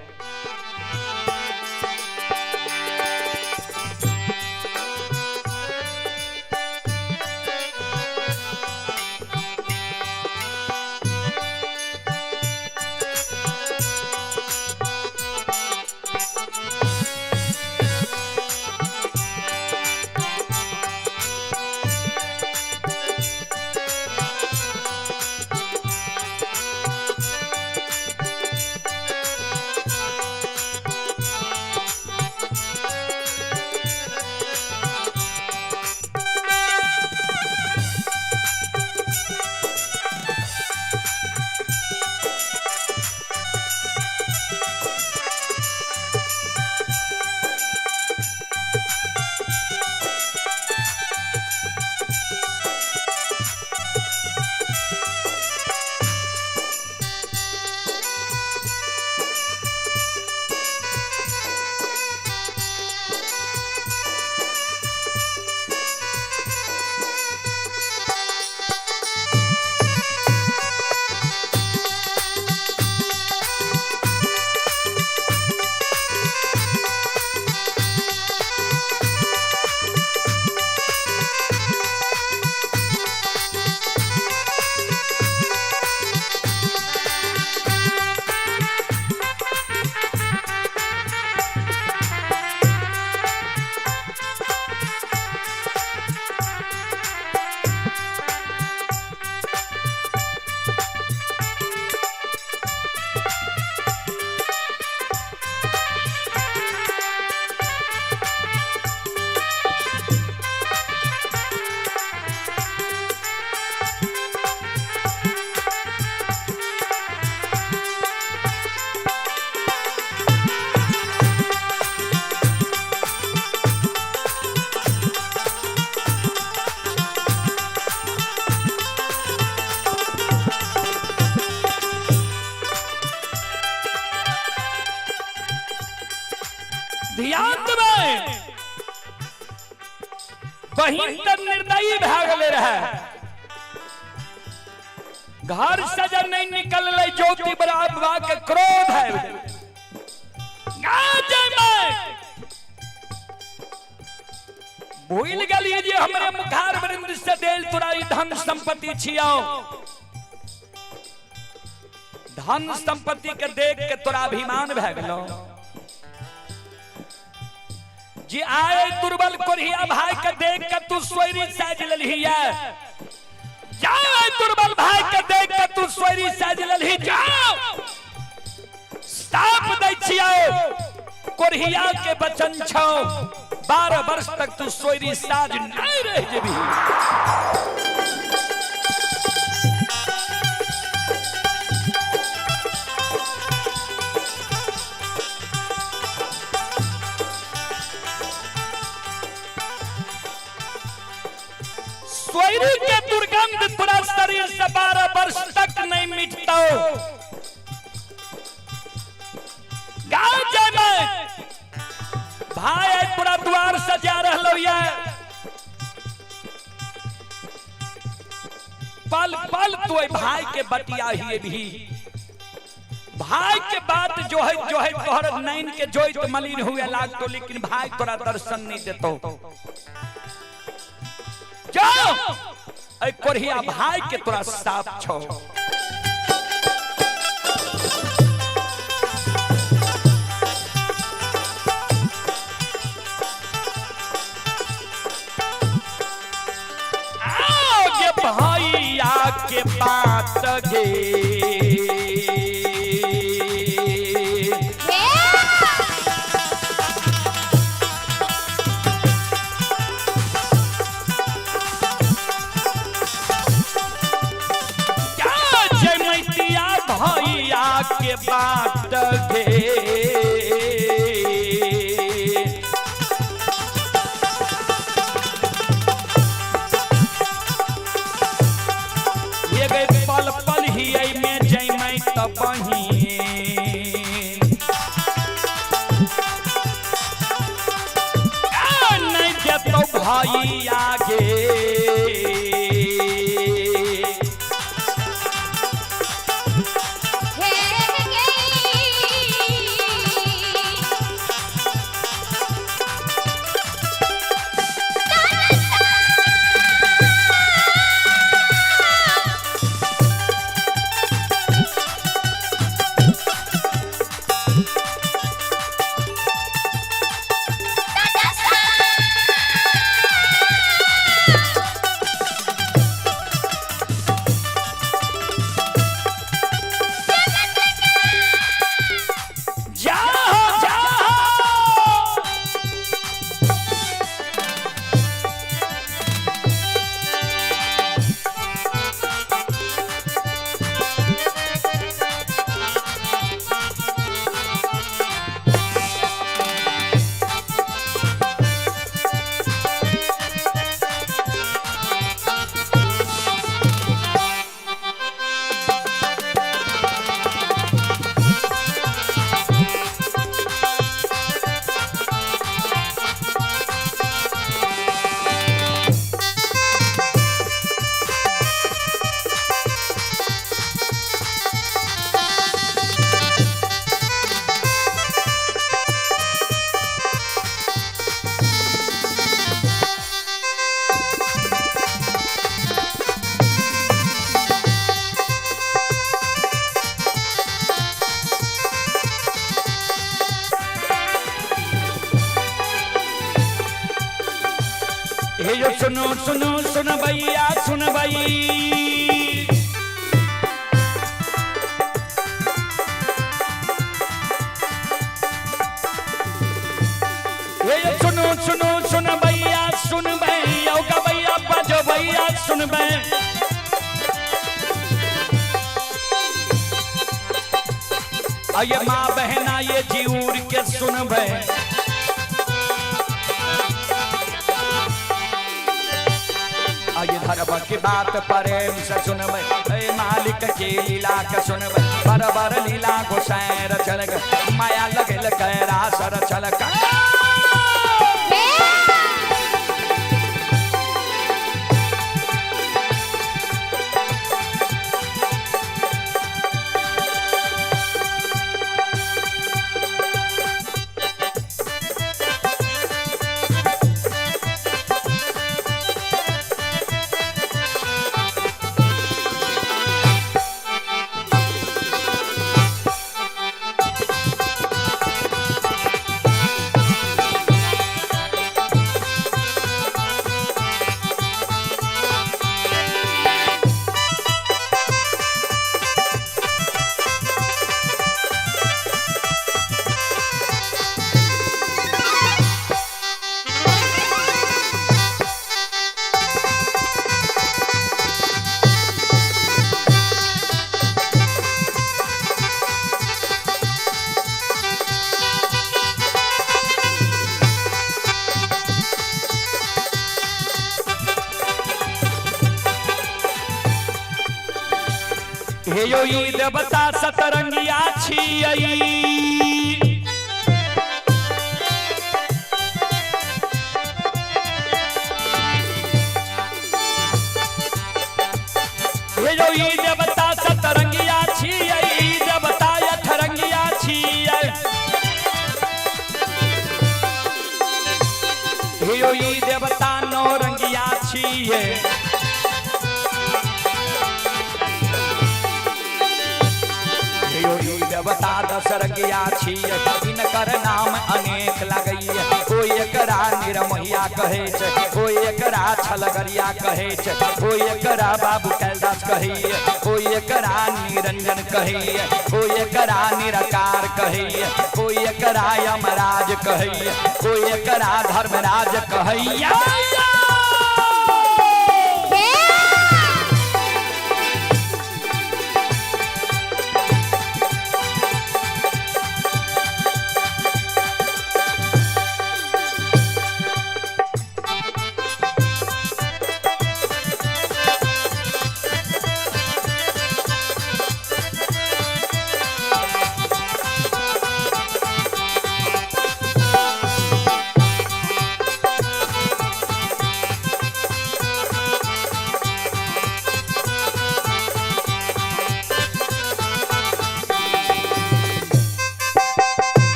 बहिन तक निर्दयी भागले रहे। घर से जब नहीं निकल ले ज्योति बराबर के क्रोध है। भूल गलिए जे हमरे मुखार वृंद से देल तोरा धन संपत्ति छियाओ। धन संपत्ति के देख के तोरा अभिमान भए गेलो। जी आए दुर्बल कोरिया भाई के देख के तू सोयरी साज ललही है। जाओ दुर्बल भाई के देख के तू सोयरी साज ललही। जाओ साप दै छियो कोरिया के बचन छौ। 12 वर्ष तक तू सोयरी साज नहीं रह जेबी। सोयरी के दुर्गंध पूरा शरीर से 12 वर्ष तक नहीं मिटता। गाँव जाए भाई पूरा द्वार सजा रहा है। पल पल तो भाई के बतिया ही भी भाई के बात जो है तोहर नैन के जोइत मलिन हुए लाग तो, लेकिन भाई तोरा दर्शन नहीं देतो। जाओ ऐ कोरिया भाई के तोरा साफ छो। आओ भैया के बात गे के बात गे भाई आगे घेर गई जाओ जाओ हे जो सुनो सुनो सुन भैया सुन भाई हे जो सुनो सुनो सुन भैया सुन भैया का भैया बजो भैया सुन भैया आये माँ बहना ये जीवर के सुन भैया आये धर्म की बात प्रेम से सुनबै मालिक की लीला के सुनबै बर बर लीला को सैर चलक माया लगल कैरा सर चलक हे यो ई देवता सतरंगिया छियै हे यो ई देवता सतरंगिया छियै देवता अठरंगिया छियै हे यो ई देवता नौरंगिया छियै देवता दशरंगिया छियै इनकर नाम अनेक लगैया कोई एकरा निरमहिया कहै छै कोई एकरा छलगरिया कहै छै कोई एकरा बाबू कैलाश कहै कोई एकरा निरंजन कहै कोई एकरा निराकार कहै कोई एकरा यमराज कहै कोई एकरा धर्मराज कहैया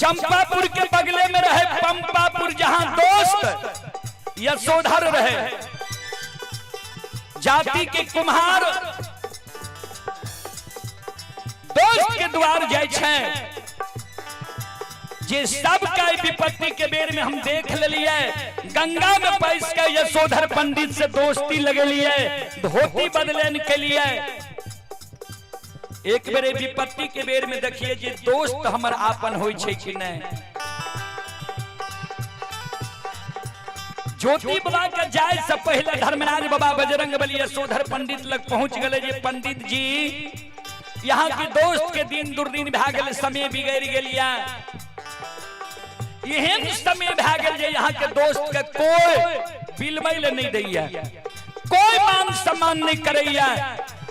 चंपापुर के बगले में रहे पंपापुर, जहां दोस्त यशोधर रहे, जाति के कुम्हार दोस्त के द्वार जाय छै। जे सब का विपत्ति के बेर में हम देख लिए, गंगा में पैस के यशोधर पंडित से दोस्ती लगे लिए, धोती बदलन के लिए। एक बेर विपत्ति के बेर में देखिए जे दोस्त हमर आपन होय छै कि नहीं। ज्योति बाबा के जाय से पहले धर्मराज बाबा बजरंगबली यशोधर पंडित लग पहुंच गए। जे पंडित जी यहाँ के दोस्त के दिन दुर्दिन भए गेल, समय बिगड़ गेलिया। एहन समय भए गेल जे यहाँ के दोस्त के कोई बिलमय ले नहीं दैया, कोई मान सम्मान नहीं करैया।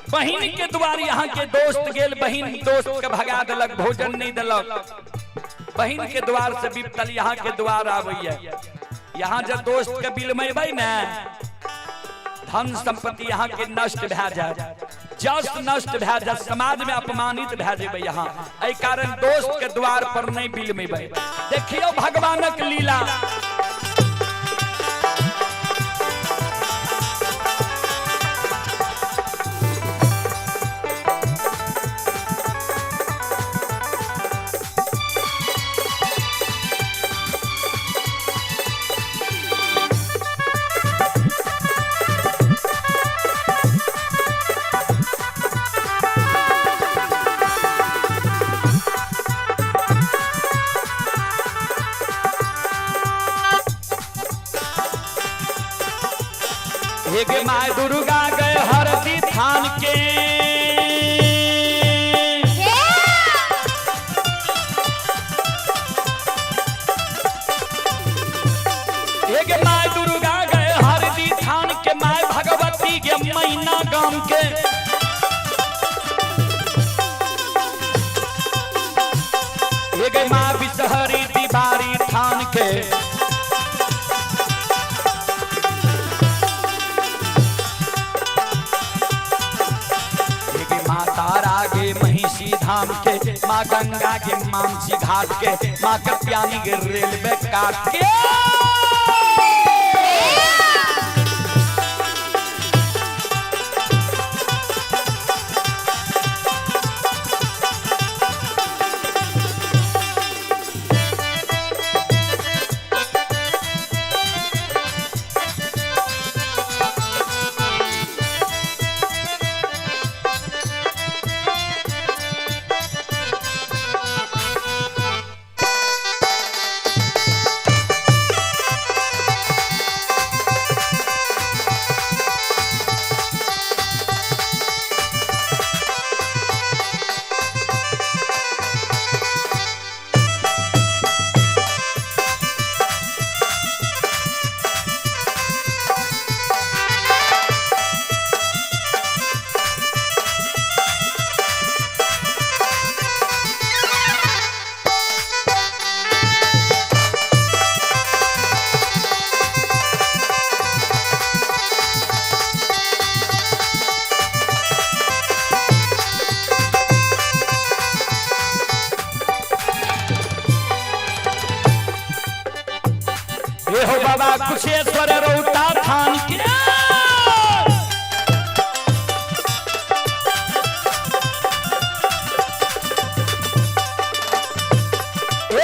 बहिन के द्वार यहाँ के दोस्त गेल, बहिन दोस्त के भगा देलक, भोजन नहीं देलक। बहिन के द्वार से विपतल यहाँ के द्वार आबैया। यहाँ जब दोस्त के बिलमैबै न, धन संपत्ति यहाँ के नष्ट भए जाए, जस नष्ट भए जाए, समाज में अपमानित भए जेबै। यहाँ एहि कारण दोस्त के द्वार पर नहीं बिलमेबै। देखियो भगवानक लीला। हे माय दुर्गा गए हरदी थान के, हे माय दुर्गा गए हरदी थान के, माय भगवती के मैना गाम के। हे माय बिसहरी दीवारी थान के, महिषी धाम के, माँ गंगा के मानसी घाट के, माँ कत्यानी के रेलवे काट के। हो बाबा कुशेश्वर रौता थान के,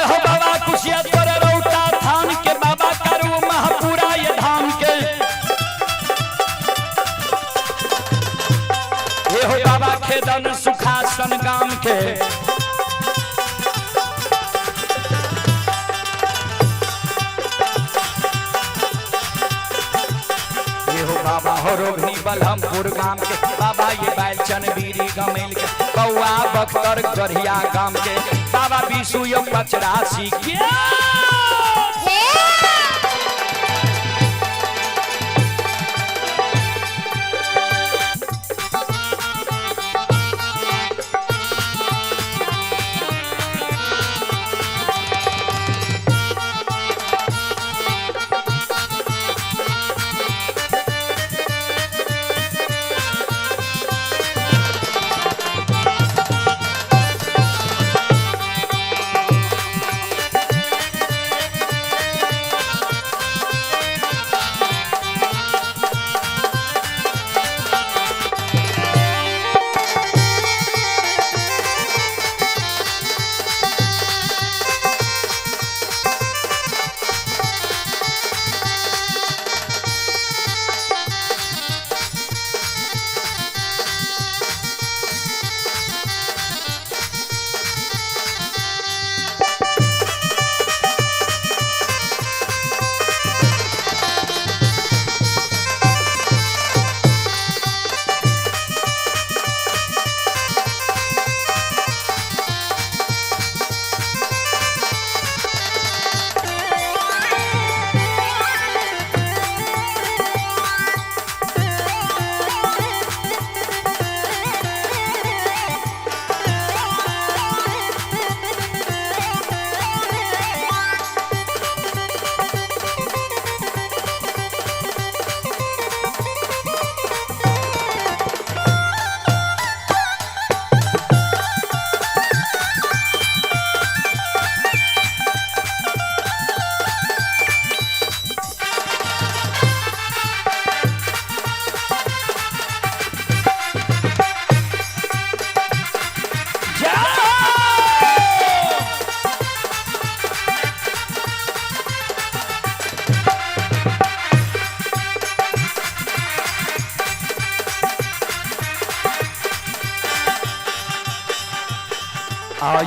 हो बाबा कुशेश्वर रौता थान के, बाबा करू महापुरा ये धाम के। हो बाबा खेदन सुखासन गाम के, बाबा हो रोगनी बलहमपुर गाम के, बाबा ये बैलचन बीरी गमेल के, कौआ बख्तर गढ़िया गाम के, बाबा विशु यो पचरासी के।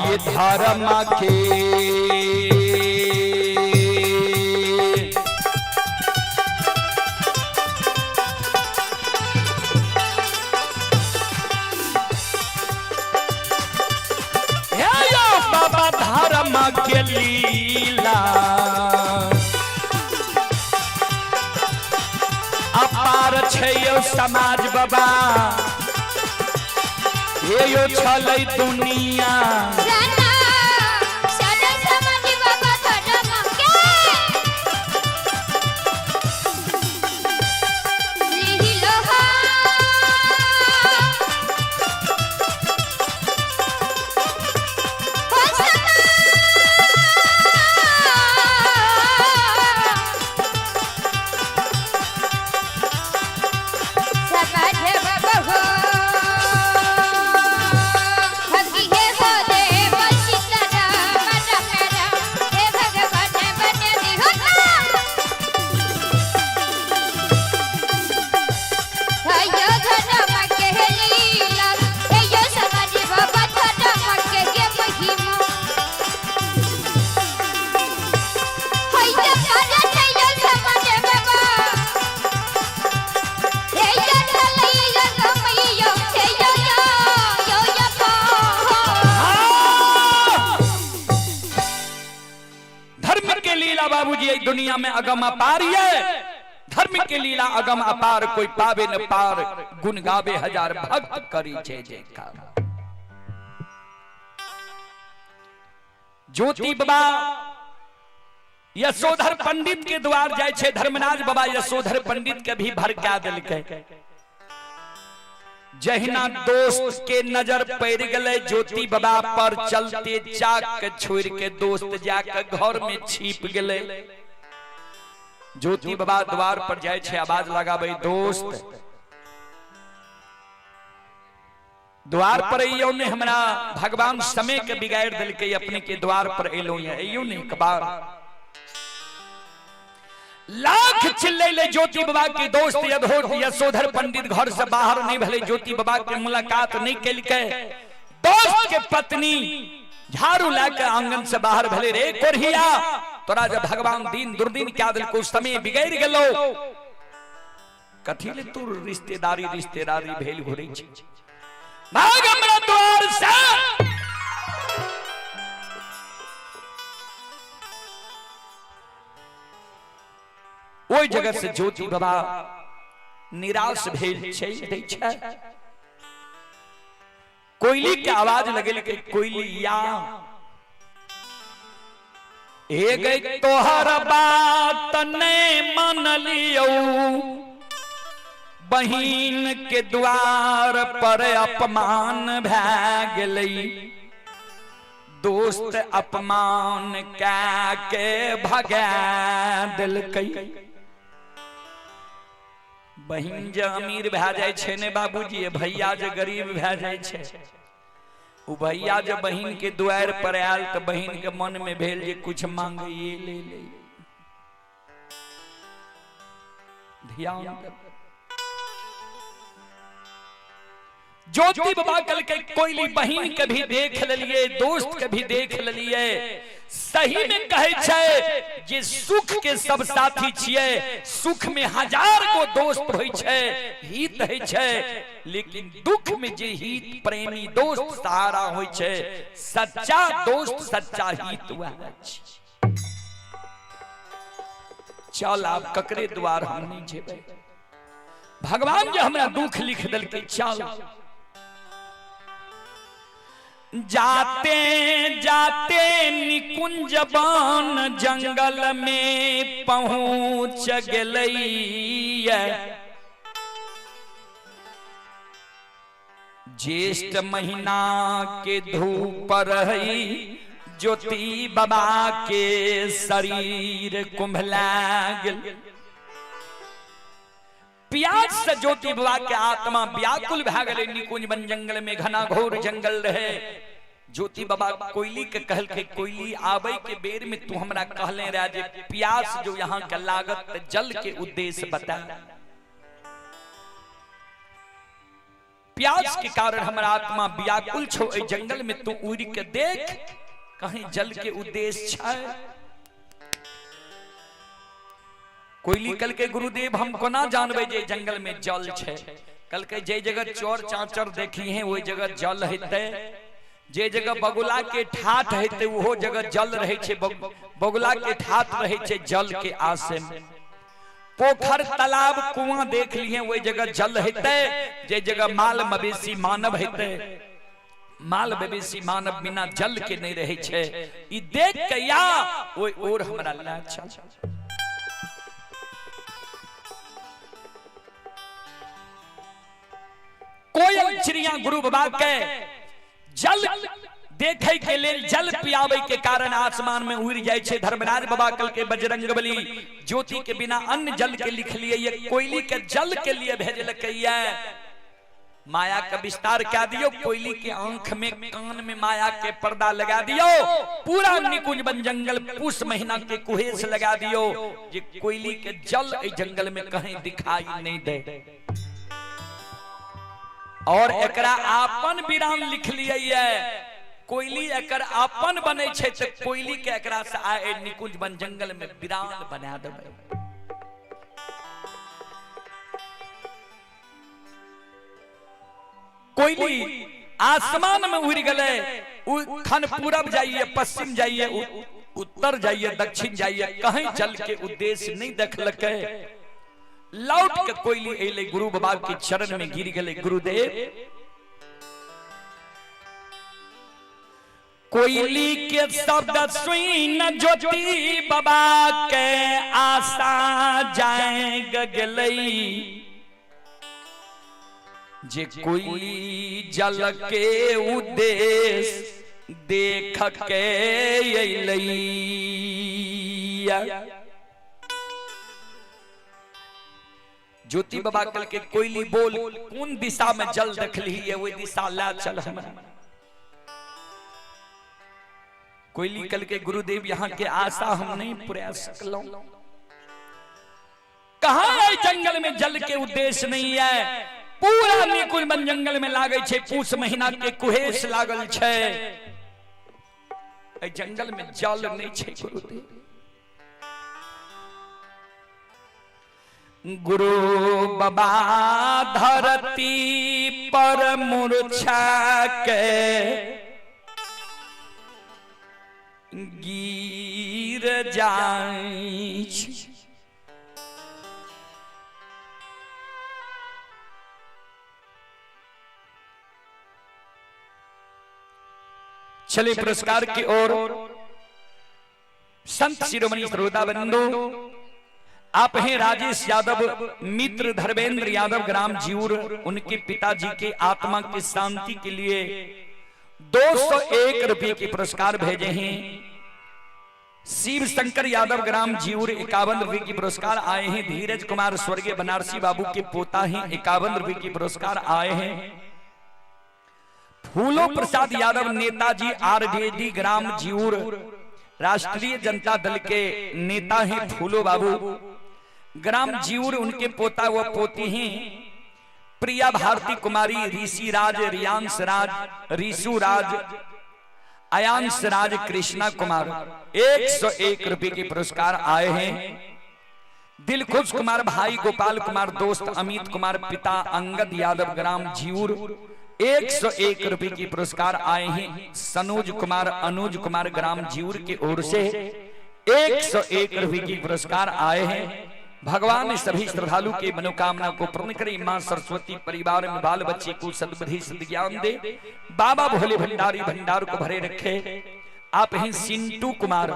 ये धर्म के बाबा धर्म के लीला अपार छै यो समाज बाबा ये यो छलै दुनिया बाबूजी दुनिया में अगम अपार है धर्म के लीला अगम अपार कोई पावे न पार गुण गावे हजार भक्त करी जय जयकार। ज्योति बाबा यशोधर पंडित के द्वार जाय छे धर्मराज बाबा यशोधर पंडित के भी भड़का देलकै जहिना दोस्त के नजर पड़ गए ज्योति बाबा पर चलते चाक के छोड़ के दोस्त जाके घर में छिप गए। ज्योति बाबा द्वार पर जाय छे आवाज लगाबे दोस्त द्वार पर अइयो ने हमरा भगवान समय के बिगाड़ देलकै अपने के द्वार पर एलो अइयो ने एक बार लाख चिल्ले ज्योति बाबा के दोस्त यशोधर पंडित घर से बाहर नहीं भले ज्योति बाबा के मुलाकात नहीं कैलकै दोस्त के पत्नी झाड़ू लाके आंगन से बाहर भले रे कोरहिया तोरा जब भगवान दिन दुर्दिन क्या दिल को समय बिगड़ गेलो कथी ले तू रिश्तेदारी भेल घुरै छी भाग हमरा द्वार से ओई जगह से ज्योति बाबा निराश भेल छै कोयली के आवाज लगेल के कोयलिया ए गई तोहर बात नहीं मान लियो बहिन के द्वार पर अपमान भै गेलै दोस्त अपमान के भगा देलकै बहिन जे अमीर भै जाय छै ने बाबूजी भैया जे गरीब भै जाय छै उ भैया जे बहिन के द्वार पर आयल तो बहिन के मन में भेल जे कुछ मांगिए ले ध्यान ज्योति बाबा कल के कोयली बहिन के भी देख लेलिए दोस्त के भी देख लेलिए सही में कहे छै जे सुख के सब साथी छिए सुख में हजार गो दोस्त होय छै हित है छै लेकिन दुख में जे हित प्रेमी दोस्त सहारा होय छै सच्चा दोस्त सच्चा हित वह छै। चल आप ककरे द्वार हम नहीं जेबै भगवान जे हमरा दुख लिख देलकै चल जाते जाते निकुंज बन जंगल में पहुंच गलैया ज्येष्ठ महीना के धूप रही ज्योति बाबा के शरीर कुंभला गेल प्यास से ज्योति बाबा के आत्मा व्याकुल भै गेलै निकुंज बन जंगल में घना घोर जंगल रहे ज्योति बाबा कोयली के कहल के कोयली आबै के बेर में तू हमरा कहले रह जे प्यास जो यहाँ के लागत जल के उद्देश्य बता प्यास के कारण हमारा आत्मा व्याकुल छो। ए जंगल में तू उड़ के देख, कहीं जल के उद्देश्य छै। कोयली कल के गुरुदेव हम कोना जानबे जे जंगल में जल छै। कल के जे जगह चोर चाचर देखी है वही जगह जल हेते, जे जगह बगुला के ठाठ हेते वो जगह जल रहे छे। बगुला के ठाठ रहे छे जल के आसे में। पोखर तालाब कुआं देख लिए वही जगह जल हेते। जे जगह माल मवेशी मानव हेते, माल मवेशी मानव बिना जल के नहीं रहे छे। ई देख के या ओय और हमरा ला चल। कोयल चिड़िया गुरु बाबा के जल देखे के लेल, जल पियावे के कारण आसमान में उड़ जाए छे। धर्मराज बाबा कल के बजरंगबली ज्योति के बिना अन्न जल के लिख लिए, ये कोयली के जल के लिए भेजलकै। माया का विस्तार क्या दियो, कोयली के आंख में कान में माया के पर्दा लगा दियो। पूरा निकुंज बन जंगल पुष महीना के कुहेस लगा दियो। ये कोयली के जल इस जंगल में कहीं दिखाई नहीं दे। और एकरा आपन विरान लिख लिए। कोयली एकर आपन बने छे त कोयली के एकरा से आए निकुंज बन जंगल में विरान बना देबे। कोयली आसमान में उड़ गले, खन पूरब जाइए, पश्चिम जाइए, उत्तर जाइए, दक्षिण जाइए, कहीं जल के उद्देश्य नहीं देखलकै। लौट के कोयली एले गुरु बाबा के चरण में गिर गले। गुरुदेव कोयली के शब्द सुन ज्योति बाबा के आशा जाए गगलई। जे कोयली जल के उद्देश्य देख के अइलई। ज्योति बाबा कल के कोयली बोल कौन दिशा में जल देखली है वही दिशा ला चल। हमरा कोयली कल के गुरुदेव यहाँ के आशा हम नहीं पूरा सकलो। कहाँ है जंगल में जल के उद्देश्य नहीं है। पूरा निकुंज बन जंगल में लागे छे, पूष महीना के कुहेस लागल छे। ए जंगल में जल नहीं छे गुरुदेव। गुरु बाबा धरती पर मूर्छा के गिर जाई। चले पुरस्कार की ओर। संत शिरोमणि श्रोता बंधु, आप हैं राजेश यादव, मित्र धर्मेंद्र यादव, ग्राम जीवर। उनके पिताजी के आत्मा की शांति के लिए 201 रुपए के पुरस्कार भेजे हैं। शिव शंकर यादव, ग्राम जीवर, 51 रुपए की पुरस्कार आए हैं। धीरज कुमार स्वर्गीय बनारसी बाबू के पोता हैं, 51 रुपए की पुरस्कार आए हैं। फूलो प्रसाद यादव, नेताजी आरजेडी, ग्राम जीवर, राष्ट्रीय जनता दल के नेता हैं फूलो बाबू, ग्राम जीवर। उनके पोता व पोती हैं प्रिया भारती कुमारी, ऋषि राज, रियांश राज, ऋषु राज, अयांश राज, कृष्णा कुमार। 101 रुपए के पुरस्कार आए हैं। दिलखुश कुमार भाई, गोपाल कुमार दोस्त, अमित कुमार पिता, अंगद यादव, ग्राम जीवर। 101 रुपए की पुरस्कार आए हैं। सनोज कुमार, अनुज कुमार, ग्राम जीवर की ओर से 101 रुपए की पुरस्कार आए हैं। भगवान सभी श्रद्धालु के मनोकामना को पूर्ण करे। मां सरस्वती परिवार में बाल बच्चे को सद्बुद्धि सद्ज्ञान दे। बाबा भोले भंडारी भंडार को भरे रखे। आप हैं सिंटू कुमार,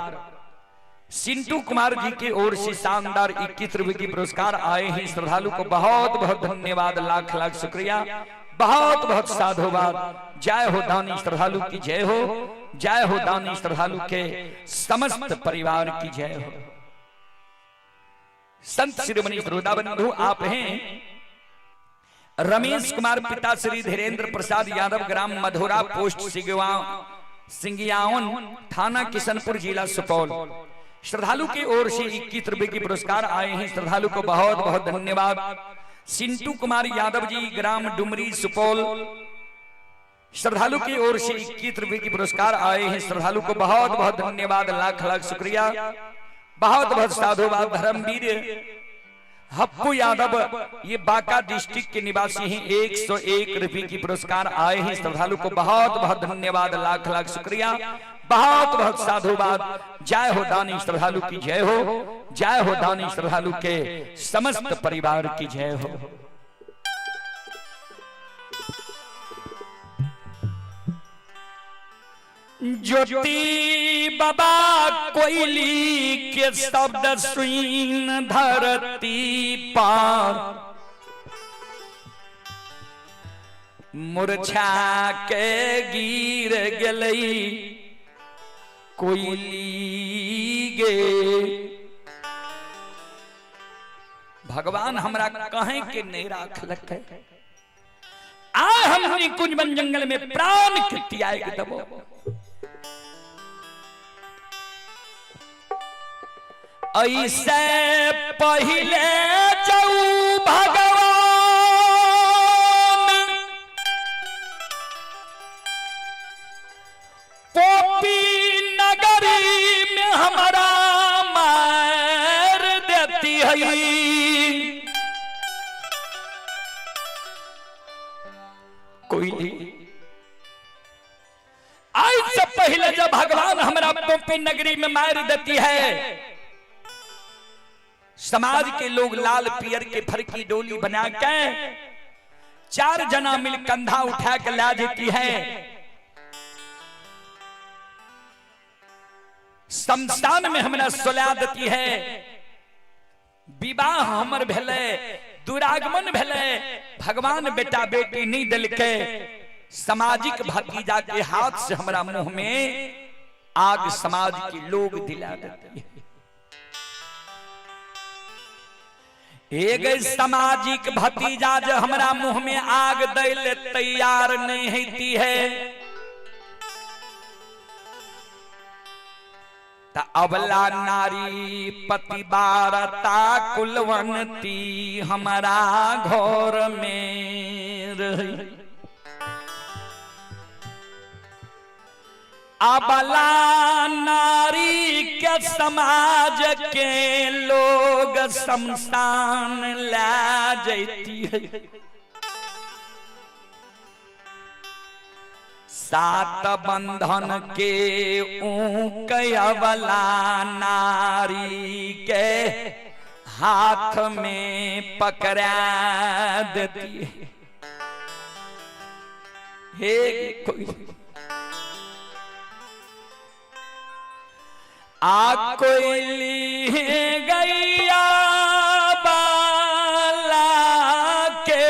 सिंटू कुमार जी की ओर से शानदार 21 रुपए की पुरस्कार आए हैं। श्रद्धालु को बहुत बहुत धन्यवाद, लाख लाख शुक्रिया, बहुत बहुत साधुवाद। जय हो दानी श्रद्धालु की जय हो, जय हो दानी श्रद्धालु के समस्त परिवार की जय हो। संत शिरोमणि श्रोता बंधु, आप हैं रमेश कुमार, पिता श्री धीरेन्द्र प्रसाद यादव, ग्राम मधुरा, पोस्ट सिंगियावन, थाना किशनपुर, जिला सुपौल। श्रद्धालु की ओर से 21 रुपए की पुरस्कार आए हैं। श्रद्धालु को बहुत बहुत धन्यवाद। सिंटू कुमार यादव जी, ग्राम डुमरी, सुपौल, श्रद्धालु की ओर से 21 रुपए की पुरस्कार आए हैं। श्रद्धालु को बहुत बहुत धन्यवाद, लाख लाख शुक्रिया, बहुत बहुत साधुवाद। धर्मवीर हप्पू यादव, ये बांका डिस्ट्रिक्ट के निवासी हैं, 101 रुपए की पुरस्कार आए हैं। श्रद्धालु को बहुत बहुत धन्यवाद, लाख लाख शुक्रिया, बहुत बहुत साधुवाद। जय हो दानी श्रद्धालु की जय हो, जय हो दानी श्रद्धालु के समस्त परिवार की जय हो। ज्योति बाबा कोयली के शब्द सुन धरती पार, मुरझा के गिर गई कोयली गे। भगवान हमरा कहे के नहीं राखलक है, आए हमनी कुंजवन जंगल में प्राण के त्याग दबो। ऐसे पहले जाऊ भगवान पोपी नगरी में हमारा मार देती है। कोयली आज से पहले जब भगवान हमारा पोपी नगरी में मार देती है, समाज के लोग लाल पियर के फर की डोली बना के 4 जना मिल कंधा उठा के ला देती है। शमशान में हमरा सुला देती है। विवाह हमर भेले, दुरागमन भेले, भगवान बेटा बेटी नहीं दिल के, सामाजिक भतीजा के हाथ से हमरा मुंह में आग समाज के लोग दिला देती है। एक सामाजिक भतीजा जो हमरा मुंह में आग दैले तैयार नहीं होती है, ता अबला नारी पतिवारता कुलवंती हमारा घर में रही। अबला नारी के समाज के लोग शमशान ला जाती है। 7 बंधन के ऊंक अबला नारी के हाथ में पकड़ा देती है। हे कोई आ कोयली गैया बाला के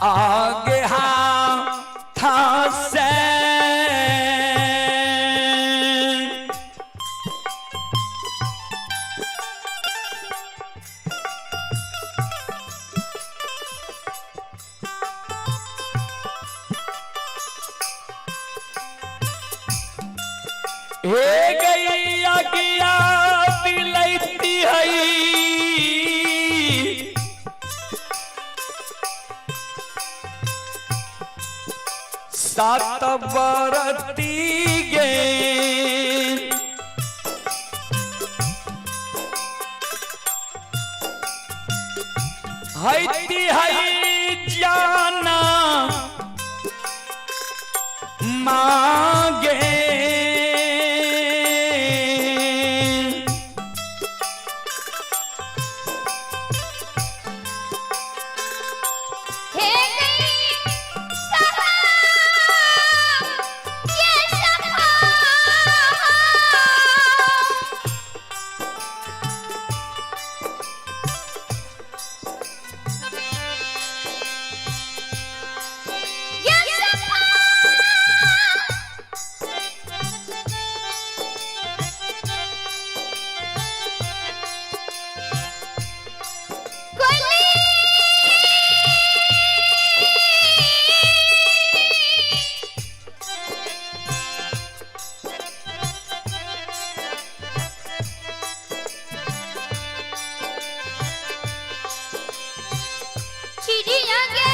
आगे हाथ से गैया गिया दिलैती है। 7 बरती गे हैती है जाना मांगे। चिड़िया गे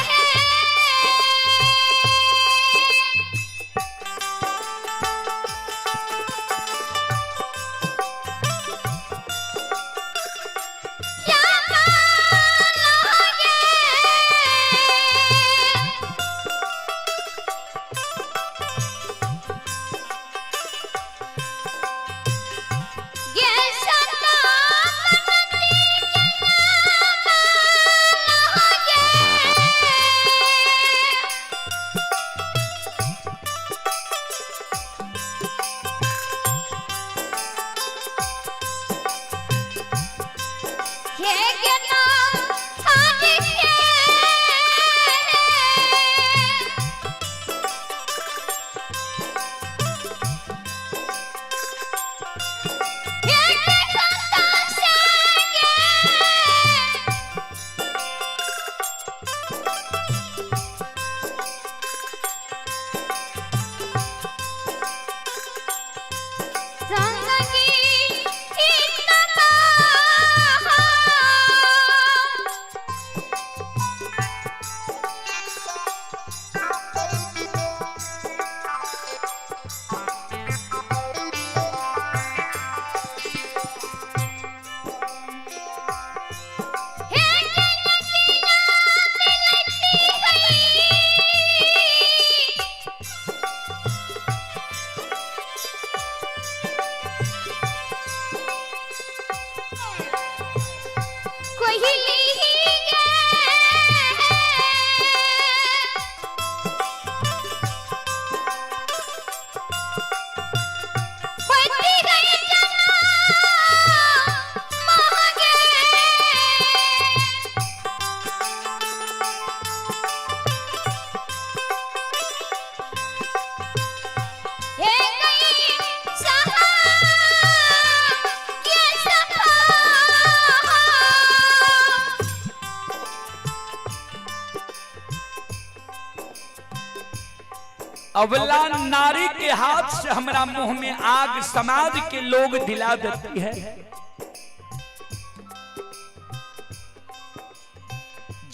अबला नारी के हाथ से हमारा मुंह में आग समाज के लोग दिला देती है।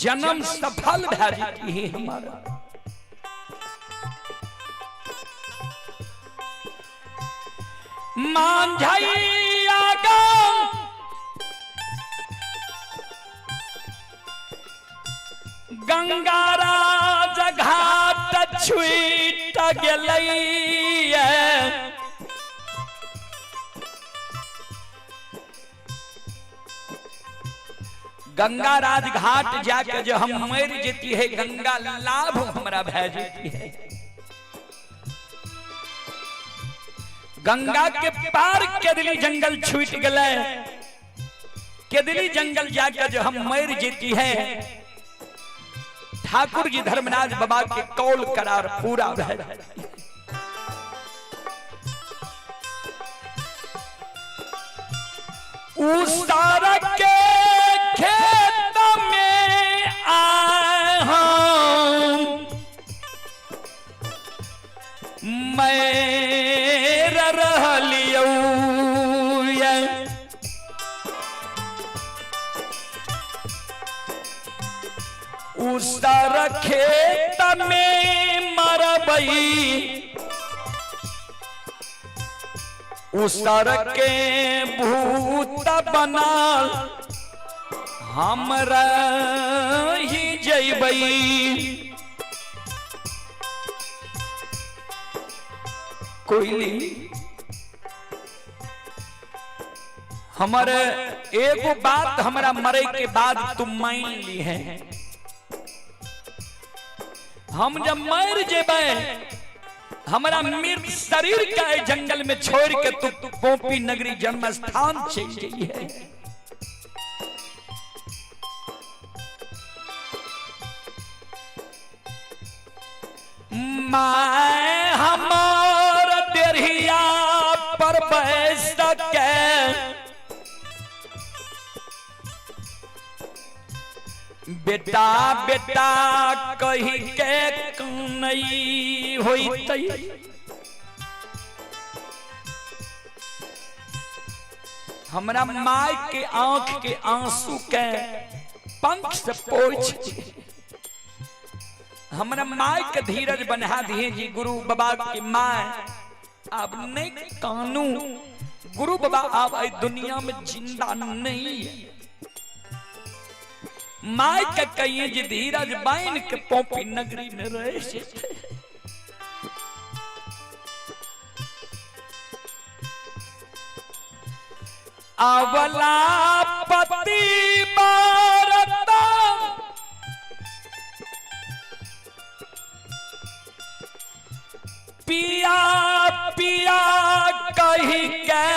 जन्म सफल भैरी है हमारा। मांझाई आगा गंगारा जघाट छुईट गेलैया गंगा राज घाट जाके जो हम मर जेती है गंगा लाभ हमरा भै जेती है। गंगा के पार केदली जंगल छूट गले केदली जंगल जाके जो हम मर जेती है। ठाकुर जी धर्मराज बाबा के कौल करार पूरा भै उस सारा के खेत में आए हम मैं रह लियो उस सारा खेत में मरबई उसर के भूत बनाल हमरा ही जइबई। कोयली हमारे एगो बात हमरा मरे के बाद तुम मान ली है। हम जब मर जेबे हमारा मृत शरीर का जंगल में छोड़ के तू पोपी नगरी जन्म स्थान चल गई है। मैं हमार देरिया पर बैस के बेटा बेटा कही के नहीं होई हमरा माय के आंख के आंसू के पंख से पोछ हमरा माय के धीरज बना दिए जी। गुरु बाबा की माय अब नहीं कानू, गुरु बाबा आप इस दुनिया में जिंदा नहीं है। माय के कहिए जी धीरज बाइन के पोपी नगरी में रहे से। अवला पति मारता पिया पिया कही के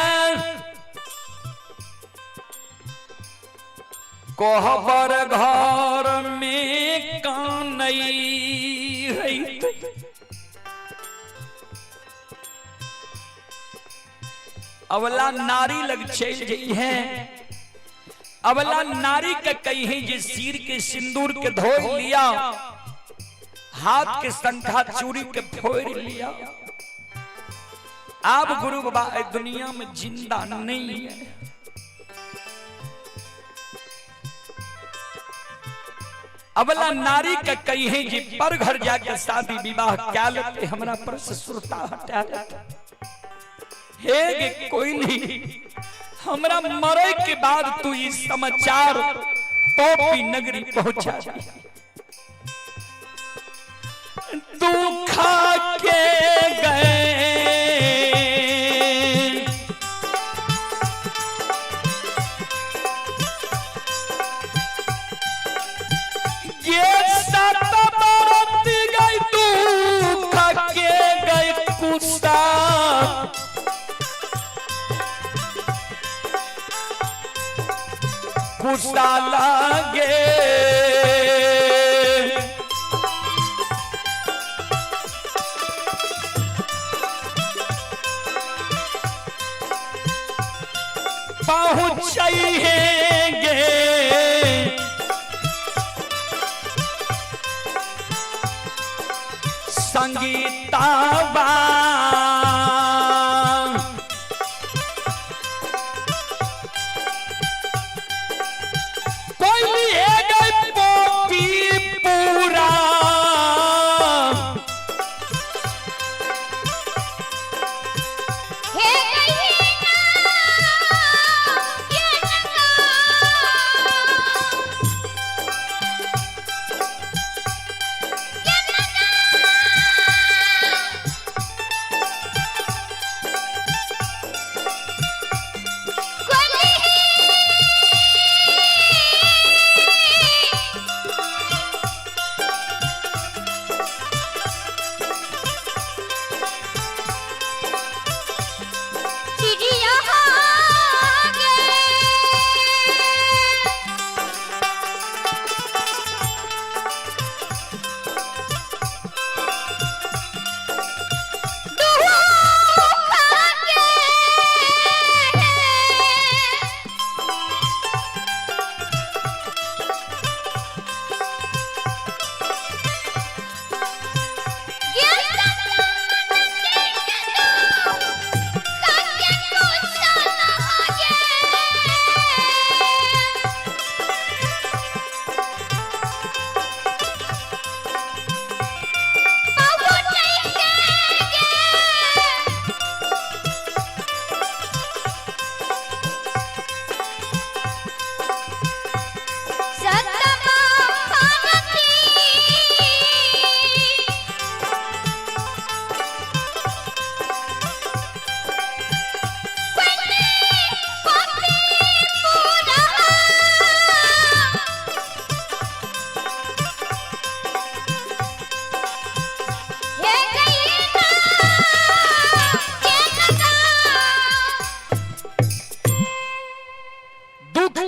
कोहबर घर में कानई है। अवला नारी लग चल गई है। अवला नारी के कही जे सिर के सिंदूर के धो लिया, हाथ के संखा चूड़ी के फोड़ लिया। आप गुरु बाबा दुनिया में जिंदा नहीं है। अवला नारी का कही जी पर घर जाके शादी विवाह क्या लेते हमरा पर सुरता हटा लेते। हे कोई नहीं, हमरा मरे के बाद तू इस समाचार पोपी नगरी पहुंचा दी। दुखा के गए ये सतबात गई, दुखा के गए कुसा कुसा लागे। पहुंचेंगे संगीताबा कोई है गई पोपी पूरा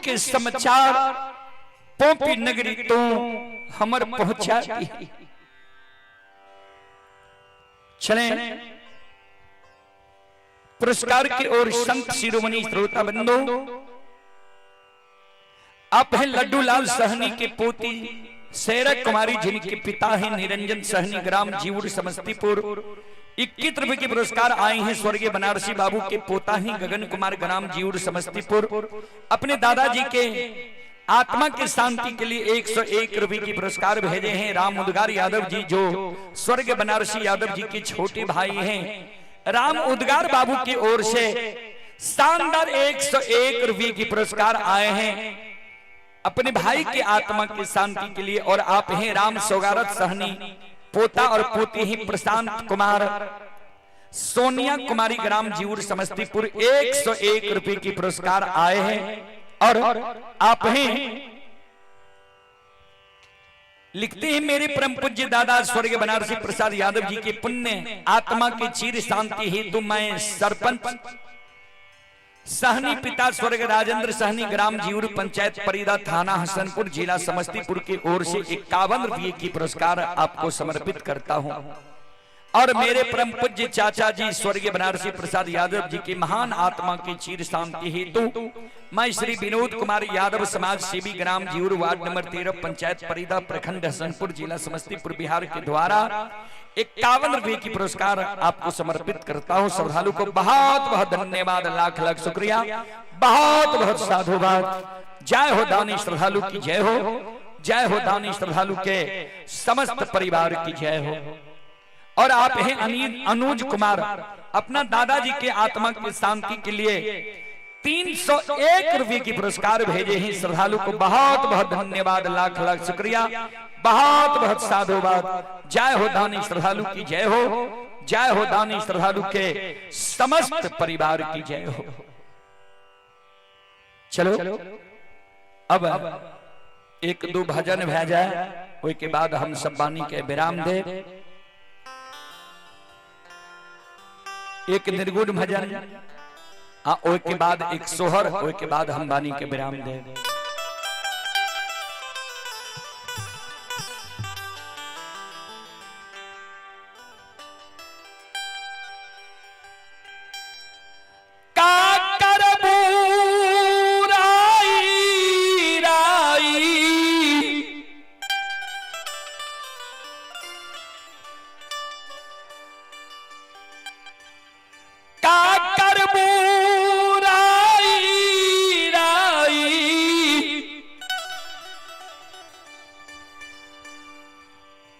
के समाचार पोपी नगरी तो हमर पहुंचा दी। चले पुरस्कार की ओर संत शिरोमणि श्रोता बंधु, आप हैं लड्डू लाल सहनी के पोती सैरक कुमारी, जिनके पिता हैं निरंजन सहनी, ग्राम जीवुड़ समस्तीपुर। 21 रुपए के पुरस्कार आए हैं स्वर्गीय बनारसी बाबू के पोता हैं गगन कुमार, ग्राम जीवुड़ समस्तीपुर। अपने दादाजी के आत्मा की शांति के लिए 101 रुपए की पुरस्कार भेजे हैं राम उद्गार यादव जी, जो स्वर्ग बनारसी यादव जी के छोटे भाई हैं। राम उद्गार बाबू की ओर से शानदार 101 रुपए की पुरस्कार आए हैं अपने भाई की आत्मा की शांति के लिए। और आप हैं राम सौगारत सहनी, पोता और पोती हैं प्रशांत कुमार, सोनिया कुमारी, ग्राम जीवर समस्तीपुर। 101 रुपए की पुरस्कार आए हैं। और आप हैं, लिखते हैं मेरे परम पूज्य दादा स्वर्गीय बनारसी प्रसाद यादव जी के पुण्य आत्मा की चिर शांति हेतु मैं सरपंच सहनी, पिता स्वर्ग राजेंद्र सहनी, ग्राम जीवर, पंचायत परिदा, थाना हसनपुर, जिला समस्तीपुर की ओर से 51 रुपये की पुरस्कार आपको समर्पित करता हूं। और मेरे परम पूज्य चाचा जी स्वर्गीय बनारसी प्रसाद यादव जी की महान आत्मा की चिर शांति हेतु मैं श्री विनोद कुमार यादव, समाज सेवी, ग्राम जीवर, वार्ड नंबर 13, पंचायत परिदा, प्रखंड हसनपुर, जिला समस्तीपुर, बिहार के द्वारा 51 रुपये की पुरस्कार आपको समर्पित करता हूं। श्रद्धालु को बहुत बहुत धन्यवाद, लाख लाख शुक्रिया, बहुत बहुत साधुवाद। जय हो दानी श्रद्धालु की जय हो, जय हो दानी श्रद्धालु के समस्त परिवार की जय हो। और आप हैं अनुज कुमार, अपना दादाजी के आत्मा की शांति के लिए 301 रुपये की पुरस्कार भेजे हैं। श्रद्धालु को बहुत बहुत धन्यवाद, लाख लाख शुक्रिया, बहुत बहुत साधुवाद। जय हो दानी श्रद्धालु की जय हो, जय हो दानी श्रद्धालु के समस्त परिवार की जय हो। चलो अब एक दो भजन भै जाए, उसके बाद हम सब बानी के विराम दे। एक निर्गुण भजन, उसके बाद एक सोहर, उसके बाद हम बानी के विराम दे।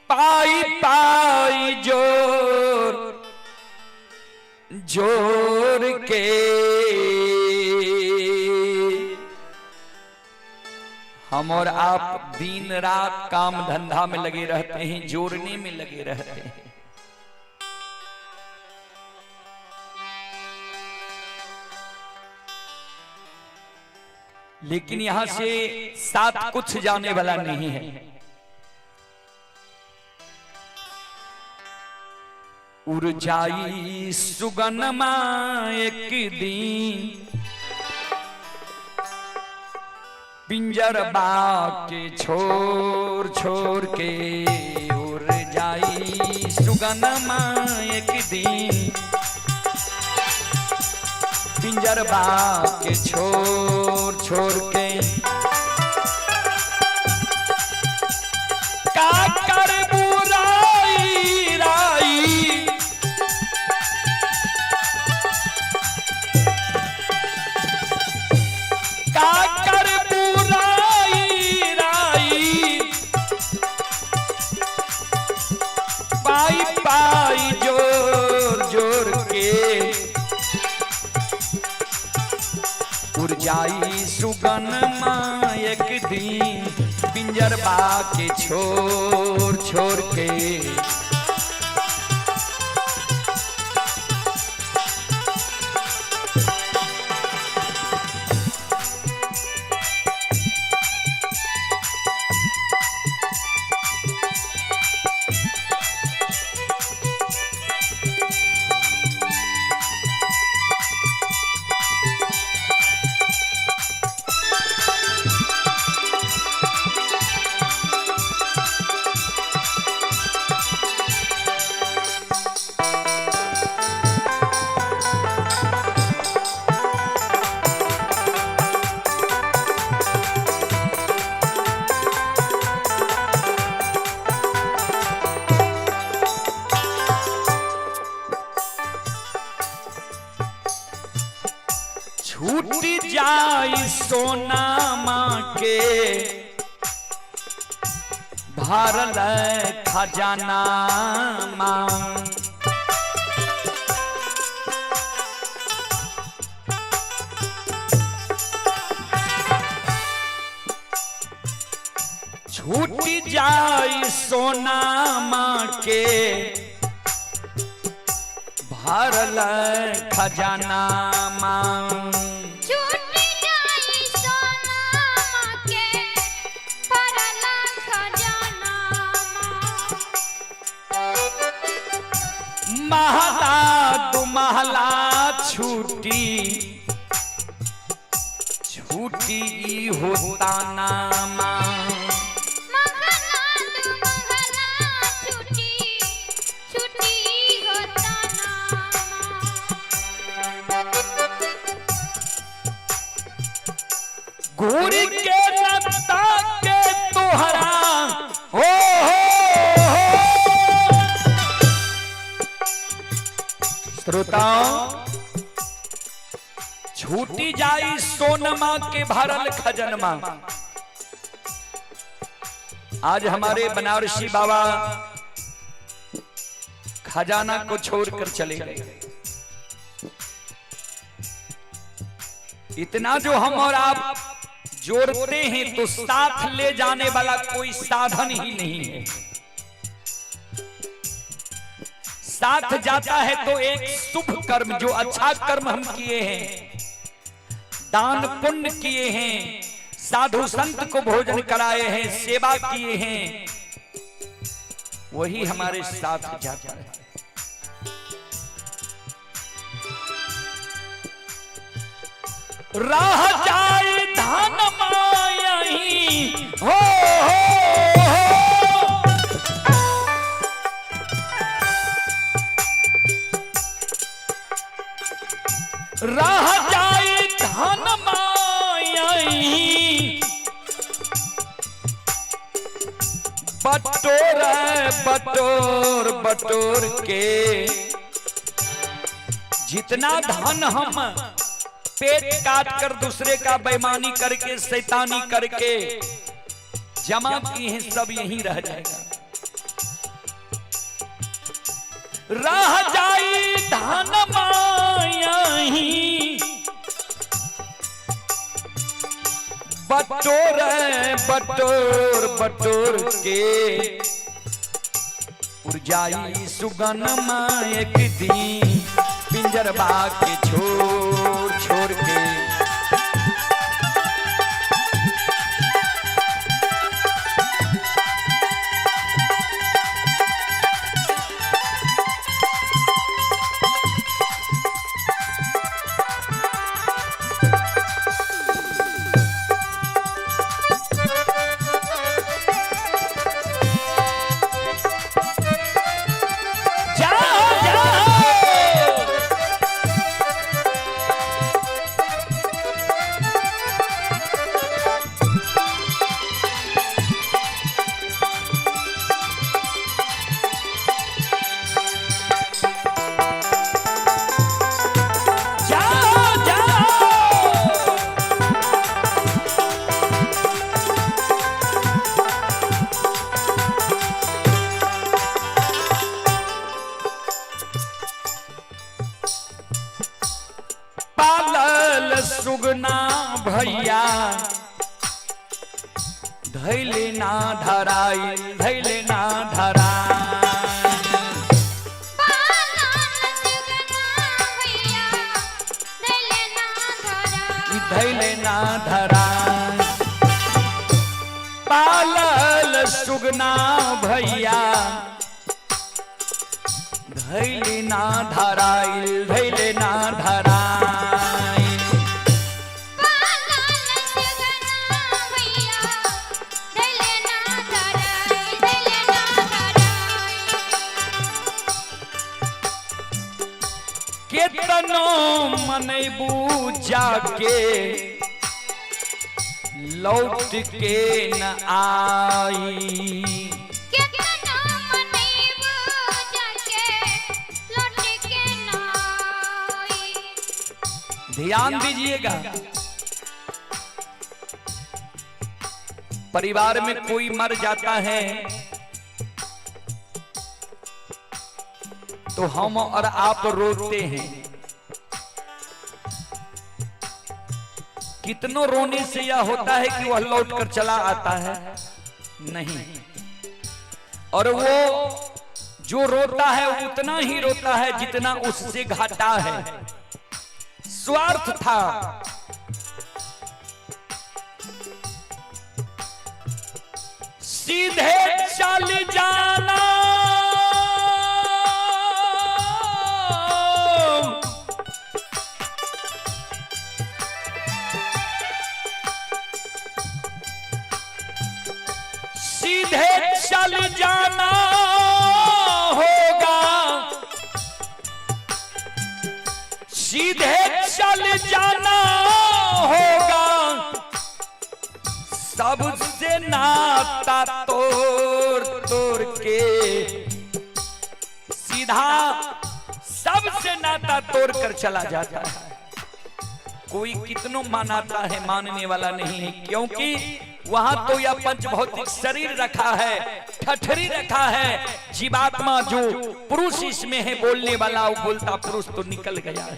पाई पाई जोर जोर के हम और आप दिन रात काम धंधा में लगे रहते हैं, जोड़ने में लगे रहते हैं। लेकिन यहां से साथ कुछ जाने वाला नहीं है। उड़ जाई सुगनमा एक दिन पिंजरबा के छोड़ छोड़ के, उड़ जाई सुगनमा एक दिन पिंजरबा के छोड़ छोड़ के। का कर बुराई राई, का कर बुराई राई, पाई पाई जोर जोर के उड़ जाई सुगनमा एक दिन पिंजरबा के छोड़ छोड़ के। छूट जाई सोना माँ के के भरल खजाना माँ। छूटी जाई सोना माँ के भरल खजाना माँ। छूटी जाई सोना माँ के भरल खजाना माँ। महला दु महला छूटी छूटी होता ना माँ। घूरी के नता के तोहरा हो श्रोताओं, छूटी जाई सोनमा के भरल खजनमा। आज हमारे बनारसी बाबा खजाना को छोड़कर चले गए। इतना जो हम और आप जोड़ते हैं तो साथ ले जाने वाला कोई साधन ही नहीं है। साथ जाता है तो एक शुभ कर्म, जो अच्छा कर्म हम किए हैं, दान पुण्य किए हैं, साधु संत को भोजन कराए हैं, सेवा किए हैं, वही हमारे साथ जाता है। राह जाए धन मायही हो राह जाए धन मायही बटोर बटोर बटोर के। जितना धन हम पेट काट कर दूसरे का बेईमानी करके शैतानी करके जमा किए हैं, सब यहीं रह जाएगा। रह जाई धन मायही बटोर बटोर बटोर के। उड़ जाई सुगन माँ एक दिन पिंजरबा के छोड़ छोड़ के। सुगना भैया धैले ना धराई धैले ना धैले ना धराई। पालल सुगना भैया धैले ना धराई धैले ना धराई। केतनो मनैबू जाके लौट के न आई। केतनो मनैबू जाके लौट के न आई। ध्यान दीजिएगा, परिवार में कोई मर जाता है तो हम और आप रोते हैं। कितनों रोने से यह होता है कि वह लौट कर चला आता है नहीं, और वो जो रोता है उतना ही रोता है जितना उससे घाटा है। स्वार्थ था। सीधे चल जाना सीधे चल जाना होगा, सीधे चल जाना होगा, सबसे नाता तोड़ तोड़ के, सीधा सबसे नाता तोड़ कर चला जाता है। कोई कितनों मनाता है मानने वाला नहीं है, क्योंकि वहां तो यह पंच भौतिक शरीर रखा है, ठठरी रखा है। जीवात्मा जो पुरुष इसमें है बोलने वाला, वो बोलता पुरुष तो निकल गया है।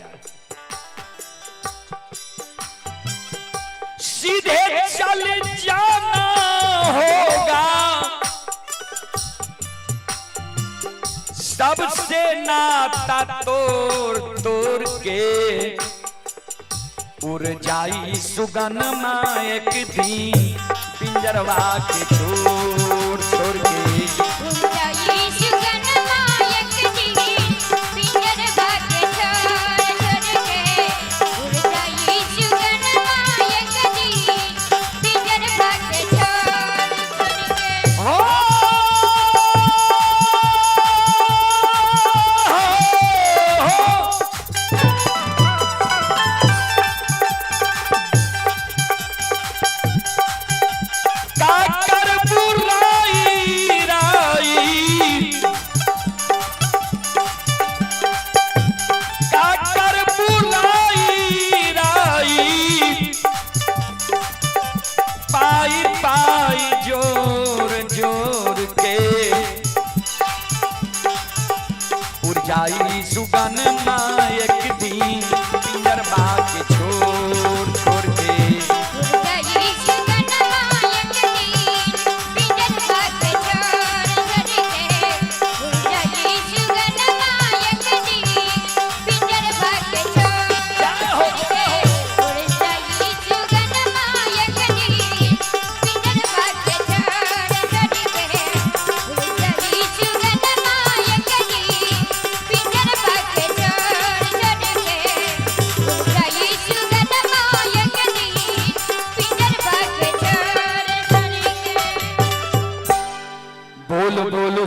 सीधे चल जाना होगा, सबसे नाता तोड़ तोड़ के, उड़ जाई सुगन मायक दी पिंजरवा के छोड़ छोड़ के। सुगन मायक दी पिंजरवा के छोड़ छोड़ के।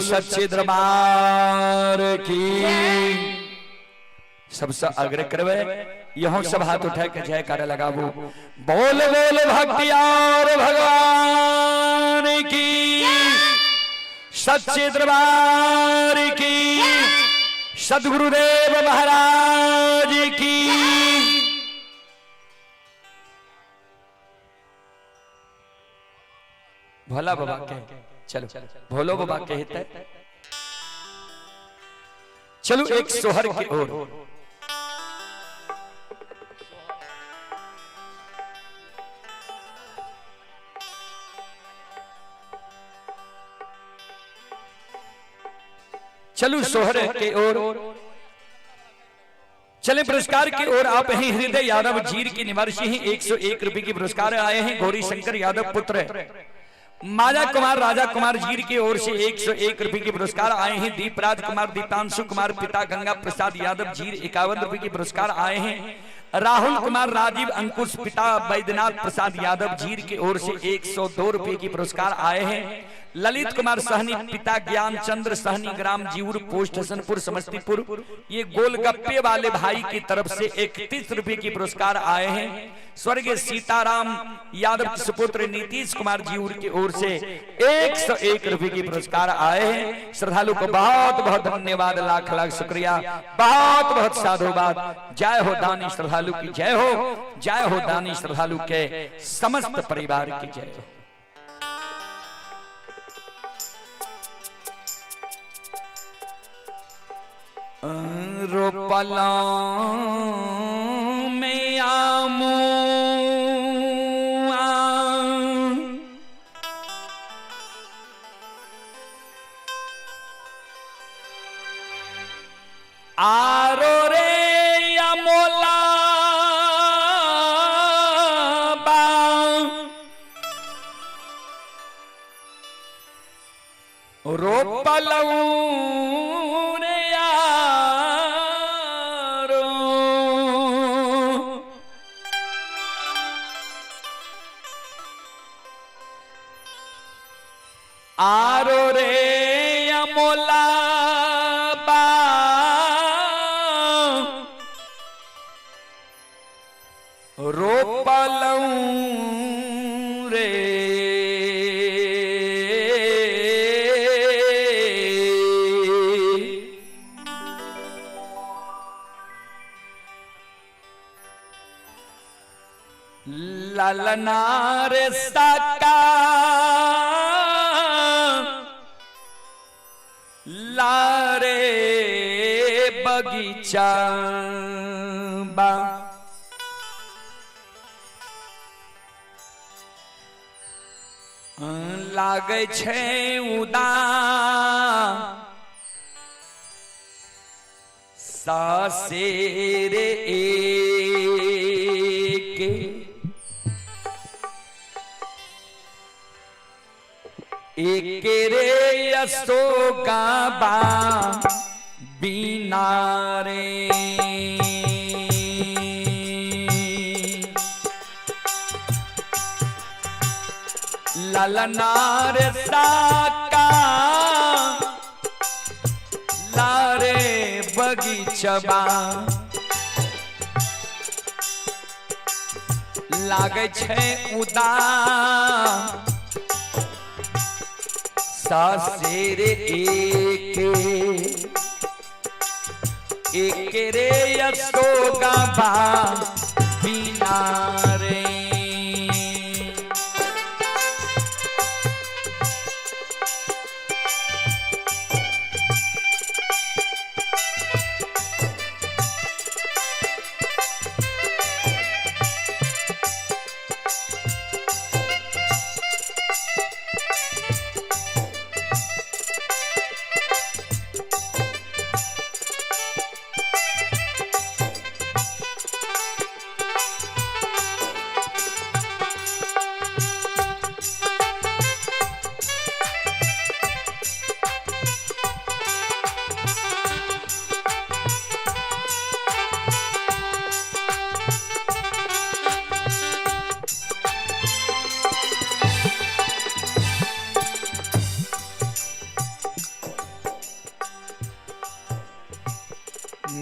सच्चे दरबार की सबसे आग्रह करवे यहों सब हाथ उठा के जयकारा लगाबो। बोल बोल भक्तियार भगवान की, सच्चे दरबार की, सद्गुरुदेव महाराज की। भोला बाबा के चलो भोलो बाबा कहते चलो एक सोहर की ओर। चलो सोहर के ओर चले। पुरस्कार की ओर आप हैं हृदय यादव जीर की निवासी हैं। 101 रुपए की पुरस्कार आए हैं। गौरी शंकर यादव पुत्र माजा कुमार राजा कुमार जीर की ओर से 101 रुपए के पुरस्कार आए हैं। दीपराज कुमार दीपांशु कुमार पिता गंगा प्रसाद यादव जीर 51 रुपए के पुरस्कार आए हैं। राहुल कुमार राजीव अंकुश पिता बैद्यनाथ प्रसाद यादव जीर की ओर से 102 रुपए की पुरस्कार आए हैं। ललित कुमार सहनी पिता ज्ञान चंद्र सहनी ग्राम जीवर पोस्ट हसनपुर समस्तीपुर, ये गोलगप्पे वाले भाई की तरफ से 31 रुपए की पुरस्कार आए हैं। स्वर्गीय सीताराम यादव सुपुत्र नीतीश कुमार जीवर की ओर से 101 रुपए की पुरस्कार आए हैं। श्रद्धालु को बहुत बहुत धन्यवाद, लाख लाख शुक्रिया, बहुत बहुत साधुवाद। जय हो दानी श्रद्धालु की जय हो, जय हो दानी श्रद्धालु के समस्त परिवार की जय हो। रोपला में आमू आरो रे अमोला बा रोपलऊ रे यारो आरो रे अमोला बा रोपलऊ रे ललना रे साका लारे बगीचा बा लागे छे उदान सासेर एक रे अशोका बा बीना रे ललनार साका लारे बगीचबा लागे छे उदान सासेर एक रे अशोका बा बीना रे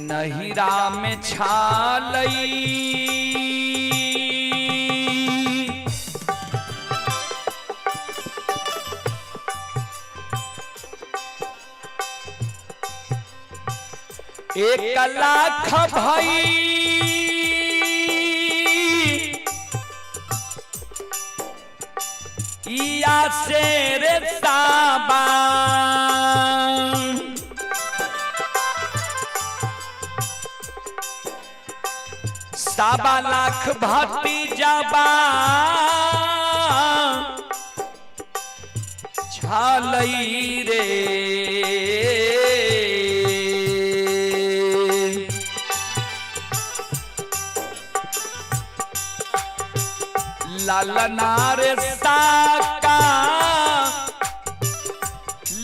नहिरा में छालई एक लाख भई इया से रे साबा साबा लाख भाती जाबा छालई रे लालनार साका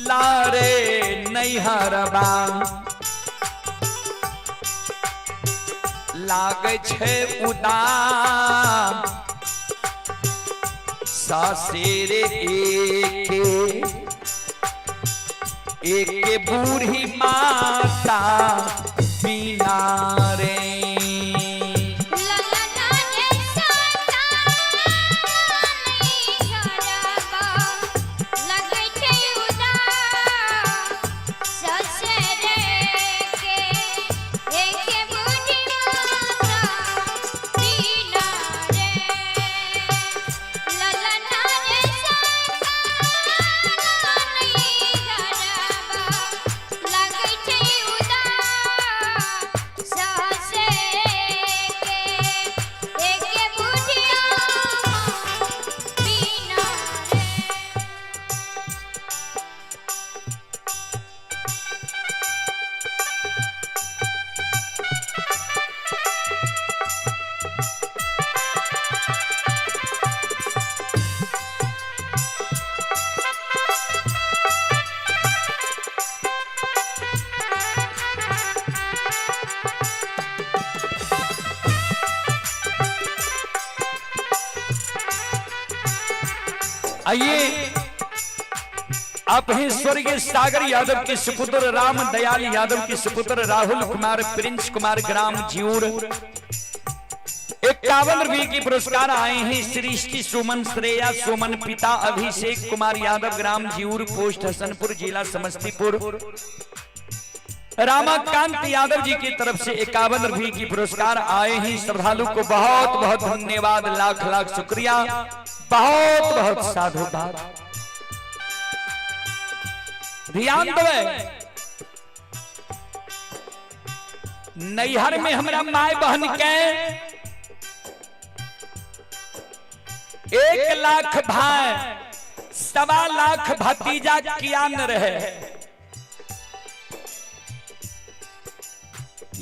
लारे नैहरबा लागे छे उदान सासेर एक बूढ़ी माता बीना रे आइए आप हैं स्वर्गीय सागर यादव के सुपुत्र राम दयाल यादव के सुपुत्र राहुल कुमार प्रिंस कुमार ग्राम जियूर 51 रुपये की पुरस्कार आए हैं। सृष्टि सुमन श्रेया सुमन पिता अभिषेक कुमार यादव ग्राम जियूर पोस्ट हसनपुर जिला समस्तीपुर। रामाकांत यादव जी की तरफ से 51 रुपये की पुरस्कार आए हैं। श्रद्धालु को बहुत बहुत धन्यवाद, लाख लाख शुक्रिया, बहुत बहुत साधुवाद। ध्यान देवे नैहर में हमरा माय बहन के 1 लाख भाई 1.25 लाख भतीजा किया न रहे,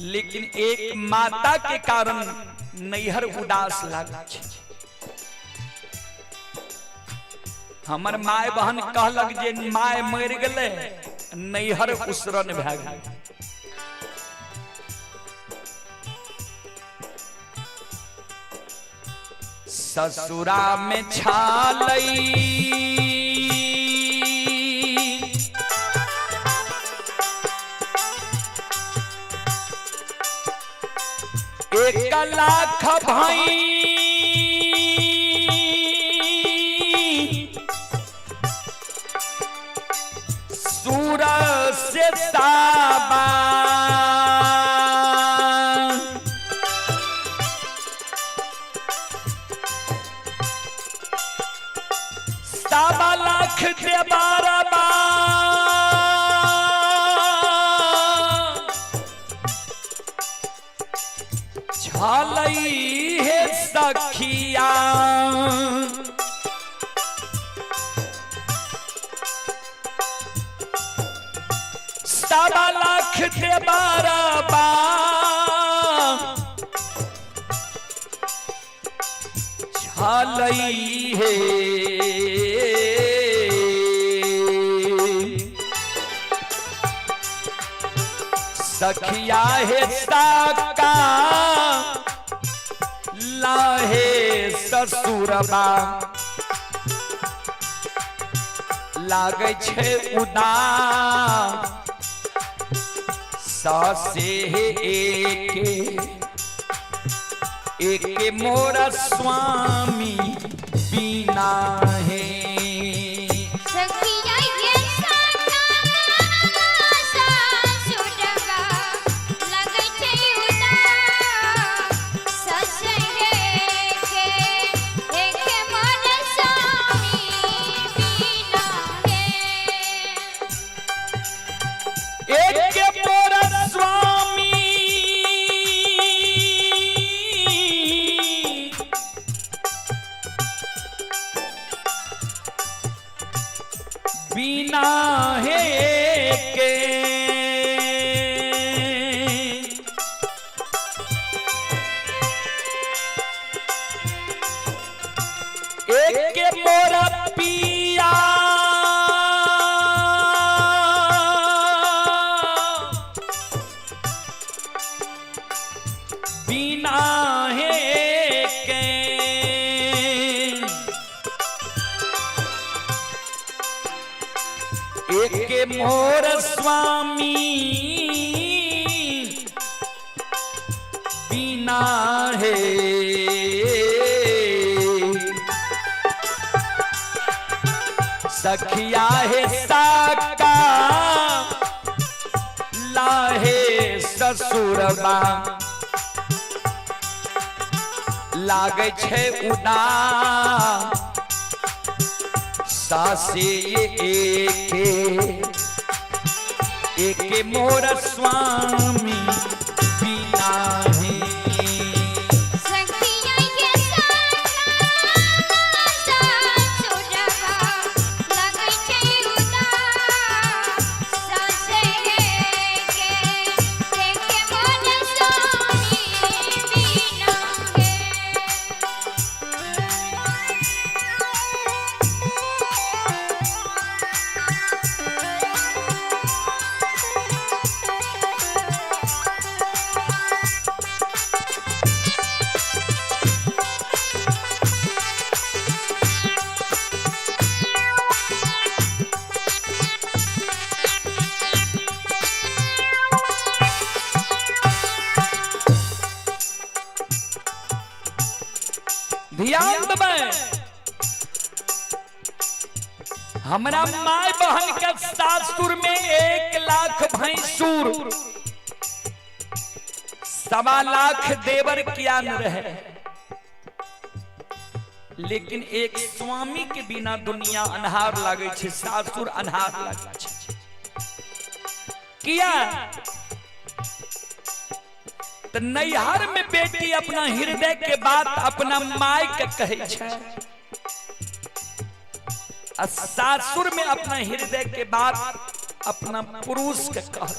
लेकिन एक माता के कारण नैहर उदास लागे। हमर माय बहन कहलक जे माय मर गले नैहर उसरन भए गेल। ससुरा में छालई एक लाख भाई सूरज से ताबा लाख दे 12 छालई है सखिया। सवा लाख दे 12 छालई है सखिया है साका लाहे ससुरबा लागे छे उदास सासे एके मोरा स्वामी बिना है। बिना है के एक के मोरा पिया बिना है के एक मोर स्वामी बिना है। सखिया है साका लाहे ससुरबा लागे छे उदास सासे एके मोर स्वामी बिना है। ध्यान दबे हमरा माय बहन के सासुर में 1 लाख भैंसुर 1.25 लाख देवर किया न रहे, लेकिन एक स्वामी के बिना दुनिया अन्हार लागे छे, सासुर अन्हार लागे छे। किया तो नैहर में बेटी अपना हृदय के बात अपना माय के कहे छे, सासुर में अपना हृदय के बात अपना पुरुष के कह।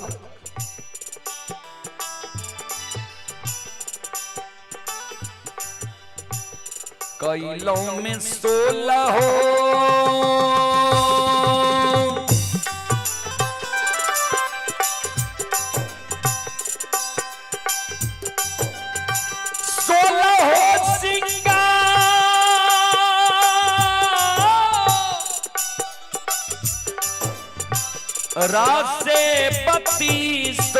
कैलों में 16 हो रासे 32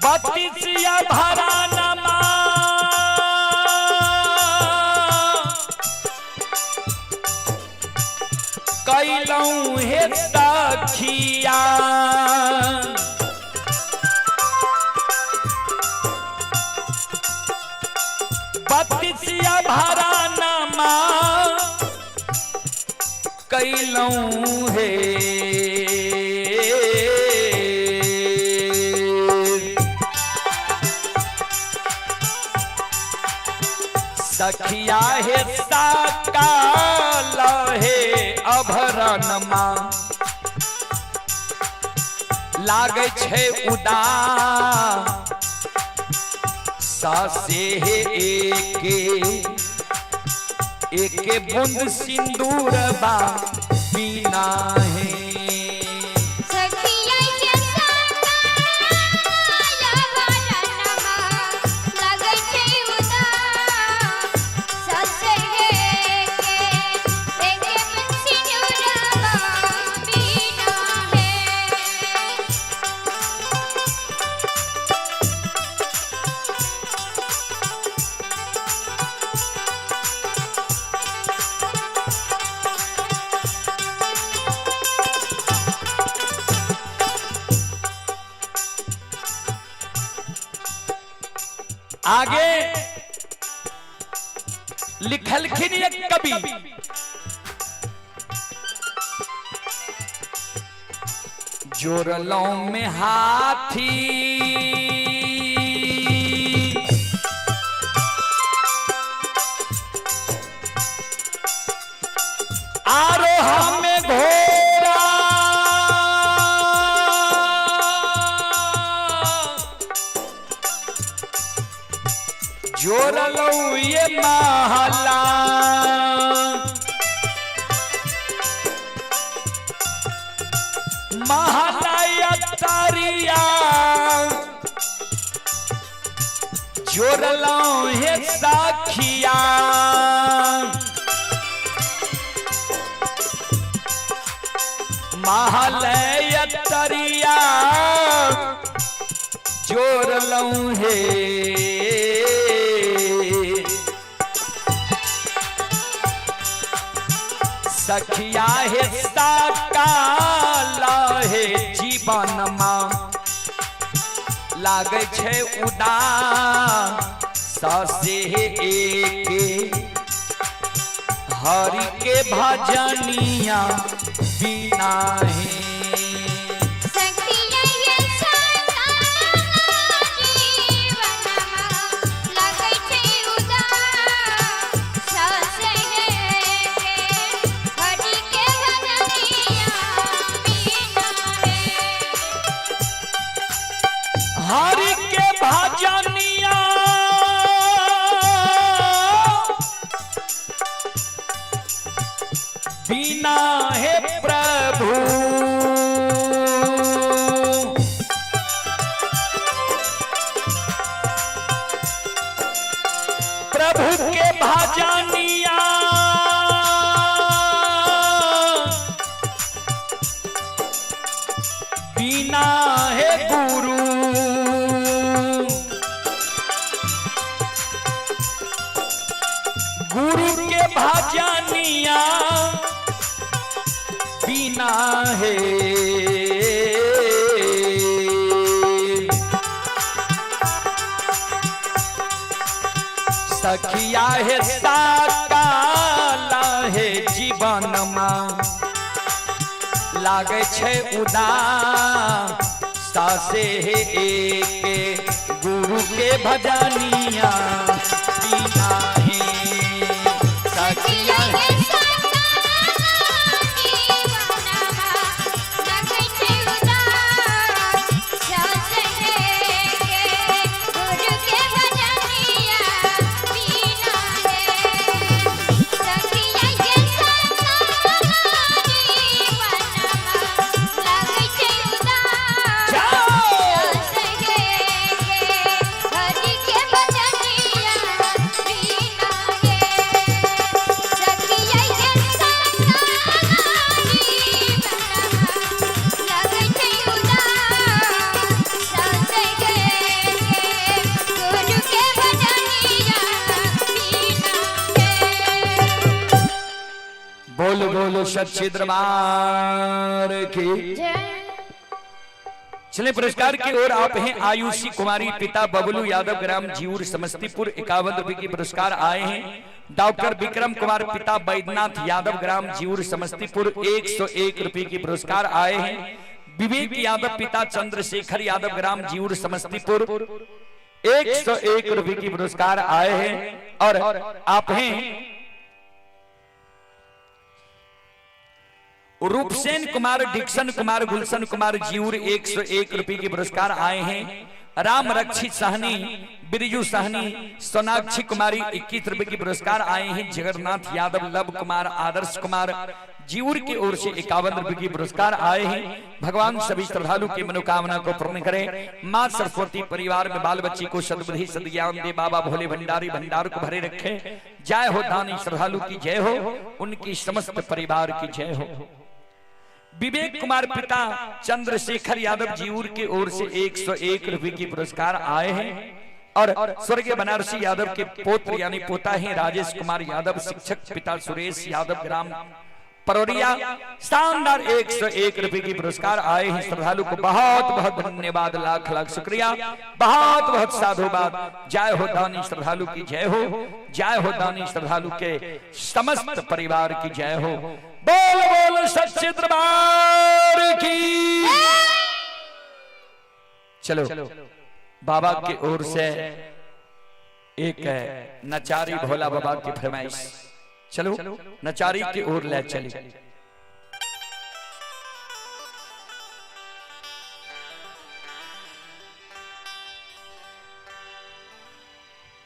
32 भरा नमा कैलूं हे सखिया 32 भरा नमा कैलूं हे सखिया हे साकाल हे अभरणमा लागे छे उदास सासे हे एके बूंद सिंदूर बा बिना है आगे लिखलखिन एक कवि जोरलों में हाथी आरोह में घोड़ा जोरलो ये महला महला तारिया जोरलो ये साखिया महला तारिया जोरलो है सखिया हे साकाल हे जीवन मां लागे छे उदास सासे एके हरि के भजनिया बिना है हरि के भजनिया बिना है प्रभु प्रभु के भजनिया बिना है गुरु गुरु के भजनिया बिना है सखिया है साकाला है जीवन में लागे छे उदासे है एक गुरु के भजनिया बिना है सखिया है बोलो बोलो सच्चे दरबार की। चले पुरस्कार की ओर आप हैं आयुषी कुमारी, पिता बबलू यादव, ग्राम जीउर समस्तीपुर, 51 रुपए की पुरस्कार आए हैं। डॉक्टर विक्रम कुमार, पिता बैद्यनाथ यादव, ग्राम जीउर समस्तीपुर, 101 रुपए की पुरस्कार आए हैं। विवेक यादव, पिता चंद्रशेखर यादव, ग्राम जीउर समस्तीपुर, 101 रुपए की पुरस्कार आए हैं। और आप हैं रूपसेन कुमार, डिक्सन कुमार, गुलशन कुमार, जीउर, 101 रुपए के पुरस्कार आए हैं। राम रक्षित सहनी, बिरजू सहनी, सोनाक्षी कुमारी, 21 रुपए की पुरस्कार आए हैं। जगन्नाथ यादव, लव कुमार, आदर्श कुमार, जीउर की ओर से 51 रुपए की पुरस्कार आए हैं। भगवान सभी श्रद्धालु की मनोकामना को पूर्ण करें। माँ सरस्वती परिवार में बाल बच्ची को सद्बुद्धि सद्ज्ञान दे। बाबा भोले भंडारी भंडार को भरे रखे। जय हो दानी श्रद्धालु की जय हो, उनकी समस्त परिवार की जय हो। विवेक कुमार, पिता चंद्रशेखर यादव, जीउर की ओर से 101 रुपए की पुरस्कार आए हैं। और स्वर्गीय बनारसी यादव के पोत्र यानी पोता हैं राजेश कुमार यादव, शिक्षक, पिता सुरेश यादव, ग्राम परौरिया, शानदार 101 रुपए की पुरस्कार आए हैं। श्रद्धालु को बहुत बहुत धन्यवाद, लाख लाख शुक्रिया, बहुत बहुत साधुवाद। जय हो दानी श्रद्धालु की जय हो, जय हो दानी श्रद्धालु के समस्त परिवार की जय हो। बोल बोल सच्चे दरबार की। चलो बाबा की ओर से एक नचारी भोला बाबा की फरमाइश। चलो नचारी की ओर ले चले।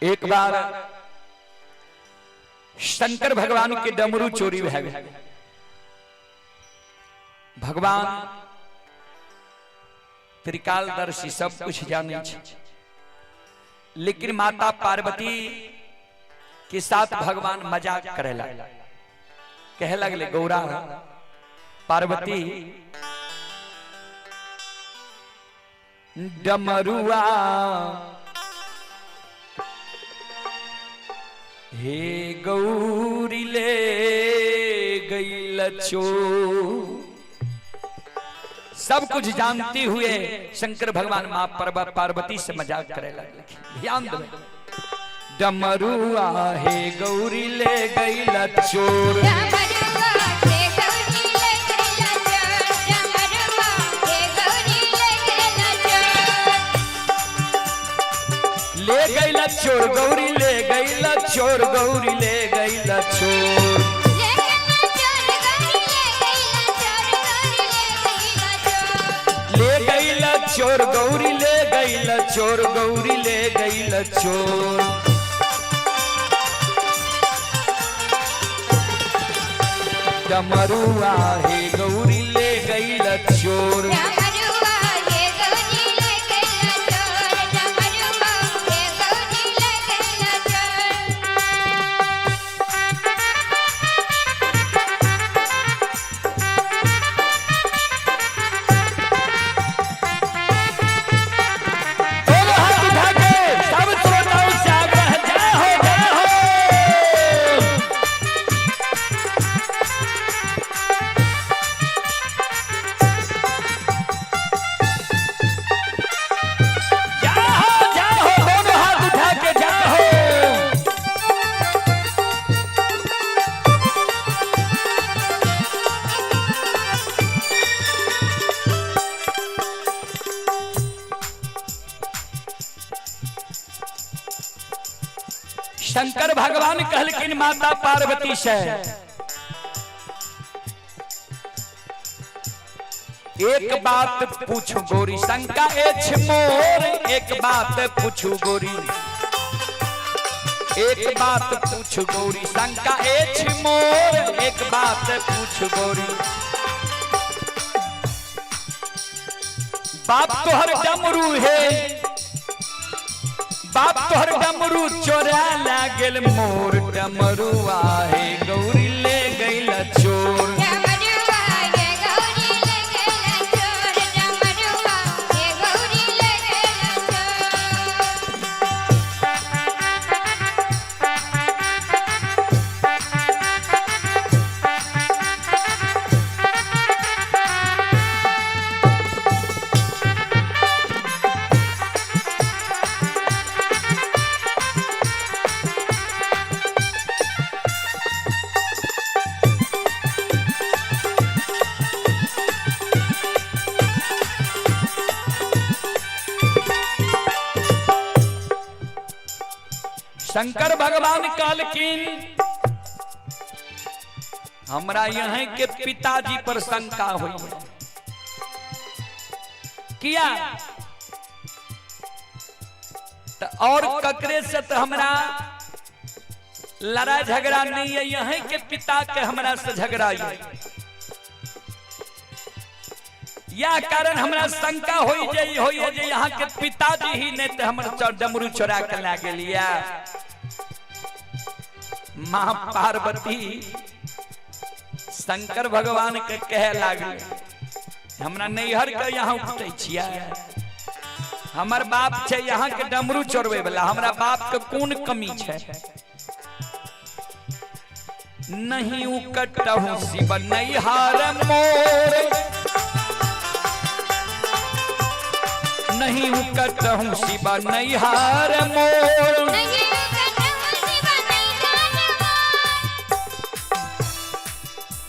एक बार शंकर भगवान के डमरू चोरी भय गए। भगवान त्रिकालदर्शी, सब कुछ जाने छे, लेकिन माता पार्वती के साथ भगवान मजाक करेला। कहे लगले, गौरा पार्वती डमरुआ हे गौरी ले गई लचो। सब कुछ जानते हुए शंकर भगवान मां पार्वती से मजाक करे लगे। ध्यान दो, डमरुआ हे गौरी ले गई लचोर, ले गई लचोर, गौरी ले गई लचोर, गौरी ले गई लचोर, ले गई लचोर, गौरी ले गई लचोर, गौरी ले गई लचोर। डमरुआ हे गौरी ले गई लचोर, शंकर भगवान कहलकिन माता पार्वती से एक बात पूछू गोरी, शंका एछ मोर, एक बात पूछू गोरी, एक बात पूछू गोरी, शंका एछ मोर, एक बात पूछू गोरी। बाप तोहर डमरू है, बाप तोहर डमरू चोरा लागल मोर, डमरू आहे गौरी ले गइल चोर। शंकर भगवान कहलकिन हमरा यहाँ के पिताजी पर शंका हुई। किया तो और ककरे से तो हमरा लड़ाई झगड़ा नहीं है, यहाँ के पिता के हमरा से झगड़ा है, या कारण हमरा शंका हो जे यहाँ के पिताजी ही ने तो हमर डमरू चोरा के ला गेलिया। मां पार्वती शंकर भगवान के कहे लागल हमरा नैहर के यहाँ उठे छिया, हमर बाप छे यहाँ के डमरू चोरवे वाला, हमरा बाप के कौन कमी छे? नहीं उकटहु शिव नैहार मोर, नहीं उकटहु शिव नैहार मोर।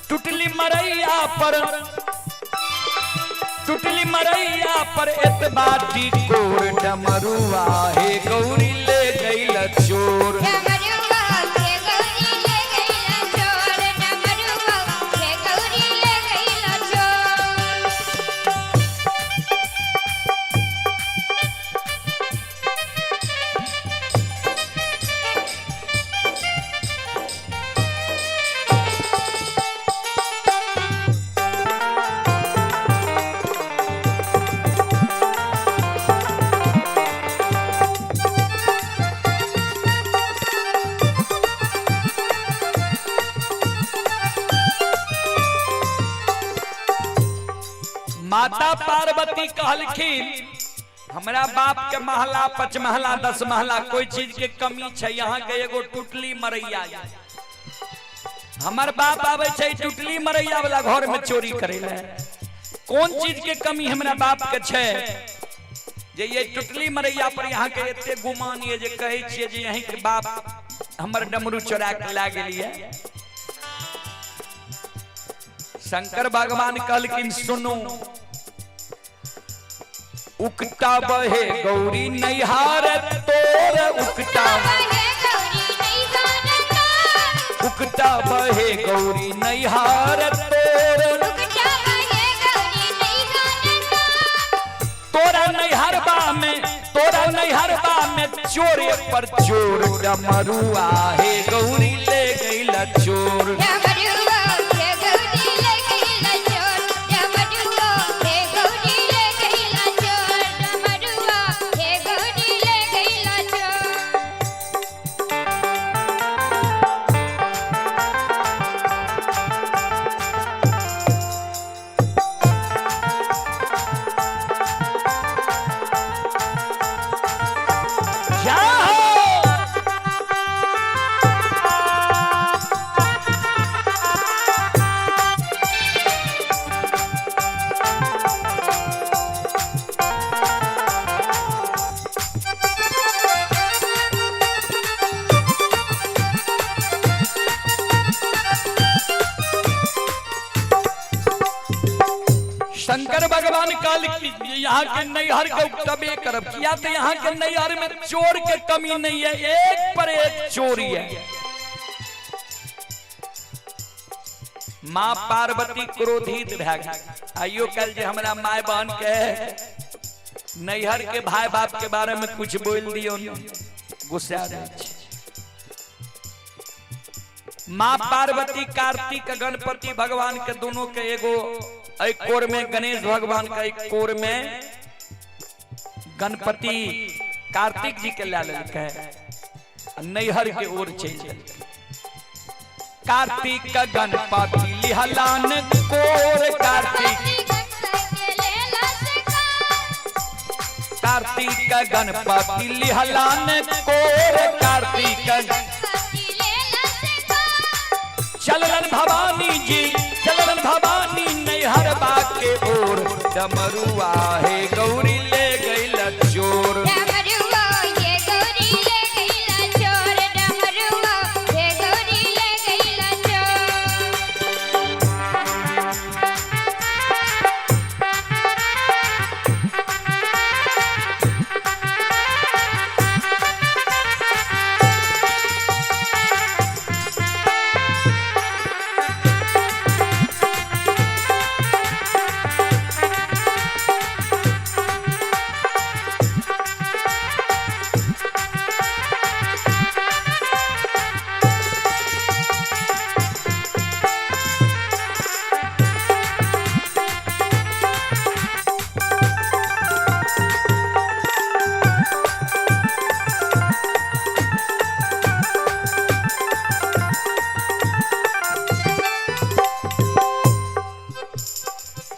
टुटली मरैया पर, टुटली मरैया पर एतबाटी कोर, डमरू आहे गौरी ले गइल चोर। माता पार्वती कहलखिन हमरा बाप के महला 5 महला 10 महला कोई चीज के कमी छे, यहाँ के एगो टुटली मरैया। हमर बाप आवे छे टुटली मरैया वाला घर में चोरी करे ले, कौन चीज के कमी हमरा बाप के छे जे ये टुटली मरैया पर यहाँ के एते गुमान ये जे कहे छिए जे यहीं के बाप हमर डमरू चोरा के ला गेलिए। शंकर भगवान कहलकिन सुनो, उकटा बहे गौरी नैहार तोर, उकटा उकटा बहे गौरी नैहार तोर, तोरा नैहरबा में, तोरा नैहरबा में चोरे पर चोर, डमरू आहे गौरी ले गइल चोर। शंकर भगवान काल की यहाँ के नैहर के तबे करब किया तो यहाँ के नैहर में चोर के कमी नहीं है, एक पर एक चोरी है। माँ पार्वती क्रोधित भै गई। आइयो कल जे हमरा माय बहन के नैहर के भाई बाप के बारे में कुछ बोल दियो गुस्सा जाए। माँ पार्वती कार्तिक गणपति भगवान के दोनों के एगो एक कोर में गणेश भगवान का, एक कोर में गणपति कार्तिक जी के लाल नैहर के ओर चल। कार्तिक का गणपति लिहलान कोर, कार्तिक का गणपति लिहलान कोर, कार्तिक चलन भवानी जी, चलन भवानी नैहर बाग के ओर, डमरुआ है गौरी ले गई चोर।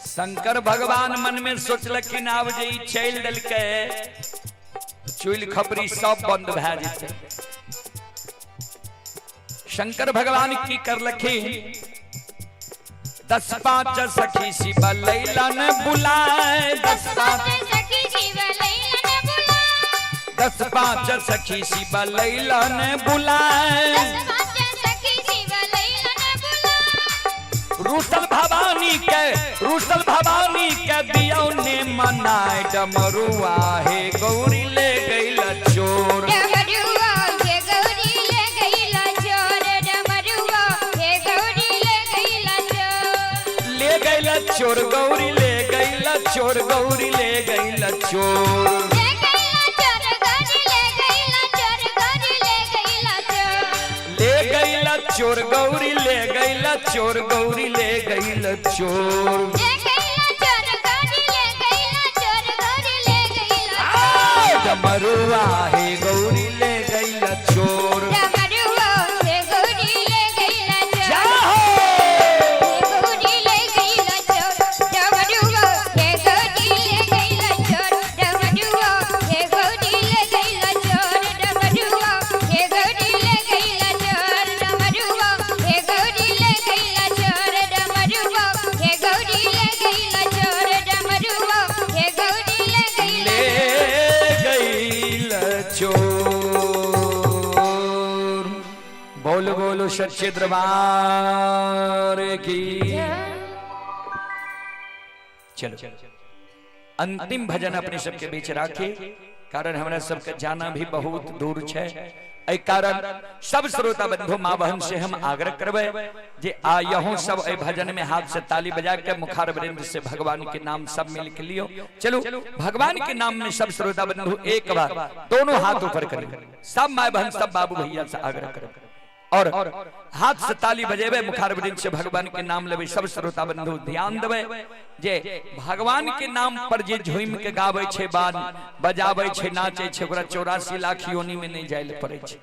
शंकर भगवान मन में सोचलखिन आब जे ई चल दल के चूल खपरी सब बंद भै जेते। शंकर भगवान की करलखिन 10-5 सखी शिव लैलन बुलाए, 10-5 सखी शिव लैलन बुलाए। रूसल भवानी के दियो ने मनाए, डमरुआ है गौरी ले गई चोर। ले गई चोर गौरी ले गई चोर, गौरी ले गई चोर। चोर गौरी ले गई चोर, गौरी ले गई चोर। डमरुआ है गौरी ले गई चोर। बोल बोलो सच्चे दरबार की। चलो अंतिम भजन अपने सबके बीच राखी, कारण हमरा सबके जाना भी बहुत दूर है। एहि कारण सब श्रोता बंधु माँ बहन से हम आग्रह करबे जे आ यहों सब ए भजन में हाथ से ताली बजा के मुखार वृंद से भगवान के नाम सब मिल के लियो। चलो भगवान के नाम में सब श्रोता बंधु एक बार दोनों हाथ ऊपर करें, सब माँ बहन सब बाबू भैया से आग्रह करें और हाथ से ताली बजेबे, मुखार वृंद से भगवान के नाम लेबे। सब श्रोता बंधु ध्यान देबे जे भगवान के नाम पर जे झूम के गावे छे, बान बजावे छे, नाचे छे, ओकरा 84 लाख योनि में नहीं जाए पड़े छे।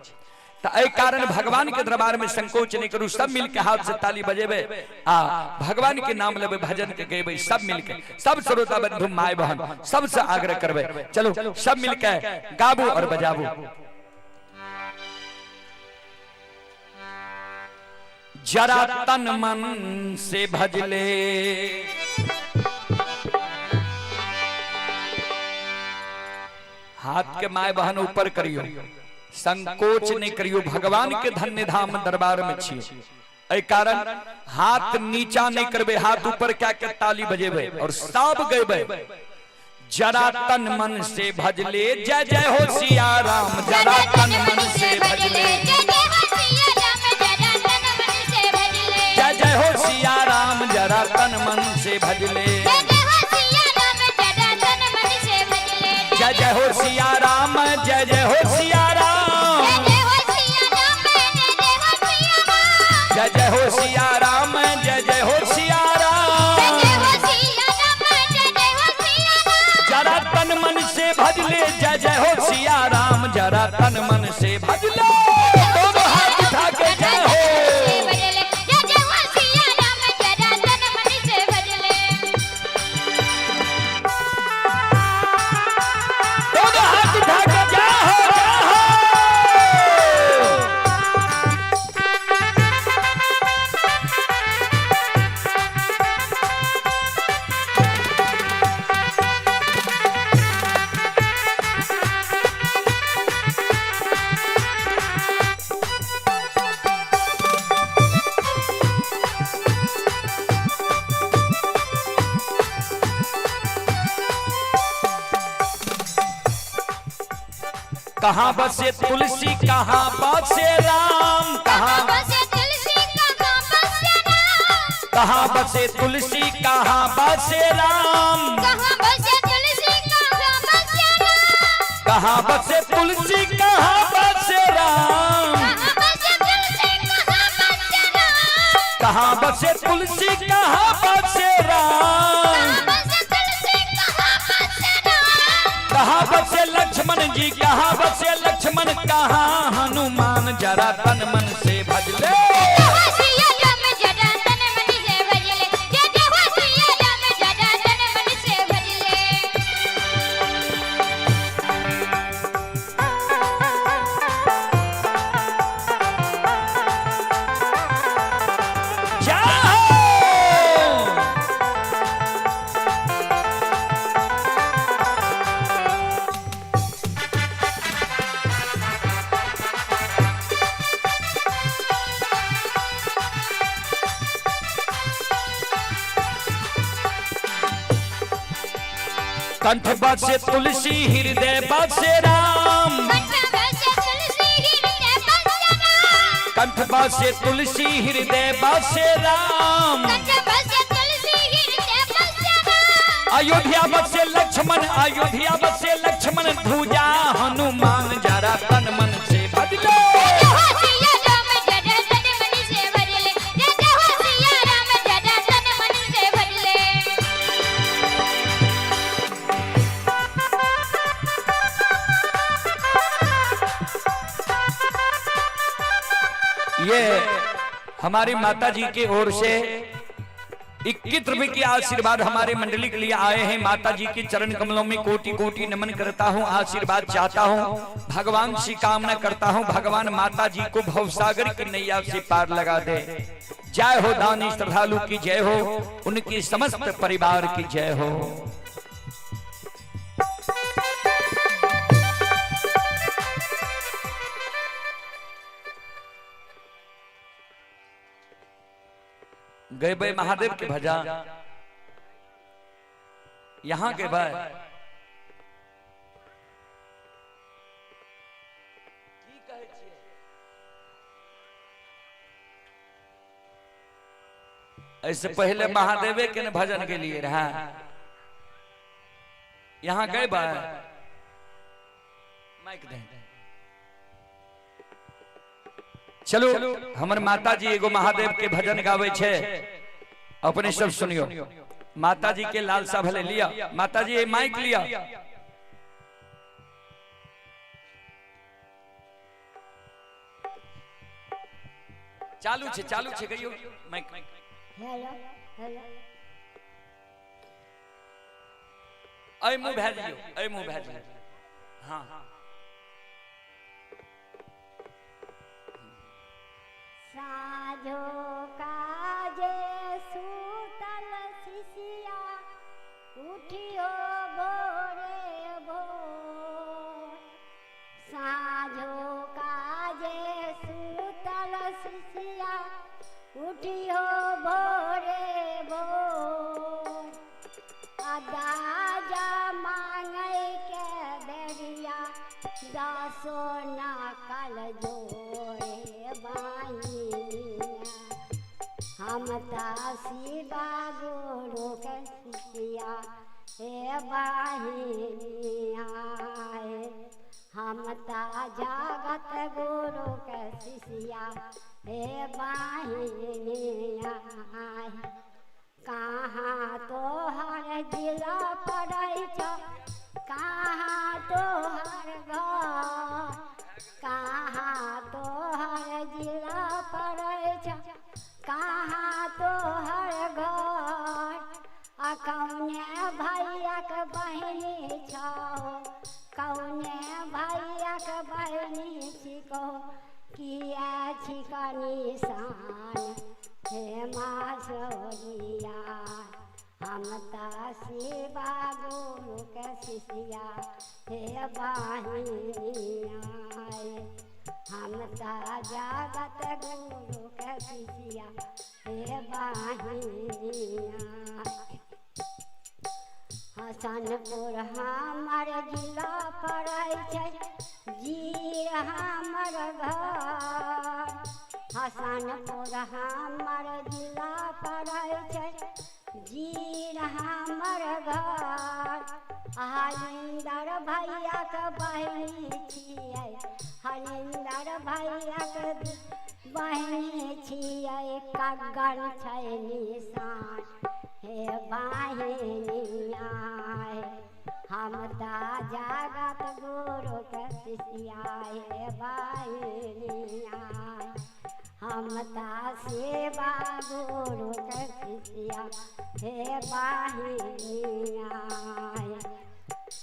तो एहि कारण भगवान के दरबार में संकोच नहीं करू, सब मिलके हाथ से ताली बजेबे आ भगवान के नाम लेबे, भजन के गेबे सब मिलके। सब श्रोता बंधु माय बहन सबसे आग्रह करबे, चलो सब मिलके गाबू और बजाबू। जरा तन मन से भजले हाथ के माय बहन ऊपर करियो, संकोच नहीं करियो। भगवान के धन्य धाम दरबार में छी, ए कारण हाथ नीचा नहीं करबे, हाथ ऊपर क्या के ताली बजेबे और सब गएबे। जरा तन मन से भजले जय जय हो सिया राम, जरा तन मन से भजले जय जय हो सिया राम, जरा तन मन से भजले जय जय हो सिया राम, जय जय हो सिया राम, जय जय हो सिया राम, जय जय हो सिया राम। जरा तन मन से भजले जय जय हो सिया राम, जरा तन मन से भजले दोनों हाथ उठा के जय हो, दोनों हाथ उठा के जय हो, जय हो। कहाँ बसे तुलसी कहाँ बसे राम, कहाँ बसे तुलसी कहाँ बसे राम, कहाँ बसे तुलसी कहाँ बसे राम, कहाँ बसे तुलसी कहाँ बसे राम, कहाँ बसे लक्ष्मण जी, कहाँ बसे लक्ष्मण, कहाँ हनुमान, जरा तन मन से भजले कंठ बसे तुलसी हृदय बसे राम, कंठ बसे तुलसी हृदय बसे राम, अयोध्या बसे लक्ष्मण, अयोध्या बसे लक्ष्मण, ध्वजा हनुमान, जरा तन मन से भजले ये हमारी माता जी की ओर से 21 रुपए की आशीर्वाद हमारे मंडली के लिए आए हैं। माता जी के चरण कमलों में कोटि कोटि नमन करता हूँ, आशीर्वाद चाहता हूँ, भगवान से कामना करता हूँ भगवान माता जी को भवसागर की नैया से पार लगा दे। जय हो दानी श्रद्धालु की जय हो, उनकी समस्त परिवार की जय हो। गए भाई महादेव के भजा यहाँ के भाई ऐसे पहले महादेव के भजन के लिए रहा, यहाँ गए भाई माइक दे। चलो हमर माता जी एगो महादेव के भजन गावे छे, अपने सब सुनियो। माता जी के लालसा भले लिया, माता जी ये माइक लिया। चालू छे गयो माइक। ऐ मुंह भेजियो, ऐ मुंह भेजियो। हाँ साजो काजे सूतल शिशिया उठियो भोरे भोर। साजो काजे सूतल शिशिया उठियो भोरे भोर दाजा मांगे के बेरिया दासो ना कल जोरे बाहिया हम शिवा गुरु के शिष्या हे बाहिया हम जगत गुरु के शिष्या हे बाहिया कहाँ तोहर जिला पड़ै छ कहाँ तोहर घर कहाँ तोहर जिला पड़ै छ कहाँ तोहर घर कौने भैया के बहिनी छौ कौने भैया के बहिनी छिको किया छिका निशान हे मासोरिया हम शिवा गुरु के शिष्या हे बाहिया हम जगत गुरु के शिष्या हे बाहिया हसनपुर हमर जिला पड़ै छै जीर हमर घर हसनपुर हमर जिला पड़ै छै जीर हमर घर हरिंदर भैया के बहिनी छियै हरिंदर भैया के बहिनी छियै कग्गन छै निशान हे बाहिनिया हम जगत गुरु के शिष्या हे बाहिनिया हम शिवा गुरु के शिष्या हे बाहिनिया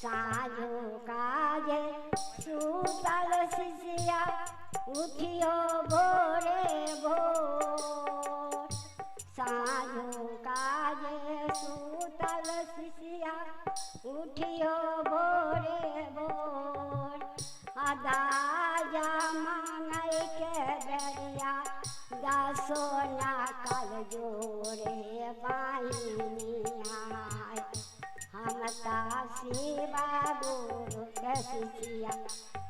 साधु काजे सुतल शिष्या उठियो भोरे भोर साधु काजे सुतल शिष्या उठियो भोरे भोर दाजा मांगे के बेरिया दासो ना कल जोरे बाहिनिया हम शिवा गुरु के शिष्या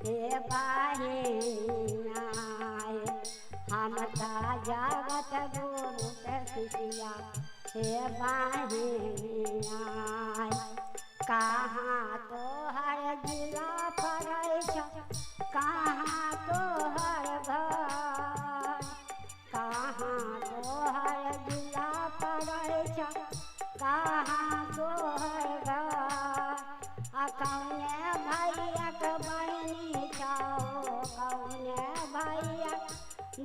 हे बाहिनिया हम जगत गुरु के शिष्या हे बाहिनिया कहाँ तोहर जिला पड़ै छ कहाँ तोहर घर कहाँ तोहर जिला पड़ै छ कहाँ तोहर घर कौने भैया के बहिनी छौ कौने भैया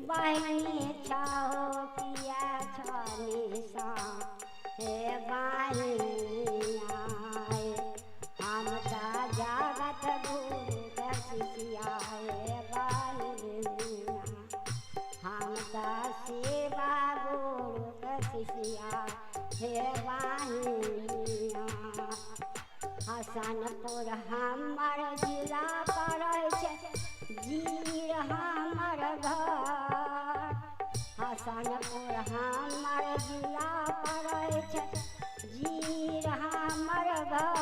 बहिनी छौ किया छ निशान हे बाहिनिया हम जगत गुरु के शिष्या हे बाहिनिया हम शिवा गुरु के शिष्या हे बाहिनिया हसनपुर हमर जिला पड़ै छै जीर हमर घर हसनपुर हमर जिला पड़ै छै जीर हमर घर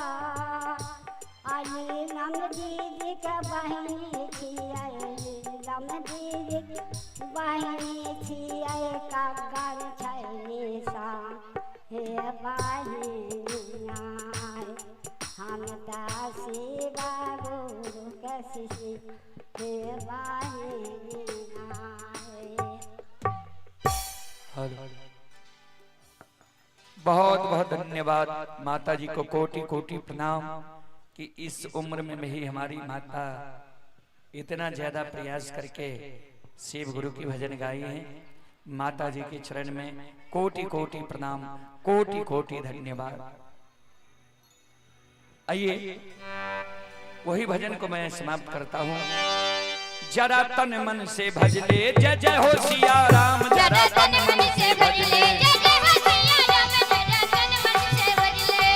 नीलम दीदी के बहिनी छियै नीलम दीदी के बहिनी छियै कग्गन छै निशान हे बाहिनिया हम शिवा गुरु के शिष्या हे बाहिनिया बहुत बहुत धन्यवाद माता जी को कोटि कोटि प्रणाम कि इस उम्र में भी हमारी माता इतना ज्यादा प्रयास करके शिव गुरु की भजन गाई है। माता जी के चरण में कोटि कोटि प्रणाम कोटि कोटि धन्यवाद। आइए वही भजन को मैं समाप्त करता हूँ। जरा तन मन से भज ले जय जय हो सिया राम जरा तन मन से भज ले जय जय हो सिया राम जरा तन मन से भज ले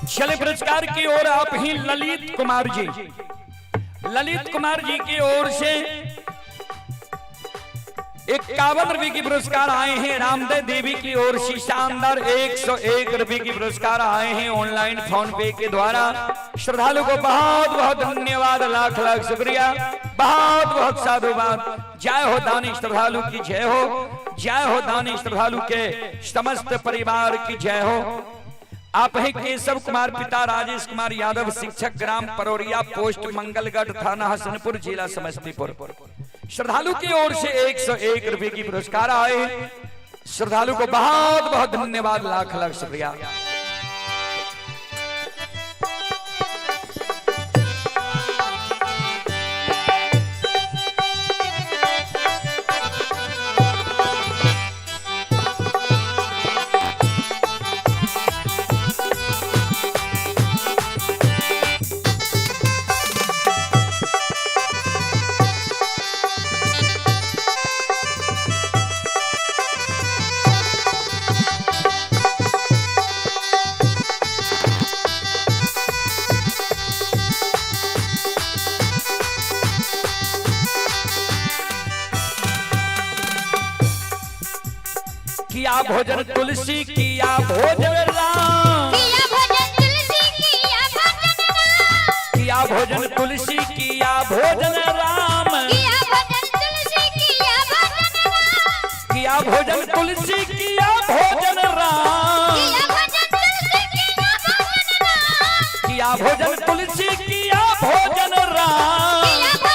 चले पुरस्कार की ओर आप ही ललित कुमार जी, ललित कुमार जी की ओर से 51 रुपए की पुरस्कार आए हैं। रामदेव देवी की ओर से शानदार 101 रुपए की पुरस्कार आए हैं ऑनलाइन फोन पे के द्वारा। श्रद्धालु को बहुत बहुत धन्यवाद, लाख लाख शुक्रिया, बहुत बहुत साधुवाद। जय हो दानी श्रद्धालु की जय हो, जय हो दानी श्रद्धालु के समस्त परिवार की जय हो। आप ही केशव कुमार पिता राजेश कुमार यादव, शिक्षक ग्राम परोरिया, पोस्ट मंगलगढ़, थाना हसनपुर, जिला समस्तीपुर। श्रद्धालु की ओर से 101 रुपए की पुरस्कार आए। श्रद्धालु को बहुत बहुत धन्यवाद, लाख लाख शुक्रिया। किया भोजन तुलसी, किया भोजन राम, किया भोजन तुलसी, किया भोजन राम, किया भोजन तुलसी, किया भोजन राम, किया भोजन तुलसी, किया भोजन राम, किया भोजन तुलसी, किया भोजन राम, किया भोजन तुलसी, किया भोजन तुलसी, किया भोजन राम, किया भोजन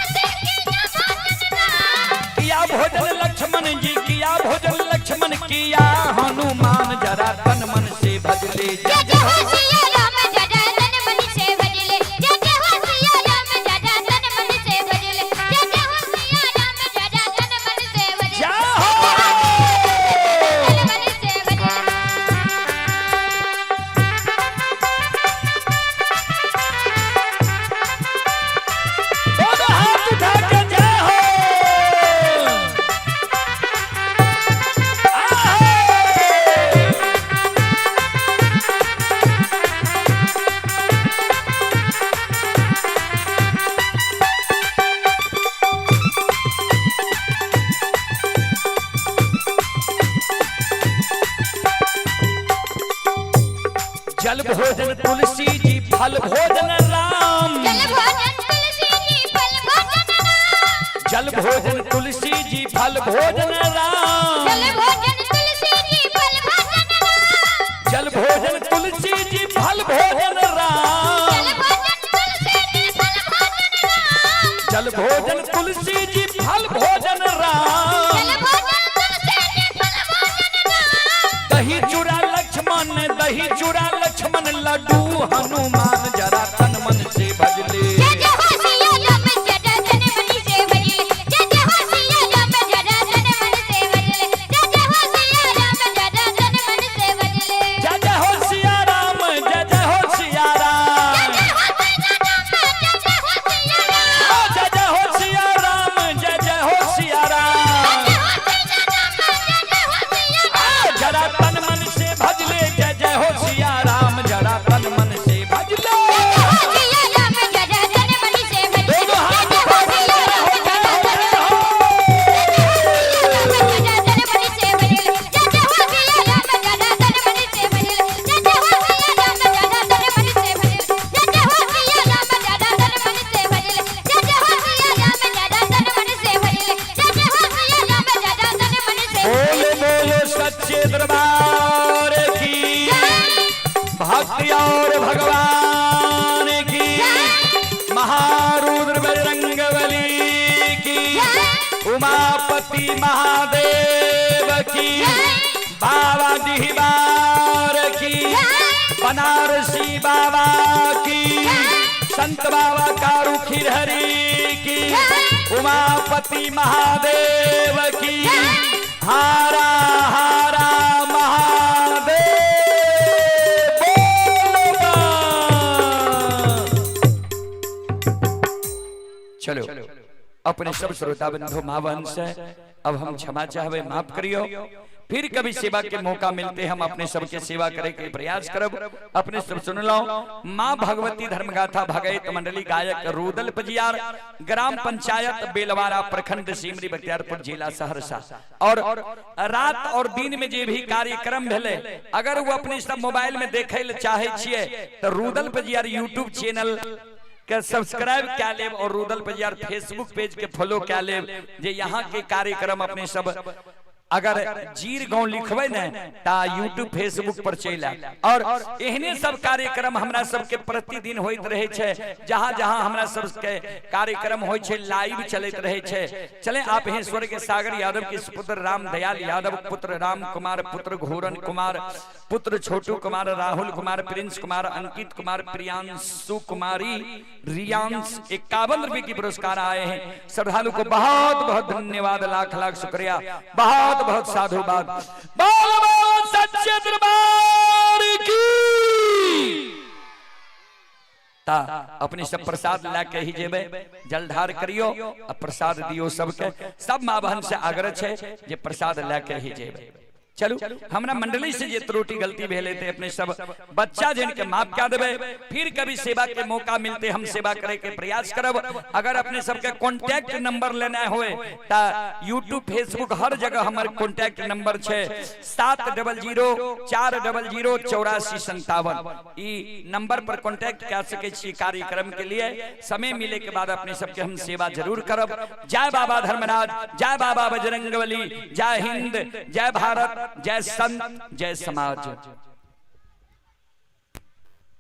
राम, किया भोजन तुलसी, किया भोजन राम, किया भोजन लक्ष्मण जी, किया भोजन लक्ष्मण, किया हनुमान जरा तन मन से भजले। जय जय हो सिया राम, जय जय तन मन से भजले। जय जय हो सिया राम, जय जय तन मन से भजले। जय जय हो सिया राम, जय जय तन मन से भजले। जय हो। तन मन से भजले। दोनों हाथ उठा के जय हो। जल भोजन तुलसी जी, फल भोजन राम, जल भोजन तुलसी जी, फल भोजन राम, जल भोजन तुलसी जी, फल भोजन राम, जल भोजन तुलसी जी, फल भोजन राम, जल भोजन तुलसी जी, फल भोजन राम, जल भोजन तुलसी जी, फल भोजन राम, जल भोजन तुलसी जी, फल भोजन राम, दही चूड़ा लक्ष्मण, दही चूड़ा लक्ष्मण, लड्डू हनुमान जरा तन मन से भजले। जय जय हो सिया राम, जय जय तन मन से भजले। जय जय हो सिया राम, जय जय तन मन से भजले। जय जय हो सिया राम, जय जय तन मन से भजले। जय जय हो सिया राम, जय जय हो सिया राम, जय जय हो सिया राम, जय जय हो सिया राम, जय जय हो सिया राम, जय जय हो सिया राम, जरा तन मन से भजले। जय जय हो सिया राम, जरा तन मन से भजले। सिया राम, जय जय तन मन से भजले। दोनों हाथ उठा के जय हो, जय हो, जय हो। बोलो बोलो सच्चे दरबार की, भक्ति और भगवान की, महारुद्र बजरंगबली की, उमापति महादेव की, बाबा डिहबार की, बनारसी बाबा की, संत बाबा कारू खिरहरी की, उमापति महादेव की, हारा हारा महादेव बोला। चलो अपने सब श्रोता बंधु माँ वंश अब हम क्षमा चाहवे, माफ करियो। फिर कभी सेवा के मौका मिलते हम अपने सबके सेवा करे के प्रयास करब। अपने सब सुन लो। माँ भगवती धर्मगाथा भगैत मंडली गायक रूदल पजियार, ग्राम पंचायत बेलवारा, प्रखंड सिमरी, बख्तियारपुर जिला सहरसा। और रात और दिन में जे भी कार्यक्रम भेले, अगर वो अपने सब मोबाइल में देखे ले चाहे छिए तो रूदल पजियार यूट्यूब चैनल के सब्सक्राइब क्या लेब और रूदल पजियार फेसबुक पेज के फॉलो क्या लेब, जे यहाँ के कार्यक्रम अपने सब अगर जीर गांव लिखबे न ता यूट्यूब फेसबुक पर चल और एहने सब कार्यक्रम हमरा सबके प्रतिदिन होइत रहे छे। जहां जहां हमरा सबके कार्यक्रम होय छे लाइव चलत रहे छे। चले आप हैं स्वर्ग सागर यादव के पुत्र राम दयाल यादव, पुत्र राम कुमार, पुत्र घोरन कुमार, पुत्र छोटू कुमार, राहुल कुमार, प्रिंस कुमार, अंकित कुमार, प्रियांशु कुमारी, रियांश 51 रुपए की पुरस्कार आए हैं। श्रद्धालु को बहुत बहुत धन्यवाद, लाख लाख शुक्रिया, बहुत बहुत साधुवाद। बोल बोल सच्चे दरबार की। ता अपने सब प्रसाद लाके ही जेबे, जलधार करियो और प्रसाद दियो सबके। सब मां बहन से आग्रह है जे प्रसाद लाके ही जेबे। चलो हमरा मंडली से जे त्रुटि गलती भेले थे अपने सब बच्चा जिन के माफ क्या देबे। फिर कभी सेवा के मौका मिलते हम सेवा करे के प्रयास करब। अगर अपने सबके कांटेक्ट नंबर लेना होए ता यूट्यूब फेसबुक हर जगह हमारे कांटेक्ट नंबर छे 7004008457। ई नंबर पर कांटेक्ट कर सके छी कार्यक्रम के लिए। समय मिले के बाद अपने सबके हम सेवा जरूर करब। जय बाबा धर्मराज, जय बाबा बजरंगबली, जय हिंद, जय भारत, जय संत, जय समाज।